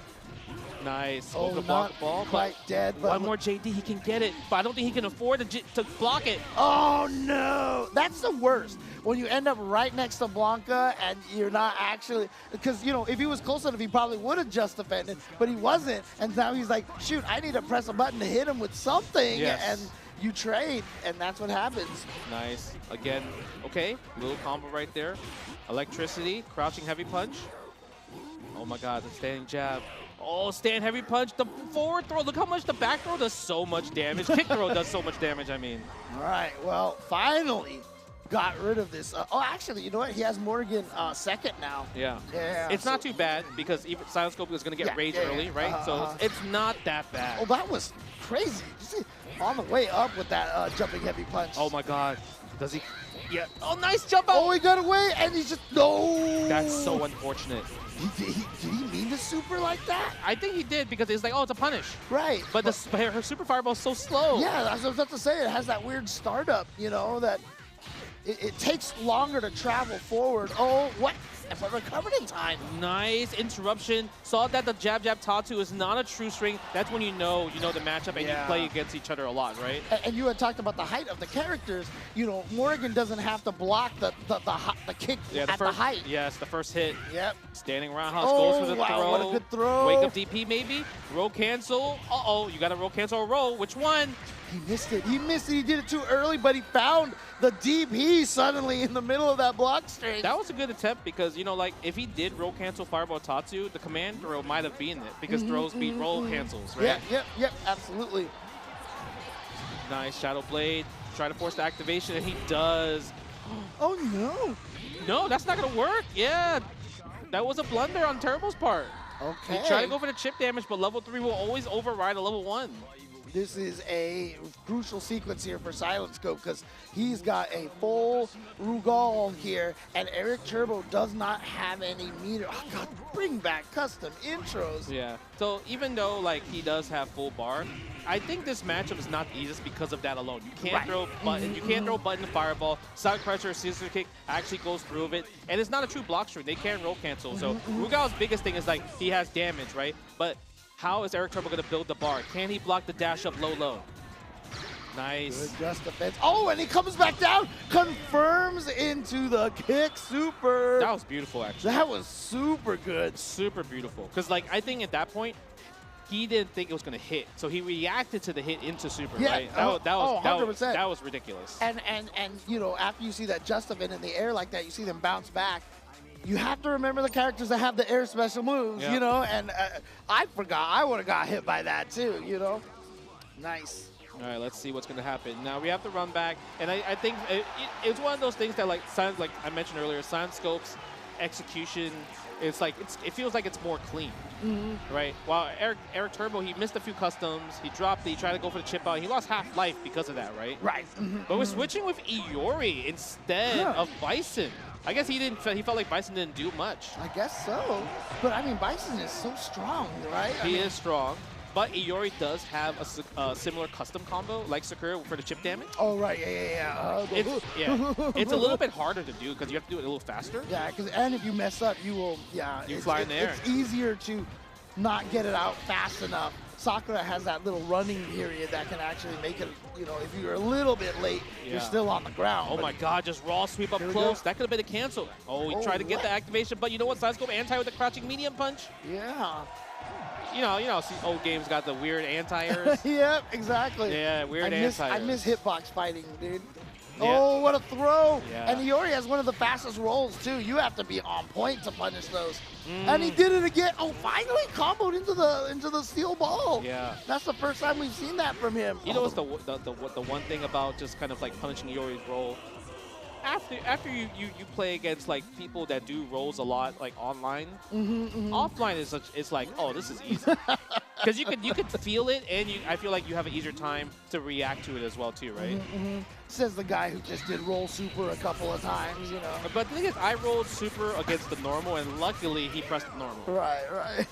Nice. Oh, the block not ball. quite dead. But one more JD, he can get it, but I don't think he can afford to block it. Oh no, that's the worst. When you end up right next to Blanca and you're not actually, because you know if he was close enough, he probably would have just defended, but he wasn't, and now he's like, shoot, I need to press a button to hit him with something, and you trade, and that's what happens. Nice. Again, okay, little combo right there. Electricity, crouching heavy punch. Oh my God, the standing jab. Oh, stand heavy punch, the forward throw. Look how much the back throw does so much damage. Kick throw does so much damage, I mean. All right, well, finally got rid of this. Oh, actually, you know what? He has Morgan second now. Yeah. Yeah. It's not too bad because even Silent Scope is going to get rage early, right? So it's not that bad. Oh, that was crazy. You see, on the way up with that jumping heavy punch. Oh my God. Does he? Yeah. Oh, nice jump out. Oh, he got away, and he's just, no. That's so unfortunate. Did he mean the super like that? I think he did because it's like, oh, it's a punish. Right. But her super fireball is so slow. Yeah, I was about to say, it has that weird startup, you know, that it takes longer to travel forward. Oh, what? If I recovered in time. Nice interruption. Saw that the jab Tatu is not a true string. That's when you know the matchup and you play against each other a lot, right? And you had talked about the height of the characters. You know, Morgan doesn't have to block the kick at the height. Yes, the first hit. Yep. Standing roundhouse goes for the throw. What a good throw. Wake up DP maybe. Roll cancel. Uh-oh, you got to roll cancel or roll. Which one? He missed it. He missed it. He did it too early, but he found the DP suddenly in the middle of that block string. That was a good attempt because, you know, like, if he did roll cancel Fireball Tatsu, the command throw might have been it because throws beat roll cancels, right? Yep, absolutely. Nice Shadow Blade. Try to force the activation, and he does. Oh, no. No, that's not going to work. Yeah, that was a blunder on Turbo's part. Okay. He tried to go for the chip damage, but level 3 will always override a level 1. this is a crucial sequence here for Silent Scope because he's got a full Rugal here, and Eric Turbo does not have any meter. Oh, God, bring back custom intros. Yeah. So even though like he does have full bar, I think this matchup is not the easiest because of that alone. You can't throw button. You can't throw button to fireball. Side crusher, scissor kick actually goes through it, and it's not a true block string. They can roll cancel. So Rugal's biggest thing is like he has damage, right? But how is Eric Turbo going to build the bar? Can he block the dash up low? Nice. Good just defense. Oh, and he comes back down, confirms into the kick super. That was beautiful, actually. That was super good. Super beautiful. Because like I think at that point, he didn't think it was going to hit, so he reacted to the hit into super, Yeah, right? oh, That was 100%. that was ridiculous. And you know, after you see that just event in the air like that, you see them bounce back. You have to remember the characters that have the air special moves, Yeah. you know, and I forgot. I would have got hit by that too, you know. Nice. All right, let's see what's going to happen. Now we have to run back, and I think it's one of those things that like I mentioned earlier, Silent Scope's execution, it's like it feels like it's more clean, right? While Eric Turbo, he missed a few customs, he dropped it, he tried to go for the chip out, he lost half life because of that, right? Right. But we're switching with Iori instead of Bison. I guess he felt like Bison didn't do much. I guess so. But I mean, Bison is so strong, right? He is strong. But Iori does have a similar custom combo, like Sakura, for the chip damage. Oh, right, yeah. It's a little bit harder to do because you have to do it a little faster. Yeah, and if you mess up, you will, You fly in the air. It's easier to not get it out fast enough. Sakura has that little running period that can actually make it, you know, if you're a little bit late, you're still on the ground. Oh my God, just raw sweep up close. That could have been a cancel. Oh, he tried to get the activation, but you know what? Sidescope anti with the crouching medium punch. Yeah. You know, see, old games got the weird anti-airs. Yep, exactly. Yeah, weird I anti-airs. miss hitbox fighting, dude. Yeah. Oh, what a throw. Yeah. And Iori has one of the fastest rolls, too. You have to be on point to punish those. And he did it again. Oh, finally comboed into the steel ball. Yeah. That's the first time we've seen that from him. You know what's the one thing about just kind of like punishing Iori's roll? After you play against like people that do rolls a lot like online, offline it's like, oh, this is easy. Because you could feel it, and I feel like you have an easier time to react to it as well too, right? Says the guy who just did roll super a couple of times, you know. But the thing is, I rolled super against the normal, and luckily he pressed the normal. Right.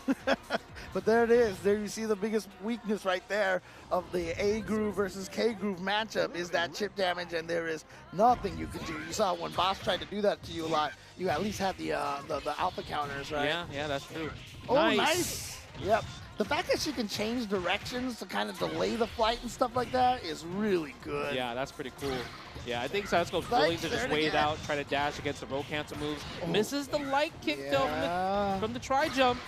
But there it is. There you see the biggest weakness right there of the A groove versus K groove matchup is that chip damage, and there is nothing you can do. You saw when Boss tried to do that to you a lot, you at least had the alpha counters, right? Yeah, that's true. Oh, nice. Yep. The fact that she can change directions to kind of delay the flight and stuff like that is really good. Yeah, that's pretty cool. Yeah, I think Sidescope's willing to just wait it out, try to dash against the roll cancel moves. Misses the light kick though from the try jump.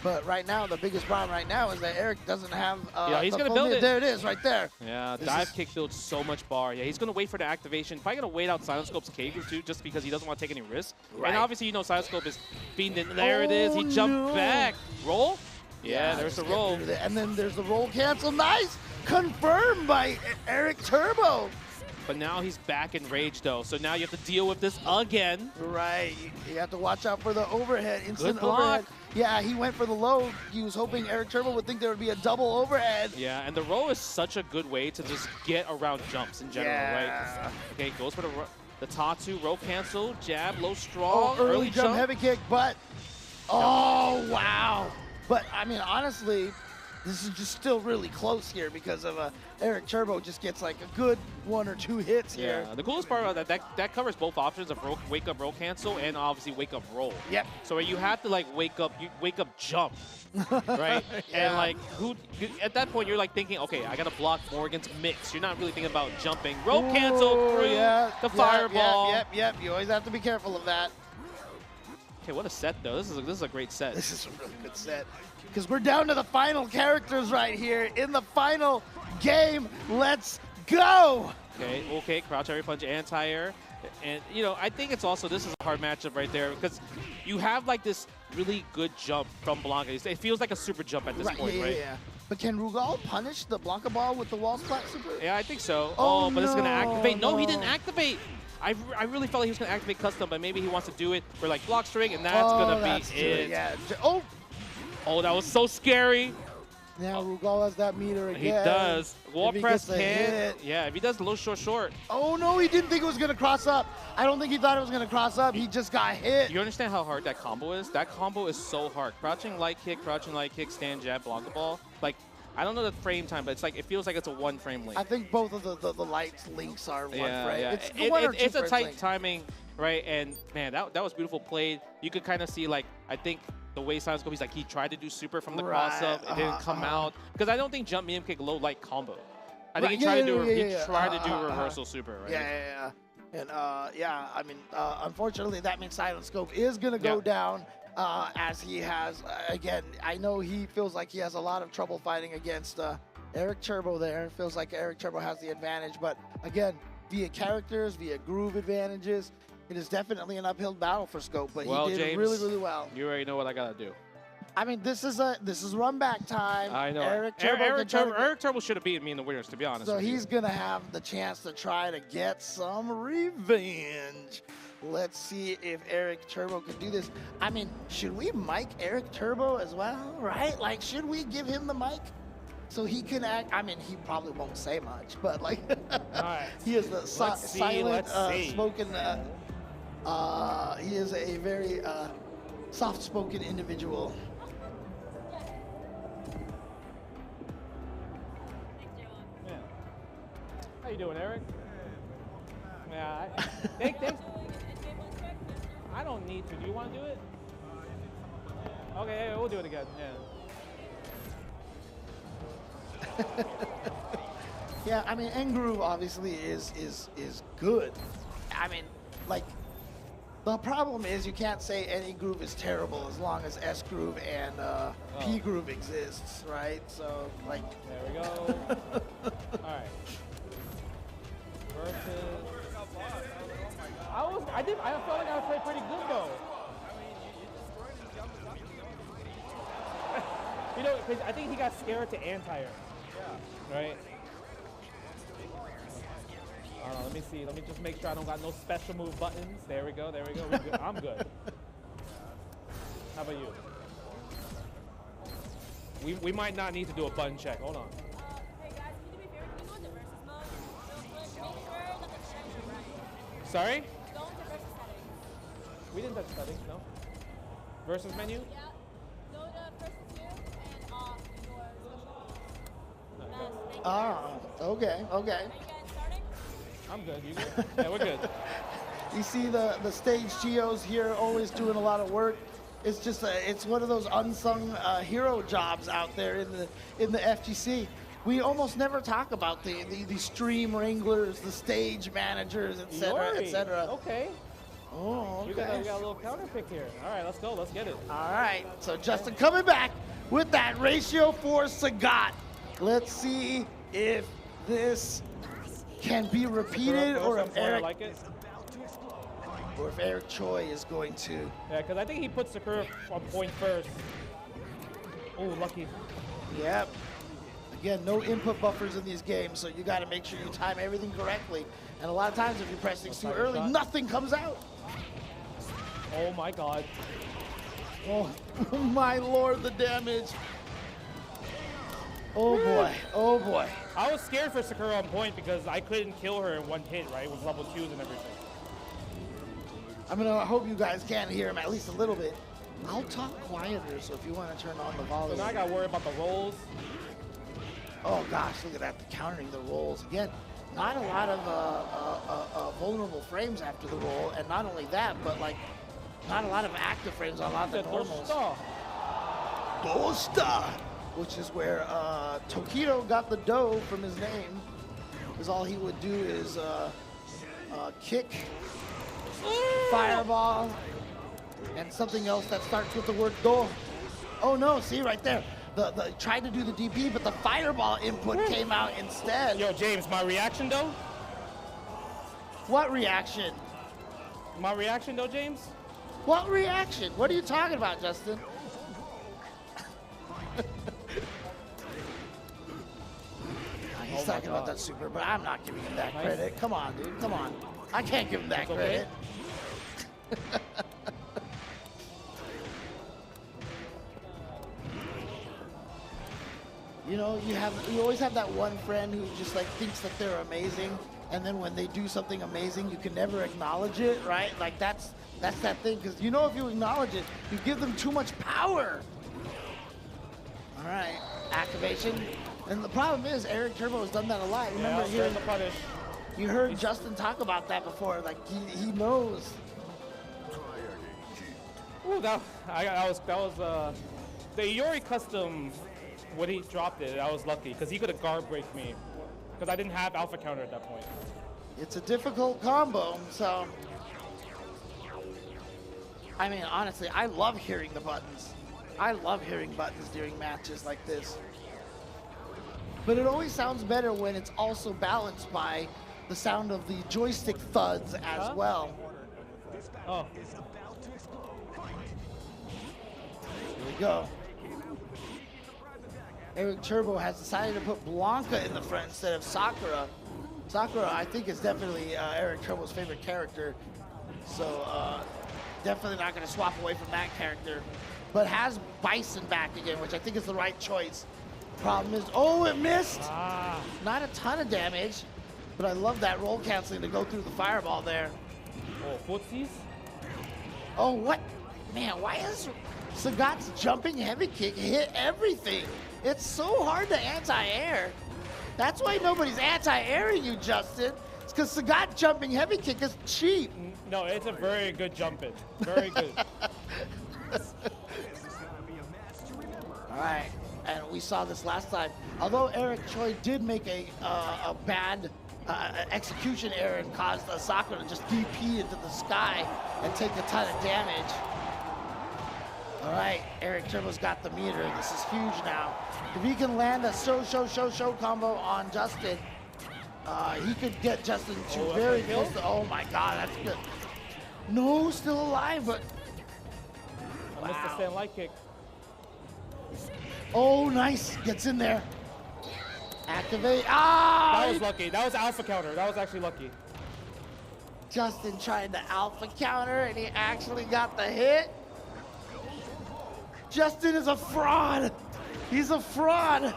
But right now, the biggest problem right now is that Eric doesn't have he's going to build it. There it is, right there. Yeah, dive kick builds so much bar. Yeah, he's going to wait for the activation. Probably going to wait out Silent Scope's K group too, just because he doesn't want to take any risks. Right. And obviously, you know, Silent Scope is being in. There it is. He jumped back. Roll? Yeah, there's the roll. And then there's the roll cancel. Nice! Confirmed by Eric Turbo. But now he's back in rage, though. So now you have to deal with this again. Right. You have to watch out for the overhead, instant Good block. overhead. Yeah, he went for the low. He was hoping Eric Turbo would think there would be a double overhead. Yeah, and the roll is such a good way to just get around jumps in general, right? Okay, goes for the Tatsu, roll cancel, jab, low strong, early jump, heavy kick, but oh, wow. But, I mean, honestly, this is just still really close here because of Eric Turbo just gets like a good 1 or 2 hits here. Yeah, the coolest part about that covers both options of wake up roll cancel and obviously wake up roll. Yep. So you have to like wake up jump, right? And like at that point you're like thinking, okay, I gotta block Morgan's mix. You're not really thinking about jumping. Roll cancel through the fireball. Yep. You always have to be careful of that. Okay, what a set though. This is a great set. This is a really good set. Because we're down to the final characters right here in the final game. Let's go! Okay, crouch area punch anti-air. And, you know, I think it's also, this is a hard matchup right there because you have like this really good jump from Blanca. It feels like a super jump at this point, right? Yeah. But can Rugal punish the Blanca ball with the wall splat super? Yeah, I think so. Oh, but it's going to activate. No, he no. didn't activate. I really felt like he was going to activate custom, but maybe he wants to do it for like block string, and that's going to be it. Yeah. Oh, that was so scary. Now Rugal has that meter again. He does. Wall If he press gets a can. hit. Yeah, if he does low, short, short. Oh no, he didn't think it was gonna cross up. I don't think he thought it was gonna cross up. He just got hit. You understand how hard that combo is? That combo is so hard. Crouching light kick, stand jab, block the ball. Like, I don't know the frame time, but it's like it feels like it's a 1 frame link. I think both of the lights links are one frame. Yeah. It's one or two It's a frames tight link. timing, right? And man, that was beautiful played. You could kind of see, like, I think the way Silence go, he's like, he tried to do super from the cross up, it didn't come out. Because I don't think jump medium kick low light combo. I think he tried to do a reversal super, right? Yeah. And yeah, I mean, unfortunately, that means Silent Scope is gonna go down. As he has, again, I know he feels like he has a lot of trouble fighting against Eric Turbo there. It feels like Eric Turbo has the advantage, but again, via characters, via groove advantages, it is definitely an uphill battle for Scope, but he did James, really, really well. You already know what I gotta do. I mean, this is run back time. I know. Eric Turbo should have beaten me in the winners, to be honest. So with he's you. gonna have the chance to try to get some revenge. Let's see if Eric Turbo can do this. I mean, should we mic Eric Turbo as well, right? Like, should we give him the mic so he can act? I mean, he probably won't say much, but like, right. he is the silent, spoken. He is a very soft-spoken individual. Yeah. How you doing, Eric? Yeah. Thanks. I don't need to. Do you want to do it? Okay, yeah, we'll do it again. Yeah. Yeah, I mean, N-Groove obviously is good. I mean, like, the problem is you can't say any groove is terrible as long as S-Groove and P-Groove exists, right? So, like... There we go. All right. Versus... I felt like I played pretty good, though. You know, because I think he got scared to anti-air. Yeah. Right? Let me see. Let me just make sure I don't got no special move buttons. There we go. We're good. I'm good. How about you? We might not need to do a button check. Hold on. Hey guys, can you do me a favor? Can you go into versus mode? Make sure that the settings are right. Sorry? Go into versus settings. We didn't touch settings, no? Versus menu? Yeah. Go to versus 2 and off your special moves. Thank you. okay. Are you guys starting? I'm good. You good? Yeah, we're good. You see the stage geos here always doing a lot of work. It's just it's one of those unsung hero jobs out there in the FGC. We almost never talk about the stream wranglers, the stage managers, etc., etc. Okay. Oh, We okay. got a little counter pick here. All right, let's go. Let's get it. All right. So Justin coming back with that ratio for Sagat. Let's see if this can be repeated or if I like it. Eric Choi is going to. Yeah, because I think he puts the curve on point first. Oh, lucky. Yep. Again, no input buffers in these games, so you got to make sure you time everything correctly. And a lot of times, if you press things too early, nothing comes out. Oh my God. Oh my Lord, the damage. Oh boy. Oh boy. I was scared for Sakura on point because I couldn't kill her in one hit, right? With level 2s and everything. I hope you guys can hear him at least a little bit. I'll talk quieter, so if you want to turn on the So volume. now I got to worry about the rolls. Oh gosh, look at that, countering the rolls. Again, not a lot of vulnerable frames after the roll, and not only that, but like, not a lot of active frames on a lot of the normals. Dosta! Which is where Tokido got the dough from his name, because all he would do is kick, fireball, and something else that starts with the word do. Oh no, see right there. The tried to do the DP, but the fireball input came out instead. Yo, James, my reaction though? What reaction? My reaction though, James? What reaction? What are you talking about, Justin? He's talking about that super, but I'm not giving him that credit. Come on, dude. Come on. I can't give him that credit. You know, you always have that one friend who just like thinks that they're amazing, and then when they do something amazing, you can never acknowledge it, right? Like that's that thing, because you know if you acknowledge it, you give them too much power. All right, activation. And the problem is Eric Turbo has done that a lot. Remember hearing the punish. you heard Justin talk about that before. Like he knows. Ooh, that was the Iori custom. When he dropped it, I was lucky because he could have guard break me because I didn't have alpha counter at that point. It's a difficult combo, so. I mean, honestly, I love hearing the buttons. I love hearing buttons during matches like this. But it always sounds better when it's also balanced by the sound of the joystick thuds as well. Oh. Here we go. Eric Turbo has decided to put Blanca in the front instead of Sakura. Sakura, I think, is definitely Eric Turbo's favorite character. So definitely not going to swap away from that character. But has Bison back again, which I think is the right choice. Problem is, oh, it missed. Not a ton of damage, but I love that roll canceling to go through the fireball there. Oh, footsies? Oh, what? Man, why is Sagat's jumping heavy kick hit everything? It's so hard to anti-air. That's why nobody's anti-airing you, Justin. It's because Sagat jumping heavy kick is cheap. No, it's a very good jump in. Very good. All right, and we saw this last time. Although Eric Choi did make a bad execution error and caused Sakura to just DP into the sky and take a ton of damage. All right, Eric Turbo's got the meter. This is huge now. If he can land a show combo on Justin, he could get Justin to very close to, oh my God, that's good. No, still alive, but I missed the stand light kick. oh, nice, gets in there. Activate, That was lucky. That was alpha counter. That was actually lucky. Justin tried the alpha counter and he actually got the hit. Justin is a fraud. He's a fraud. All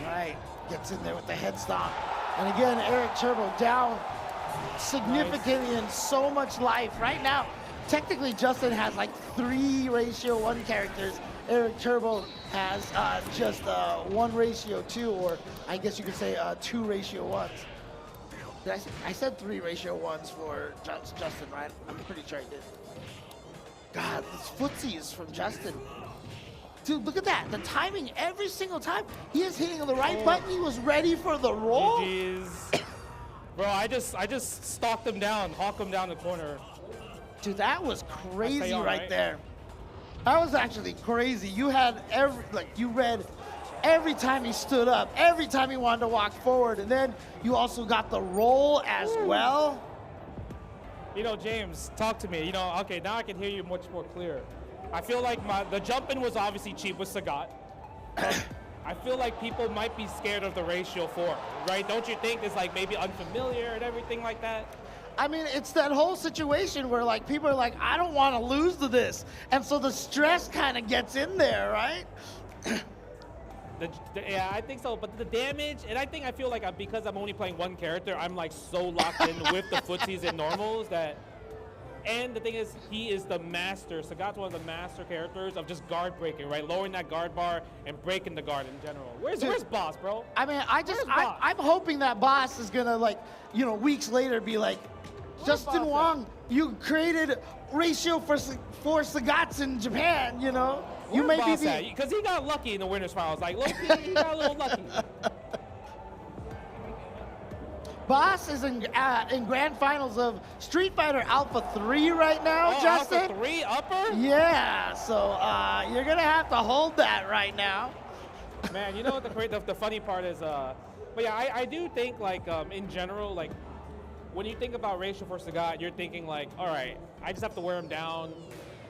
right, gets in there with the head stomp. And again, Eric Turbo down significantly in so much life. Right now, technically Justin has like 3:1 characters. Eric Turbo has just 1:2, or I guess you could say 2:1s. I said 3:1s for Justin, right? I'm pretty sure I did. God, this footsies from Justin. Dude, look at that. The timing every single time. He is hitting the right button. He was ready for the roll. GG's. Bro, I just stalked him down, hawk him down the corner. Dude, that was crazy right right? there. That was actually crazy. You had you read every time he stood up, every time he wanted to walk forward, and then you also got the roll as well. You know, James, talk to me. You know, okay, now I can hear you much more clear. I feel like the jump in was obviously cheap with Sagat. I feel like people might be scared of the ratio 4, right? Don't you think it's like maybe unfamiliar and everything like that? I mean, it's that whole situation where like people are like, I don't want to lose to this, and so the stress kind of gets in there, right? Yeah, I think so. But the damage, and I feel like because I'm only playing one character, I'm like so locked in with the footsies and normals that. And the thing is, he is the master. Sagat's one of the master characters of just guard breaking, right? Lowering that guard bar and breaking the guard in general. Where's Boss, bro? I mean, I'm hoping that Boss is gonna weeks later be like, Justin Wong, you created ratio for Sagats in Japan, you know? You may be because he got lucky in the winners finals. Like, look, he got a little lucky. Boss is in grand finals of Street Fighter Alpha 3 right now, Justin. Alpha 3 upper? Yeah, so you're gonna have to hold that right now. Man, you know what the funny part is? But yeah, I do think like in general, like when you think about ratio for Sagat, you're thinking like, all right, I just have to wear him down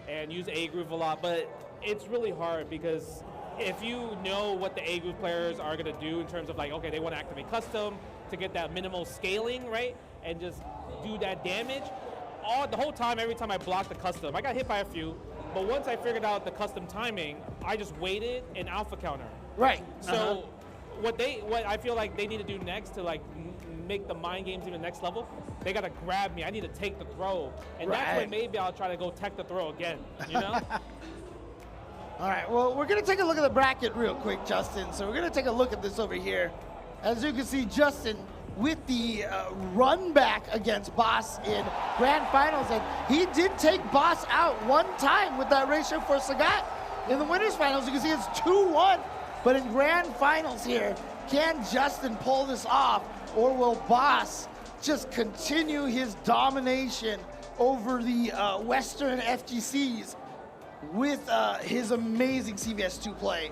and use A groove a lot, but it's really hard because if you know what the A groove players are gonna do in terms of like, okay, they want to activate custom to get that minimal scaling, right, and just do that damage, the whole time, every time I blocked the custom, I got hit by a few, but once I figured out the custom timing, I just waited and alpha counter. Right. So what I feel like they need to do next to like make the mind games even next level, they gotta grab me. I need to take the throw, and that's when maybe I'll try to go tech the throw again. You know? All right, well, we're going to take a look at the bracket real quick, Justin. So we're going to take a look at this over here. As you can see, Justin with the run back against Boss in Grand Finals. And he did take Boss out one time with that ratio for Sagat. In the Winners Finals, you can see it's 2-1. But in Grand Finals here, can Justin pull this off? Or will Boss just continue his domination over the Western FGCs with his amazing CVS2 play?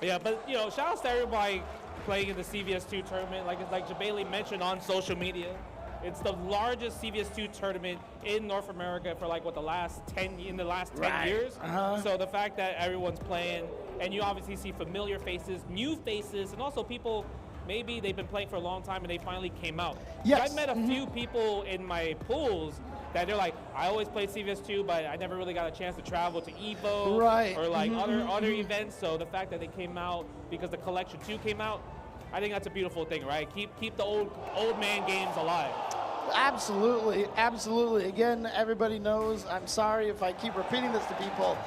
Yeah, but you know, shout out to everybody playing in the CVS2 tournament. Like Jabali mentioned on social media, it's the largest CVS2 tournament in North America for like the last 10 years. So the fact that everyone's playing, and you obviously see familiar faces, new faces, and also people maybe they've been playing for a long time and they finally came out. Yes. I met a few people in my pools that they're like, I always played CVS2, but I never really got a chance to travel to EVO or like other events. So the fact that they came out because the Collection 2 came out, I think that's a beautiful thing, right? Keep the old man games alive. Absolutely, absolutely. Again, everybody knows, I'm sorry if I keep repeating this to people,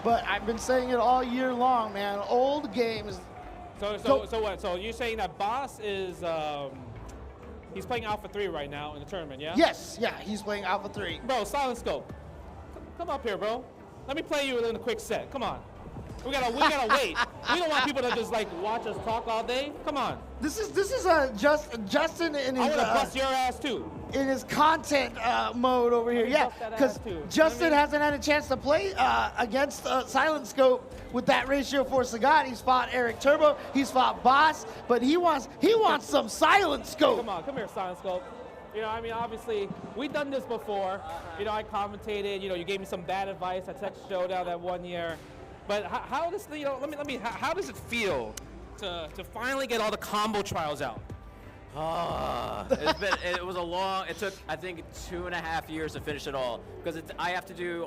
but I've been saying it all year long, man. Old games. So what? So you're saying that Boss is he's playing Alpha 3 right now in the tournament, yeah? Yes, yeah, he's playing Alpha 3. Bro, Silent Scope, come up here, bro. Let me play you in a quick set. Come on. We gotta wait. We don't want people to just like watch us talk all day. Come on. This is Justin in his. I wanna bust your ass too. In his content mode over here, yeah, because Justin hasn't had a chance to play against Silent Scope with that ratio for Sagat. He's fought Eric Turbo, he's fought Boss, but he wants some Silent Scope. Come here, Silent Scope. You know, I mean, obviously, we've done this before. You know, I commentated. You know, you gave me some bad advice at Texas Showdown that one year. But how does how does it feel to finally get all the combo trials out? It was a long. It took I think 2.5 years to finish it all because I have to do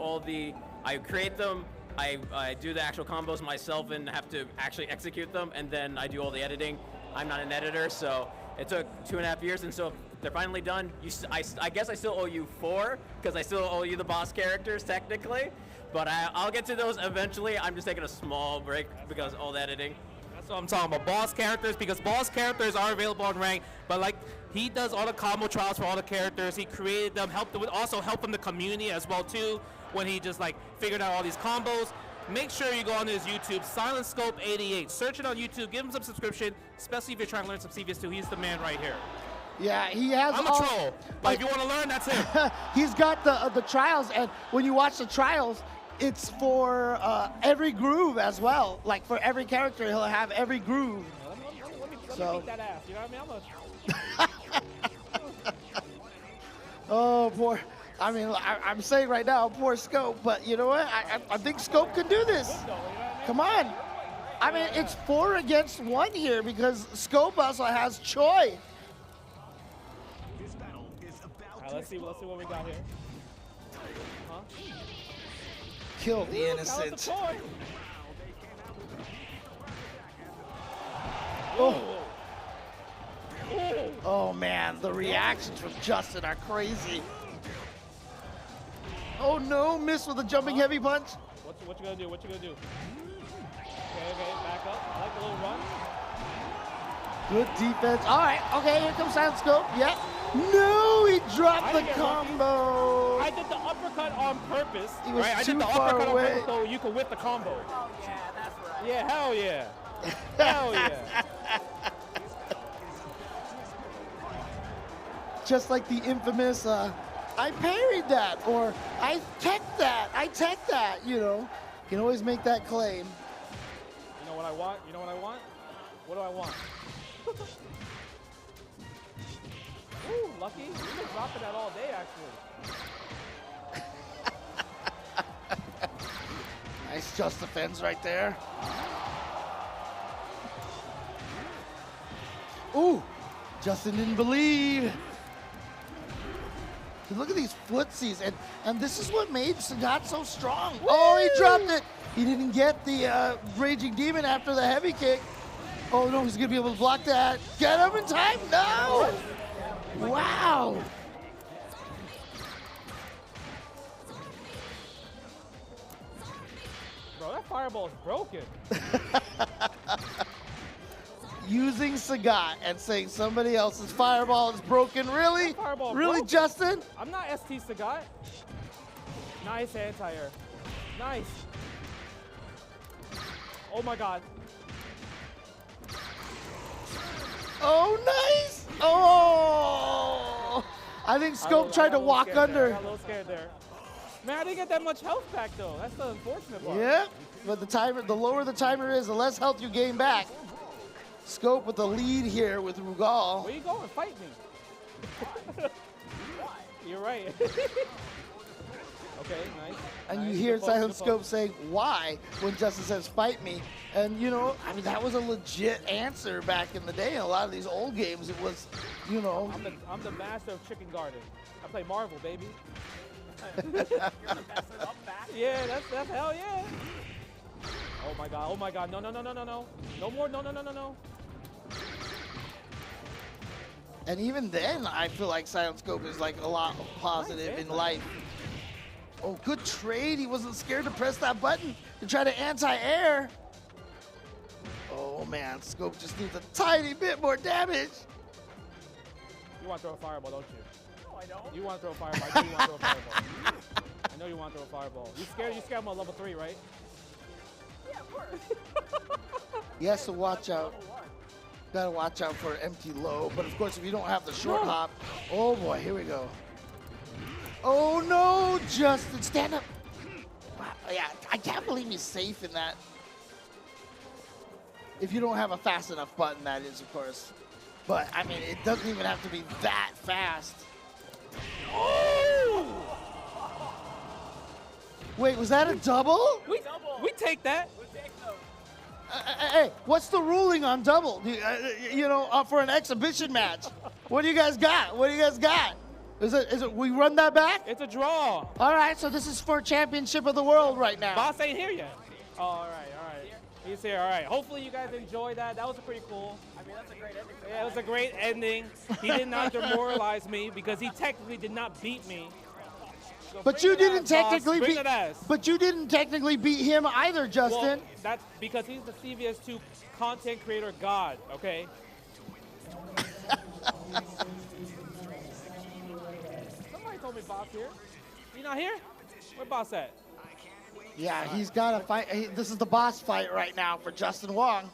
I create them, I do the actual combos myself and have to actually execute them, and then I do all the editing. I'm not an editor, so it took 2.5 years, and so they're finally done. I guess I still owe you 4 because I still owe you the boss characters technically. But I'll get to those eventually. I'm just taking a small break because all the editing. That's what I'm talking about, boss characters, because boss characters are available on rank, but like he does all the combo trials for all the characters. He created them, also helping the community as well too, when he just like figured out all these combos. Make sure you go on his YouTube, Silent Scope 88. Search it on YouTube, give him some subscription, especially if you're trying to learn some CVS2. He's the man right here. Yeah, he has. I'm a troll, but if you want to learn, that's him. He's got the trials, and when you watch the trials, it's for every groove as well. Like for every character, he'll have every groove. Let me beat that ass. You know what I mean? Oh, poor. I mean, I'm saying right now, poor Scope. But you know what? I think Scope can do this. Come on. I mean, it's 4 against 1 here because Scope also has Choi. All right, let's see what we got here. Huh? Kill the innocent. Oh. Oh man, the reactions from Justin are crazy. Oh no, missed with a jumping heavy punch. What you gonna do? What you gonna do? Okay, back up. I like the little run. Good defense. All right, okay, here comes Silent Scope. Yep. No, he dropped the combo. I did the uppercut on purpose. He was I too did the far uppercut away. on purpose so you could whip the combo. Oh, yeah, that's right. Yeah, hell yeah. Hell yeah. Just like the infamous, I parried that, or I tech that, you know. You can always make that claim. You know what I want? What do I want? Ooh, Lucky. You've been dropping that all day, actually. Nice just defense right there. Ooh. Justin didn't believe. Look at these footsies, and this is what made Sagat so strong. Woo! Oh, he dropped it. He didn't get the Raging Demon after the heavy kick. Oh no, he's gonna be able to block that. Get him in time, no! Wow. Bro, that fireball is broken. Using Sagat and saying somebody else's fireball is broken. Really? Fireball Really, broken. Justin? I'm not ST Sagat. Nice anti-air. Nice. Oh my god. Oh, nice! Oh! I think Scope tried to walk under. I got a little scared there. Man, I didn't get that much health back though. That's the unfortunate part. Yeah, but the lower the timer is, the less health you gain back. Scope with the lead here with Rugal. Where you going? Fight me. You're right. Okay, nice. And nice. you hear Good poke, Silent good poke. Scope saying, why, when Justin says, fight me. And, you know, I mean, that was a legit answer back in the day. In a lot of these old games, it was, you know. I'm the master of Chicken Garden. I play Marvel, baby. Yeah, that's hell yeah. Oh my god, no. No more, no. And even then, I feel like Silent Scope is like a lot positive in life. Oh, good trade. He wasn't scared to press that button to try to anti-air. Oh man, Scope just needs a tiny bit more damage. You want to throw a fireball, don't you? No, I don't. You want to throw a fireball. I know you want to throw a fireball. I know you want to throw a fireball. You scared him on level 3, right? Yeah, of course. He has to watch out. Gotta watch out for empty low. But of course, if you don't have the short hop, oh boy, here we go. Oh no, Justin, stand up. Wow, yeah, I can't believe he's safe in that. If you don't have a fast enough button, that is, of course. But I mean, it doesn't even have to be that fast. Oh! Wait, was that a double? We take that. Hey, what's the ruling on double? You know, for an exhibition match. What do you guys got? What do you guys got? Is it we run that back? It's a draw. All right, so this is for championship of the world right now. Boss ain't here yet. Oh, all right. He's here, all right. Hopefully you guys enjoyed that. That was pretty cool. I mean, that's a great ending. Yeah, it was a great ending. He did not demoralize me because he technically did not beat me. So But you didn't technically beat. beat. But you didn't technically beat him either, Justin. Well, that's because he's the CVS2 content creator god. Okay. Somebody told me Boss here. You not here? Where Boss at? Yeah, he's got to fight. This is the boss fight right now for Justin Wong.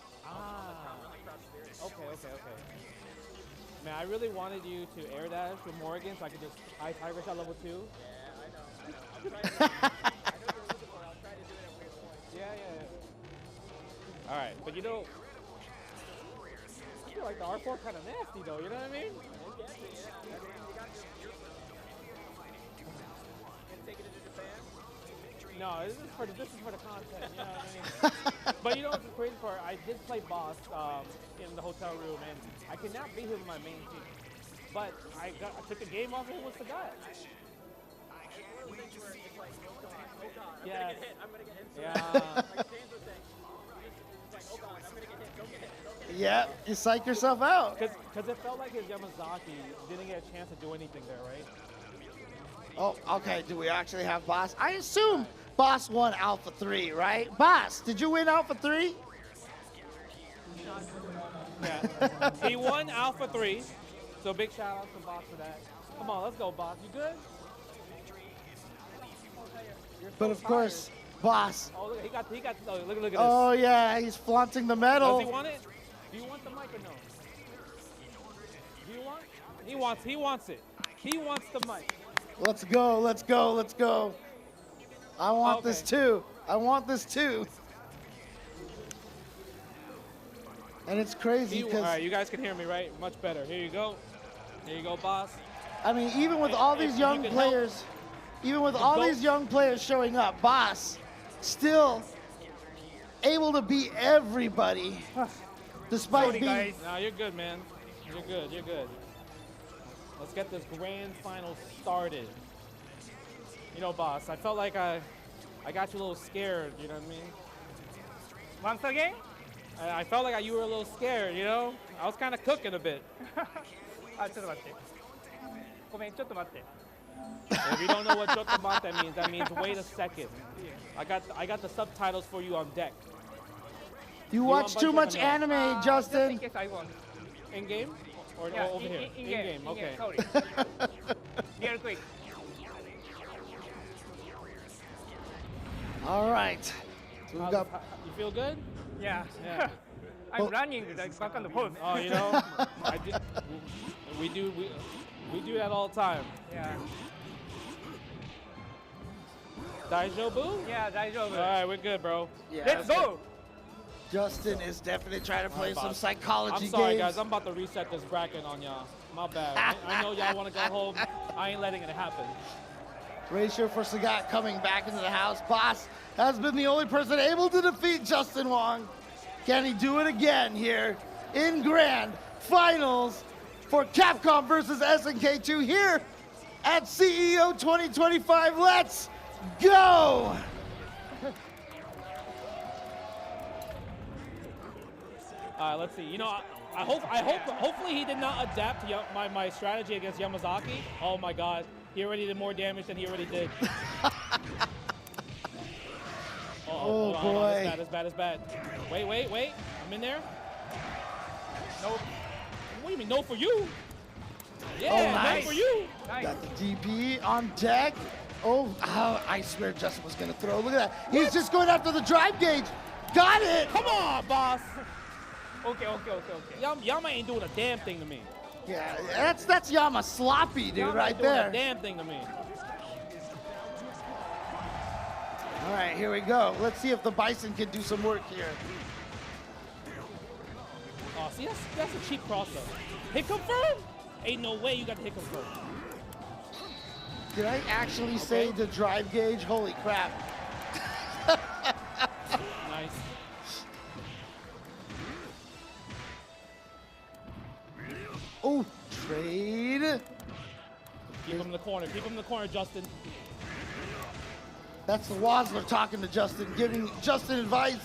Okay. Man, I really wanted you to air dash with Morgan so I could just high tiger shot level 2. Yeah. All right, but you know, I feel like the R4 kind of nasty though. You know what I mean? No, this is for the content. You know what I mean? But you know what's the crazy part? I did play boss in the hotel room, and I could not beat him in my main team. But I took the game off and it was the guy. Yeah. I'm gonna get hit. Yeah. Yeah, you psych yourself out. Because it felt like his Yamazaki didn't get a chance to do anything there, right? Oh, okay. Do we actually have Boss? I assume Boss won Alpha 3, right? Boss, did you win Alpha 3? Yeah. He won Alpha 3, so big shout out to Boss for that. Come on, let's go, Boss. You good? But of course, Boss. Oh, look, he got. Oh, look at this. Oh yeah, he's flaunting the medal. Does he want it? Do you want the mic or no? Do you want? He wants it. He wants the mic. Let's go. I want this too. And it's crazy All because, right, you guys can hear me, right? Much better. Here you go, boss. I mean, even with all these young players, showing up, Boss still able to beat everybody, despite being. No, you're good, man. You're good. You're good. Let's get this grand final started. You know, boss, I felt like I got you a little scared. You know what I mean? Once again? I felt like you were a little scared. You know, I was kind of cooking a bit. あ、ちょっと待って。ごめん、ちょっと待って。 If you don't know what Jotomate means, that means wait a second. I got the subtitles for you on deck. You watch too much Bunch of anime, Just in Justin. case I won. In game or Yeah, over here? in game. Okay. Sorry. Real quick. All right. So we've got You feel good? Yeah. Yeah. I'm running like back on the post. Oh, you know, I did. We do that all the time. Yeah. Daijobu? Yeah, All 大丈夫. right, we're good, bro. yeah, Let's go. Justin is definitely trying to play some boss. psychology I'm sorry, games. guys. I'm about to reset this bracket on y'all. My bad. I know y'all want to go home. I ain't letting it happen. Ratio for Sagat coming back into the house. Boss has been the only person able to defeat Justin Wong. Can he do it again here in Grand Finals for Capcom versus SNK2 here at CEO 2025? Let's go! Let's see. You know, hopefully he did not adapt to my strategy against Yamazaki. Oh my God, he already did more damage than he already did. Oh, hold on, boy. It's bad. Wait. I'm in there. Nope. What do you mean, no for you? Yeah, Oh, nice. no for you. Nice. Got the DP on deck. Oh, I swear Justin was gonna throw. Look at that. He's just going after the drive gauge. Got it. Come on, boss. Okay. Yama ain't doing a damn thing to me. Yeah, that's Yama sloppy, dude, Yama right ain't doing there. a damn thing to me. All right, here we go. Let's see if the Bison can do some work here. Oh, see, that's a cheap crossover. Hit confirm? Ain't no way you got to hit confirm. Did I actually say the drive gauge? Holy crap. Nice. Oh, trade. Keep him in the corner. Keep him in the corner, Justin. That's the Wazler talking to Justin, giving Justin advice.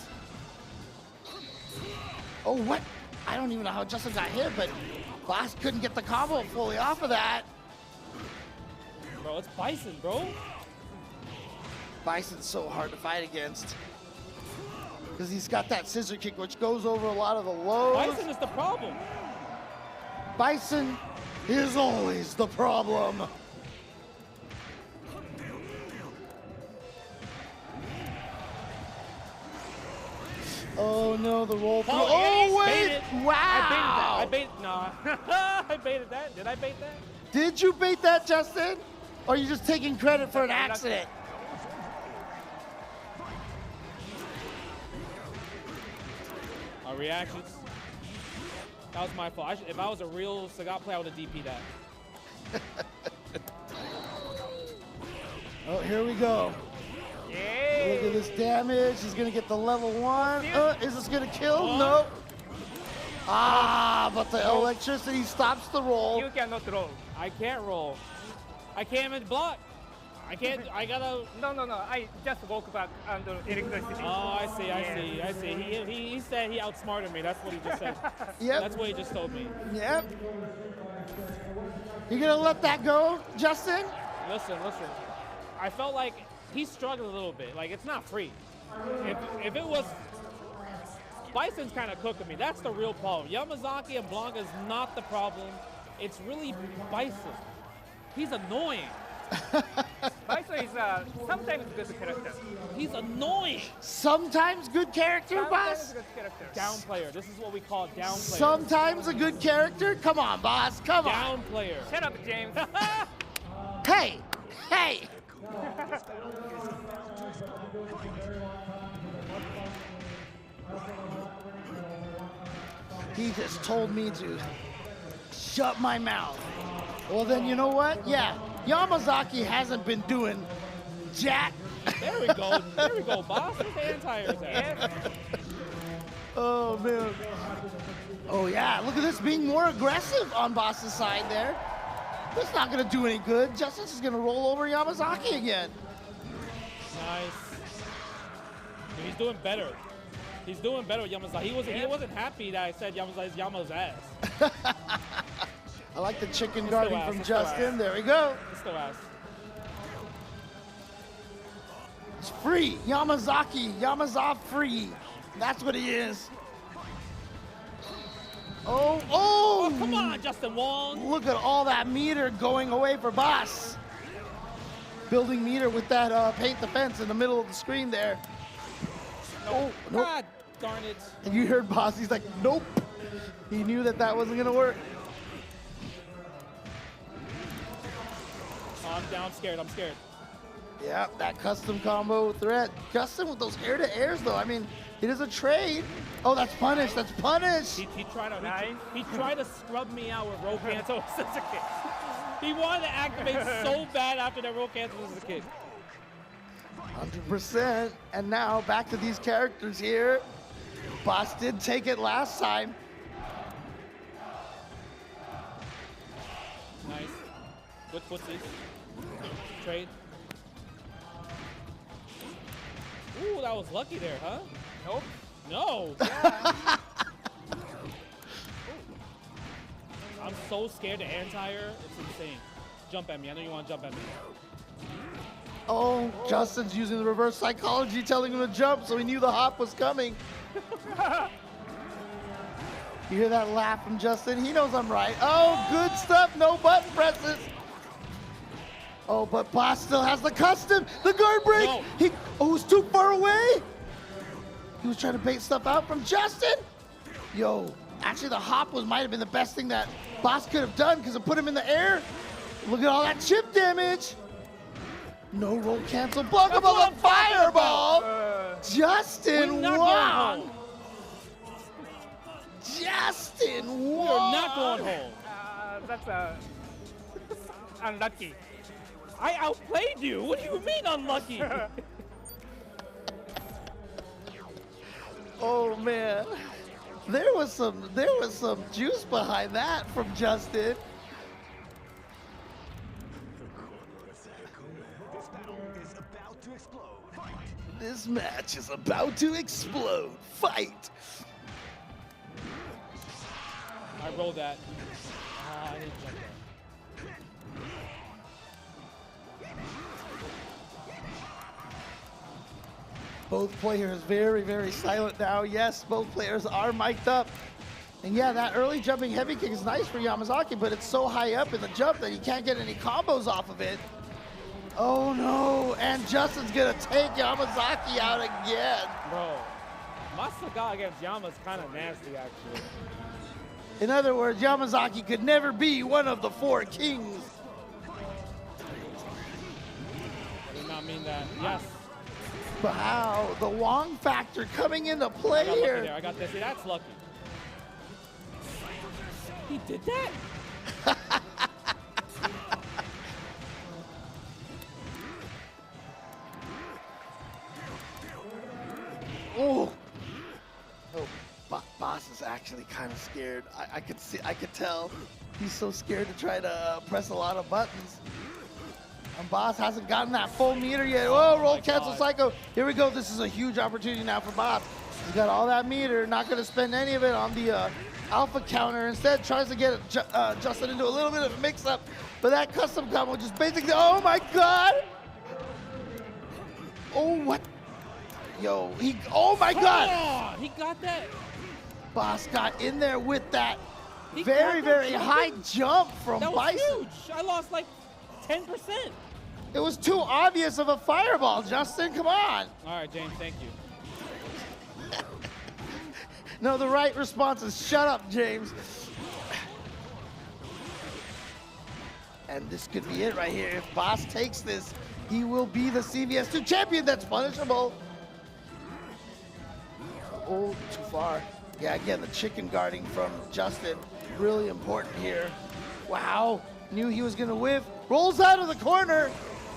Oh, what? I don't even know how Justin got hit, but Boss couldn't get the combo fully off of that. Bro, it's Bison, bro. Bison's so hard to fight against. Because he's got that scissor kick, which goes over a lot of the lows. Bison is the problem. Bison is always the problem. Oh no, the roll through. Oh wait! Wow! I baited that. I baited that. Did I bait that? Did you bait that, Justin? Or are you just taking credit for an accident? Our reactions. That was my fault. If I was a real Sagat player, I would have DP'd that. Oh, here we go. Yay. Look at this damage. He's gonna get the level 1. Is this gonna kill? One. Nope. Ah, but the electricity stops the roll. You cannot roll. I can't roll. I can't even block. I can't. I gotta. No. I just walk back under electricity. Oh, I see. He said he outsmarted me. That's what he just said. Yep. That's what he just told me. Yep. You gonna let that go, Justin? Listen. I felt like he struggled a little bit. Like, it's not free. If it was, Bison's kind of cooking me. That's the real problem. Yamazaki and Blanca is not the problem. It's really Bison. He's annoying. Bison is sometimes good character. He's annoying. Sometimes good character, Sometimes boss. good character. Down player. This is what we call down player. Sometimes a good character. Come on, boss. Come on. Down player. Shut up, James. Hey. He just told me to shut my mouth. Well, then you know what? Yeah, Yamazaki hasn't been doing jack. There we go, boss. Where's the anti-airs at? Oh, man. Oh, yeah, look at this being more aggressive on Boss's side there. That's not going to do any good. Justice is going to roll over Yamazaki again. Nice. He's doing better. He's doing better with Yamazaki. He wasn't happy that I said Yamazaki's Yama's ass. I like the chicken It's guarding still ass, from it's still Justin. ass. There we go. It's still ass. It's free. Yamazaki. Yamaza free. That's what he is. Oh, Oh, come on, Justin Wong. Look at all that meter going away for Boss. Building meter with that paint the fence in the middle of the screen there. Oh, nope. God darn it. And you heard Boss, he's like, nope. He knew that that wasn't gonna work. Oh, I'm down. I'm scared. I'm scared. Yeah, that custom combo threat. Justin with those air-to-airs though, I mean, it is a trade. Oh, that's punish, that's punish. He tried to scrub me out with roll cancel scissor kick. He wanted to activate so bad after that roll cancel scissor kick. 100%. And now back to these characters here. Boss did take it last time. Nice. Good footsies. Trade. Ooh, that was lucky there, huh? Nope. No. I'm so scared to anti-air. It's insane. Jump at me. I know you want to jump at me. Oh, Justin's using the reverse psychology, telling him to jump, so he knew the hop was coming. You hear that laugh from Justin? He knows I'm right. Oh, good stuff. No button presses. Oh, but Boss still has the custom. The guard break. No. He was too far away. He was trying to bait stuff out from Justin. Yo, actually the hop might have been the best thing that Boss could have done because it put him in the air. Look at all that chip damage. No roll cancel. Block him on the fireball. Justin We're not won. going home. Justin We won. are not going home. That's unlucky. I outplayed you. What do you mean unlucky? Oh man, there was some juice behind that from Justin. This match is about to explode. Fight! I rolled that. I didn't jump that. Both players very, very silent now. Yes, both players are mic'd up. And yeah, that early jumping heavy kick is nice for Yamazaki, but it's so high up in the jump that he can't get any combos off of it. Oh no, and Justin's gonna take Yamazaki out again. Bro, my Saga against Yama is kind of nasty, actually. In other words, Yamazaki could never be one of the four kings. I did not mean that. Yes. Wow, the Wong factor coming into play I got lucky here. there. I got this. See, that's lucky. He did that? Oh, Boss is actually kind of scared. I could tell. He's so scared to try to press a lot of buttons. And Boss hasn't gotten that full meter yet. Oh, roll cancel psycho. Here we go. This is a huge opportunity now for Boss. He's got all that meter, not going to spend any of it on the alpha counter. Instead, tries to get Justin into a little bit of a mix-up. But that custom combo just basically, oh my God. Oh, what? Yo, oh my God. Oh, he got that. Boss got in there with that He very, got that very jump. high jump from That was Bison. huge. I lost like 10%. It was too obvious of a fireball, Justin. Come on. All right, James, thank you. No, the right response is shut up, James. And this could be it right here. If Boss takes this, he will be the CVS2 champion. That's punishable. Oh, too far. Yeah, again, the chicken guarding from Justin. Really important here. Wow. Knew he was going to whiff. Rolls out of the corner.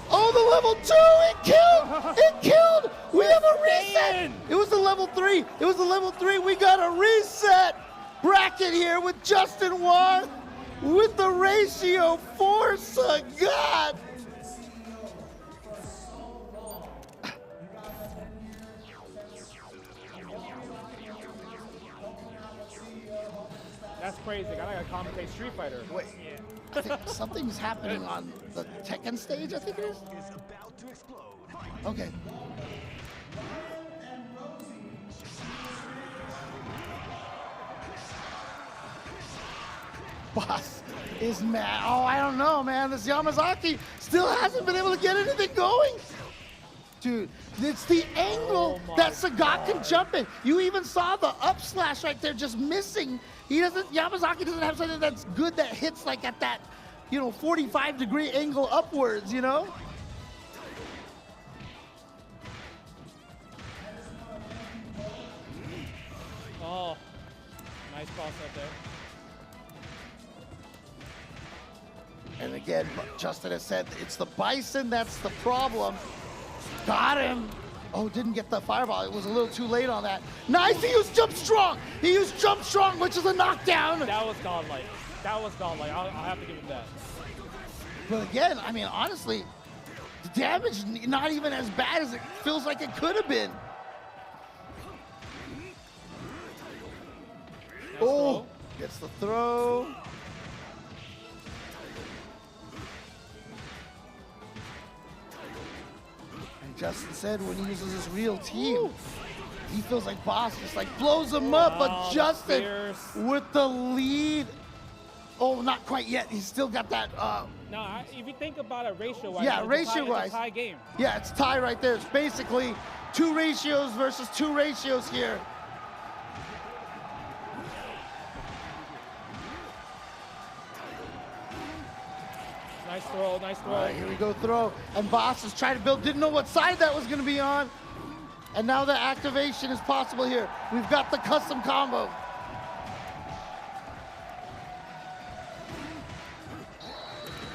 Oh, the level 2. It killed. It killed. We have a reset. It was the level 3. It was the level 3. We got a reset. bracket here with Justin Wong with the ratio 4 Sagat. That's crazy. I gotta commentate Street Fighter. Wait, I think something's happening on the Tekken stage, I think it is. Okay. Boss is mad. Oh, I don't know, man. This Yamazaki still hasn't been able to get anything going. Dude, it's the angle that Sagat can jump in. You even saw the up slash right there just missing. Yamazaki doesn't have something that's good that hits like at that, 45-degree angle upwards, Oh, nice cross up there. And again, Justin has said it's the Bison that's the problem. Got him. Oh, didn't get the fireball. It was a little too late on that. Nice, he used jump strong. He used jump strong, which is a knockdown. That was godlike. I'll have to give him that. But again, I mean, honestly, the damage not even as bad as it feels like it could have been. Nice Oh, throw. gets the throw. And Justin said when he uses his real team, he feels like Boss just like blows him up, but Justin with the lead. Oh, not quite yet. He's still got that. Now, if you think about it ratio-wise, Yeah, it's ratio-wise. a tie game. Yeah, it's tie right there. It's basically 2 ratios versus 2 ratios here. Nice throw, nice throw. All right, here we go, throw. And Boss is trying to build, didn't know what side that was going to be on. And now the activation is possible here. We've got the custom combo.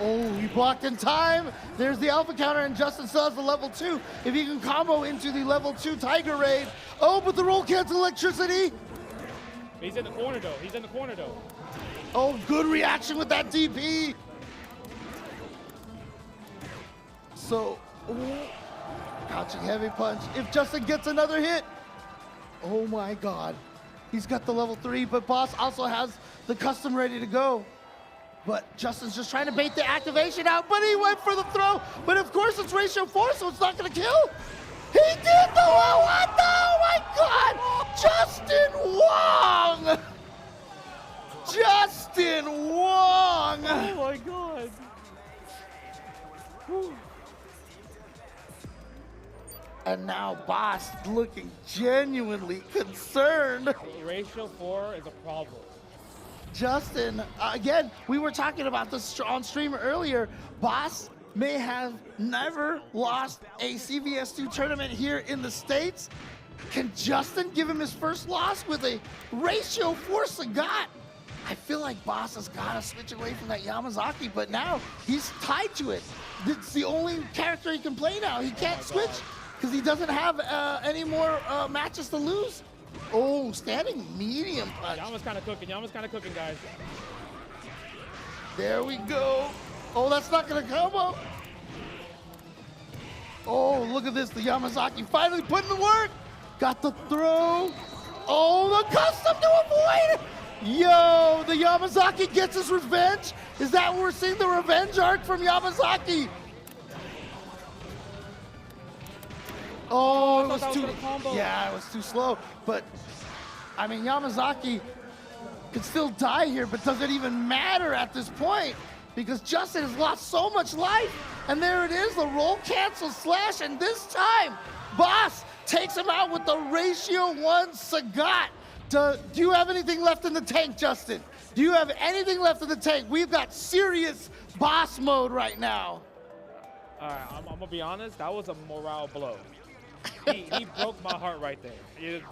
Oh, he blocked in time. There's the alpha counter, and Justin still has the level 2. If he can combo into the level 2 Tiger Raid. Oh, but the roll cancel electricity. He's in the corner though. Oh, good reaction with that DP. So, couching heavy punch. If Justin gets another hit, oh my God. He's got the level 3, but Boss also has the custom ready to go. But Justin's just trying to bait the activation out, but he went for the throw. But of course it's ratio 4, so it's not gonna kill. He did the what the, oh my God! Justin Wong! Justin Wong! Oh my God. Whew. And now Boss looking genuinely concerned. Ratio 4 is a problem. Justin, again, we were talking about this on stream earlier. Boss may have never lost a CVS2 tournament here in the States. Can Justin give him his first loss with a ratio 4 Sagat? I feel like Boss has got to switch away from that Yamazaki, but now he's tied to it. It's the only character he can play now. He can't switch because he doesn't have any more matches to lose. Oh, standing medium punch. Yama's kind of cooking, guys. There we go. Oh, that's not gonna combo. Oh, look at this. The Yamazaki finally putting the work. Got the throw. Oh, the custom to avoid. Yo, the Yamazaki gets his revenge. Is that what we're seeing, the revenge arc from Yamazaki? Oh, it was too, yeah, it was too slow. But, I mean, Yamazaki could still die here, but does it even matter at this point? Because Justin has lost so much life. And there it is, the roll cancel slash. And this time, Boss takes him out with the ratio 1 Sagat. Do you have anything left in the tank, Justin? Do you have anything left in the tank? We've got serious Boss mode right now. All right, I'm gonna be honest. That was a morale blow. He broke my heart right there.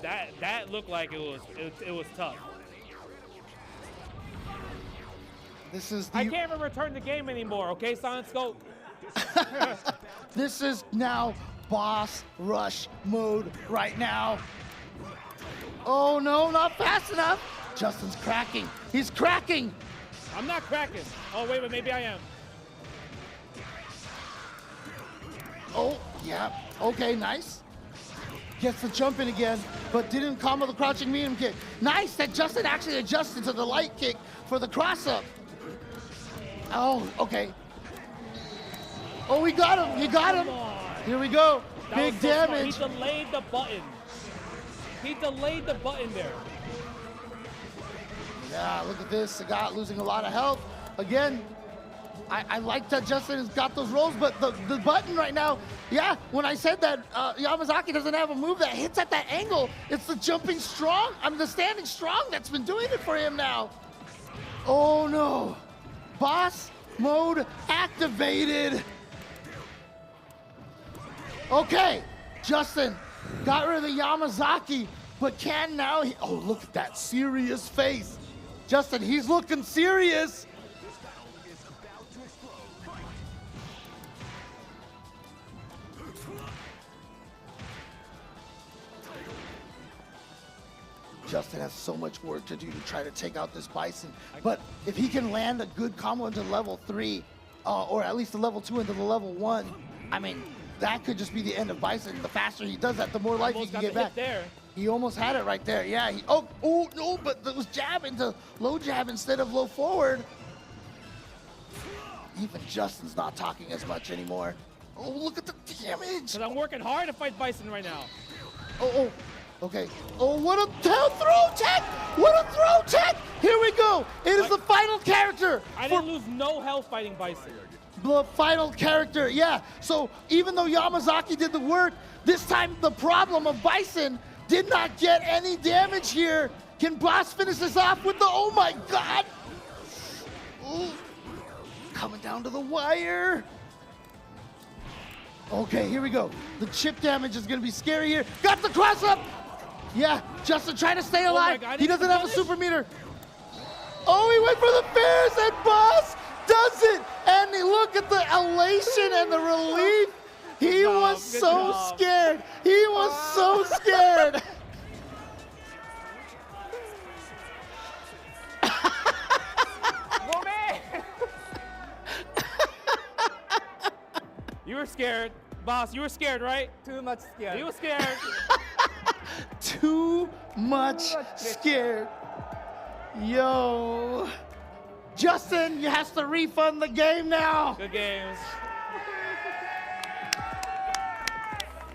That looked like it was tough. This is the, I can't even return the game anymore. Okay, Silent Scope. This is now Boss Rush mode right now. Oh no, not fast enough. Justin's cracking. He's cracking. I'm not cracking. Oh, wait, but maybe I am. Oh, yeah. Okay, nice. Gets the jump in again, but didn't combo the crouching medium kick. Nice that Justin actually adjusted to the light kick for the cross-up. Oh, okay. Oh, he got him. He got him. Here we go. That Big was so smart. damage. He delayed the button. He delayed the button there. Yeah, look at this. Sagat losing a lot of health. Again, I like that Justin has got those rolls, but the button right now, yeah, when I said that Yamazaki doesn't have a move that hits at that angle, it's the jumping strong, the standing strong that's been doing it for him now. Oh no. Boss mode activated. Okay, Justin got rid of the Yamazaki, but can now, oh, look at that serious face. Justin, he's looking serious. Justin has so much work to do to try to take out this Bison, but if he can land a good combo into level 3, or at least the level 2 into the level 1, I mean, that could just be the end of Bison. The faster he does that, the more life he can get back. There. He almost had it right there. Yeah. Oh no! But it was jab into low jab instead of low forward. Even Justin's not talking as much anymore. Oh, look at the damage! Because I'm working hard to fight Bison right now. Oh. Okay. Oh, what a tail throw tech! What a throw tech! Here we go. It is the final character. I didn't lose no health fighting Bison. The final character, yeah. So even though Yamazaki did the work, this time the problem of Bison did not get any damage here. Can Boss finish this off with the, oh my God. Ooh. Coming down to the wire. Okay, here we go. The chip damage is gonna be scary here. Got the cross up. Yeah, Justin trying to stay alive. God, he doesn't have a super meter. Oh, he went for the Ferris and Boss does it. And look at the elation and the relief. He was so scared. He was so scared. You were scared. Boss, you were scared, right? Too much scared. You were scared. Too much scared. Yo. Justin, you have to refund the game now. Good games.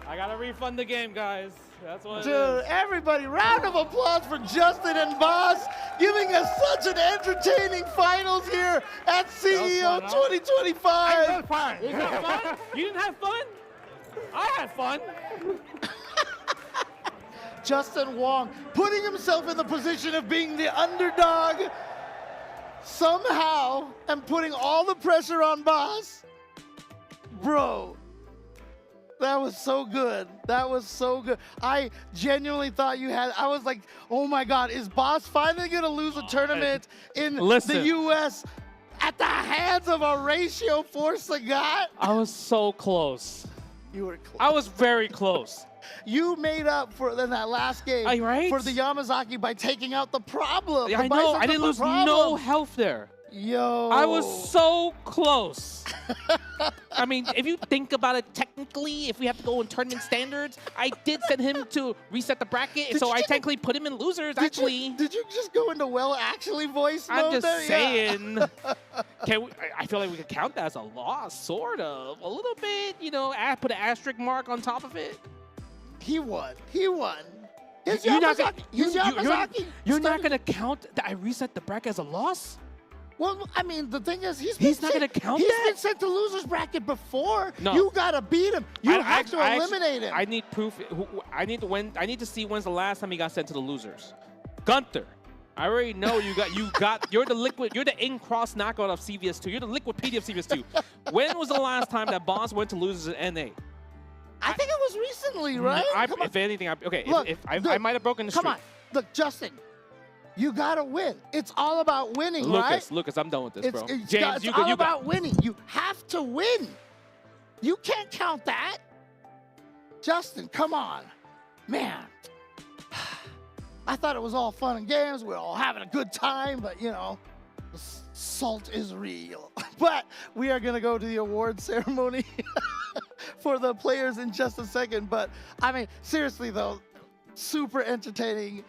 I gotta refund the game, guys. That's what it Dude, is. everybody, round of applause for Justin and Boss giving us such an entertaining finals here at CEO 2025. Was that fun? You didn't have fun? I had fun. Justin Wong putting himself in the position of being the underdog somehow and putting all the pressure on Boss. Bro, that was so good. That was so good. I genuinely thought you had, I was like, oh my God, is Boss finally gonna lose a tournament in the US at the hands of a ratio for Sagat? I was so close. You were close. I was very close. You made up for in that last game Right? for the Yamazaki by taking out the problem. I The know. Bison I took didn't the lose problem. no health there. Yo. I was so close. I mean, if you think about it technically, if we have to go in tournament standards, I did send him to reset the bracket, so I technically put him in losers, actually. Did you just go into well actually voice mode I'm just there? saying. I feel like we could count that as a loss, sort of. A little bit, you know, put an asterisk mark on top of it. He won. He won. His You're not Yamazaki. going to count that I reset the bracket as a loss? Well, I mean, the thing is, He's not gonna count He's that? been sent to losers bracket before. No. You gotta beat him. You have to eliminate him. I need proof. I need to see when's the last time he got sent to the losers. Gunther, I already know you're the liquid. You're the in-cross knockout of CVS2. You're the Liquipedia of CVS2. When was the last time that Boss went to losers in NA? I think it was recently, right? If anything, Look, I might have broken the streak. Come on. Look, Justin. You gotta win. It's all about winning, right? Lucas, I'm done with this, bro. It's James, all about winning. You have to win. You can't count that. Justin, come on. Man. I thought it was all fun and games. We're all having a good time, but you know, the salt is real. But we are gonna go to the award ceremony for the players in just a second. But I mean, seriously though, super entertaining.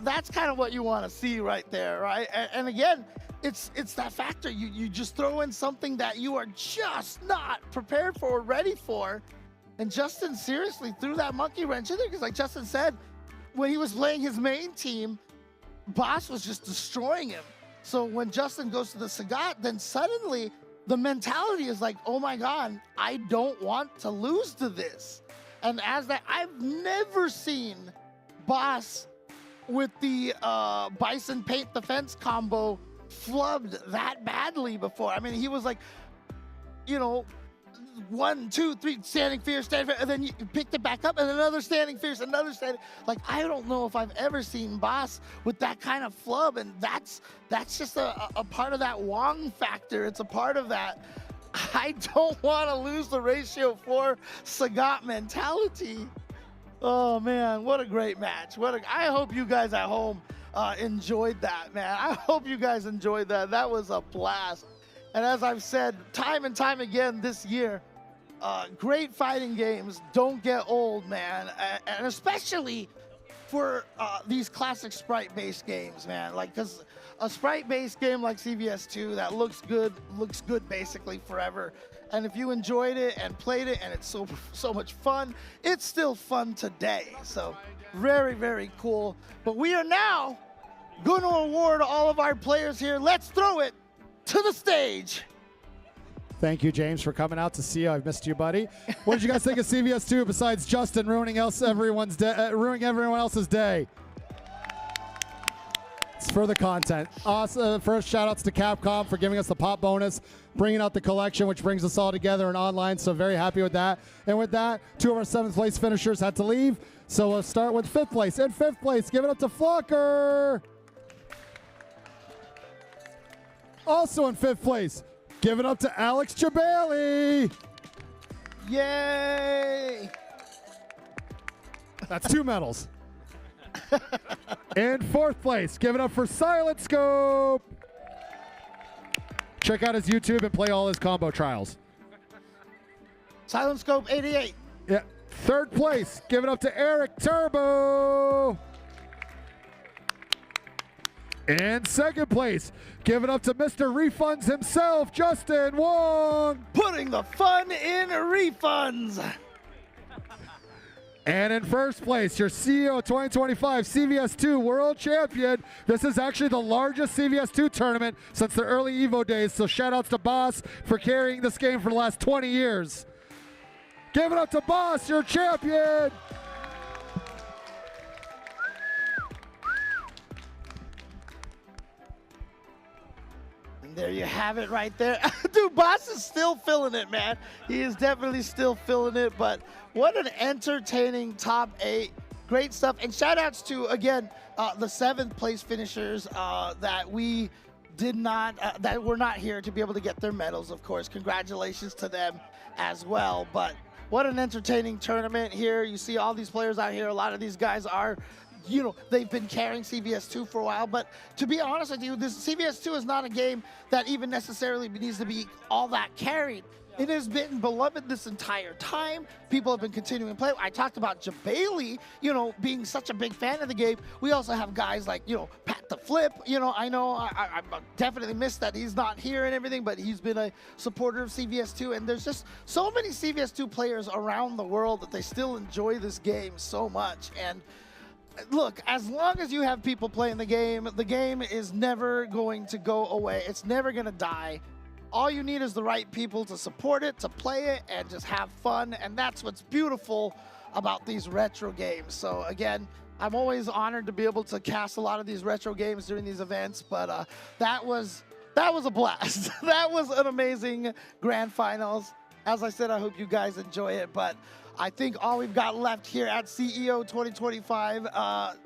That's kind of what you want to see right there, right? And again, it's that factor. You just throw in something that you are just not prepared for or ready for. And Justin seriously threw that monkey wrench in there because, like Justin said, when he was playing his main team, Boss was just destroying him. So when Justin goes to the Sagat, then suddenly the mentality is like, oh my God, I don't want to lose to this. And as that, I've never seen Boss with the Bison Paint Defense combo flubbed that badly before. I mean, he was like, you know, 1, 2, 3, standing fierce, and then you picked it back up, and another standing fierce, another standing. Like, I don't know if I've ever seen Boss with that kind of flub, and that's just a part of that Wong factor. It's a part of that I don't want to lose the ratio 4 Sagat mentality. Oh man, what a great match. I hope you guys at home enjoyed that, man. I hope you guys enjoyed that. That was a blast. And as I've said time and time again this year, great fighting games don't get old, man. And especially for these classic sprite-based games, man. Like, because a sprite-based game like CVS2 that looks good basically forever. And if you enjoyed it and played it and it's so much fun, it's still fun today. So very, very cool. But we are now going to award all of our players here. Let's throw it to the stage. Thank you, James, for coming out to see you. I've missed you, buddy. What did you guys think of CVS2 besides Justin ruining everyone else's day? It's for the content. Awesome. First, shout-outs to Capcom for giving us the pop bonus, bringing out the collection, which brings us all together and online, so very happy with that. And with that, 2 of our 7th place finishers had to leave, so we'll start with 5th place. In 5th place, give it up to Flocker. Also in 5th place, give it up to Alex Jabali. Yay! That's 2 medals. In 4th place, give it up for Silent Scope. Check out his YouTube and play all his combo trials. Silent Scope 88. Yeah. 3rd place, give it up to Eric Turbo. In 2nd place, give it up to Mr. Refunds himself, Justin Wong. Putting the fun in refunds. And in 1st place, your CEO 2025 CVS2 World Champion. This is actually the largest CVS2 tournament since the early Evo days, so shout outs to Boss for carrying this game for the last 20 years. Give it up to Boss, your champion. There you have it right there. Dude, Boss is still feeling it, man. He is definitely still feeling it, but what an entertaining top 8. Great stuff. And shout outs to, again, the 7th place finishers that we did not, that were not here to be able to get their medals, of course. Congratulations to them as well. But what an entertaining tournament here. You see all these players out here. A lot of these guys are, you know, they've been carrying CVS2 for a while, but to be honest with you, this CVS2 is not a game that even necessarily needs to be all that carried. It has been beloved this entire time. People have been continuing to play. I talked about Jabali, you know, being such a big fan of the game. We also have guys like, you know, Pat the Flip. You know, I definitely missed that he's not here and everything, but he's been a supporter of CVS2. And there's just so many CVS2 players around the world that they still enjoy this game so much. And look, as long as you have people playing the game is never going to go away. It's never going to die. All you need is the right people to support it, to play it, and just have fun. And that's what's beautiful about these retro games. So again, I'm always honored to be able to cast a lot of these retro games during these events, but that was a blast. That was an amazing grand finals. As I said, I hope you guys enjoy it, but I think all we've got left here at CEO 2025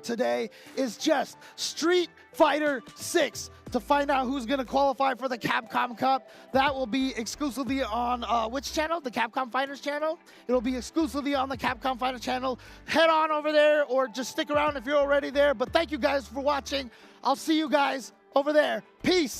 today is just Street Fighter 6 to find out who's going to qualify for the Capcom Cup. That will be exclusively on which channel? The Capcom Fighters channel? It'll be exclusively on the Capcom Fighters channel. Head on over there or just stick around if you're already there. But thank you guys for watching. I'll see you guys over there. Peace.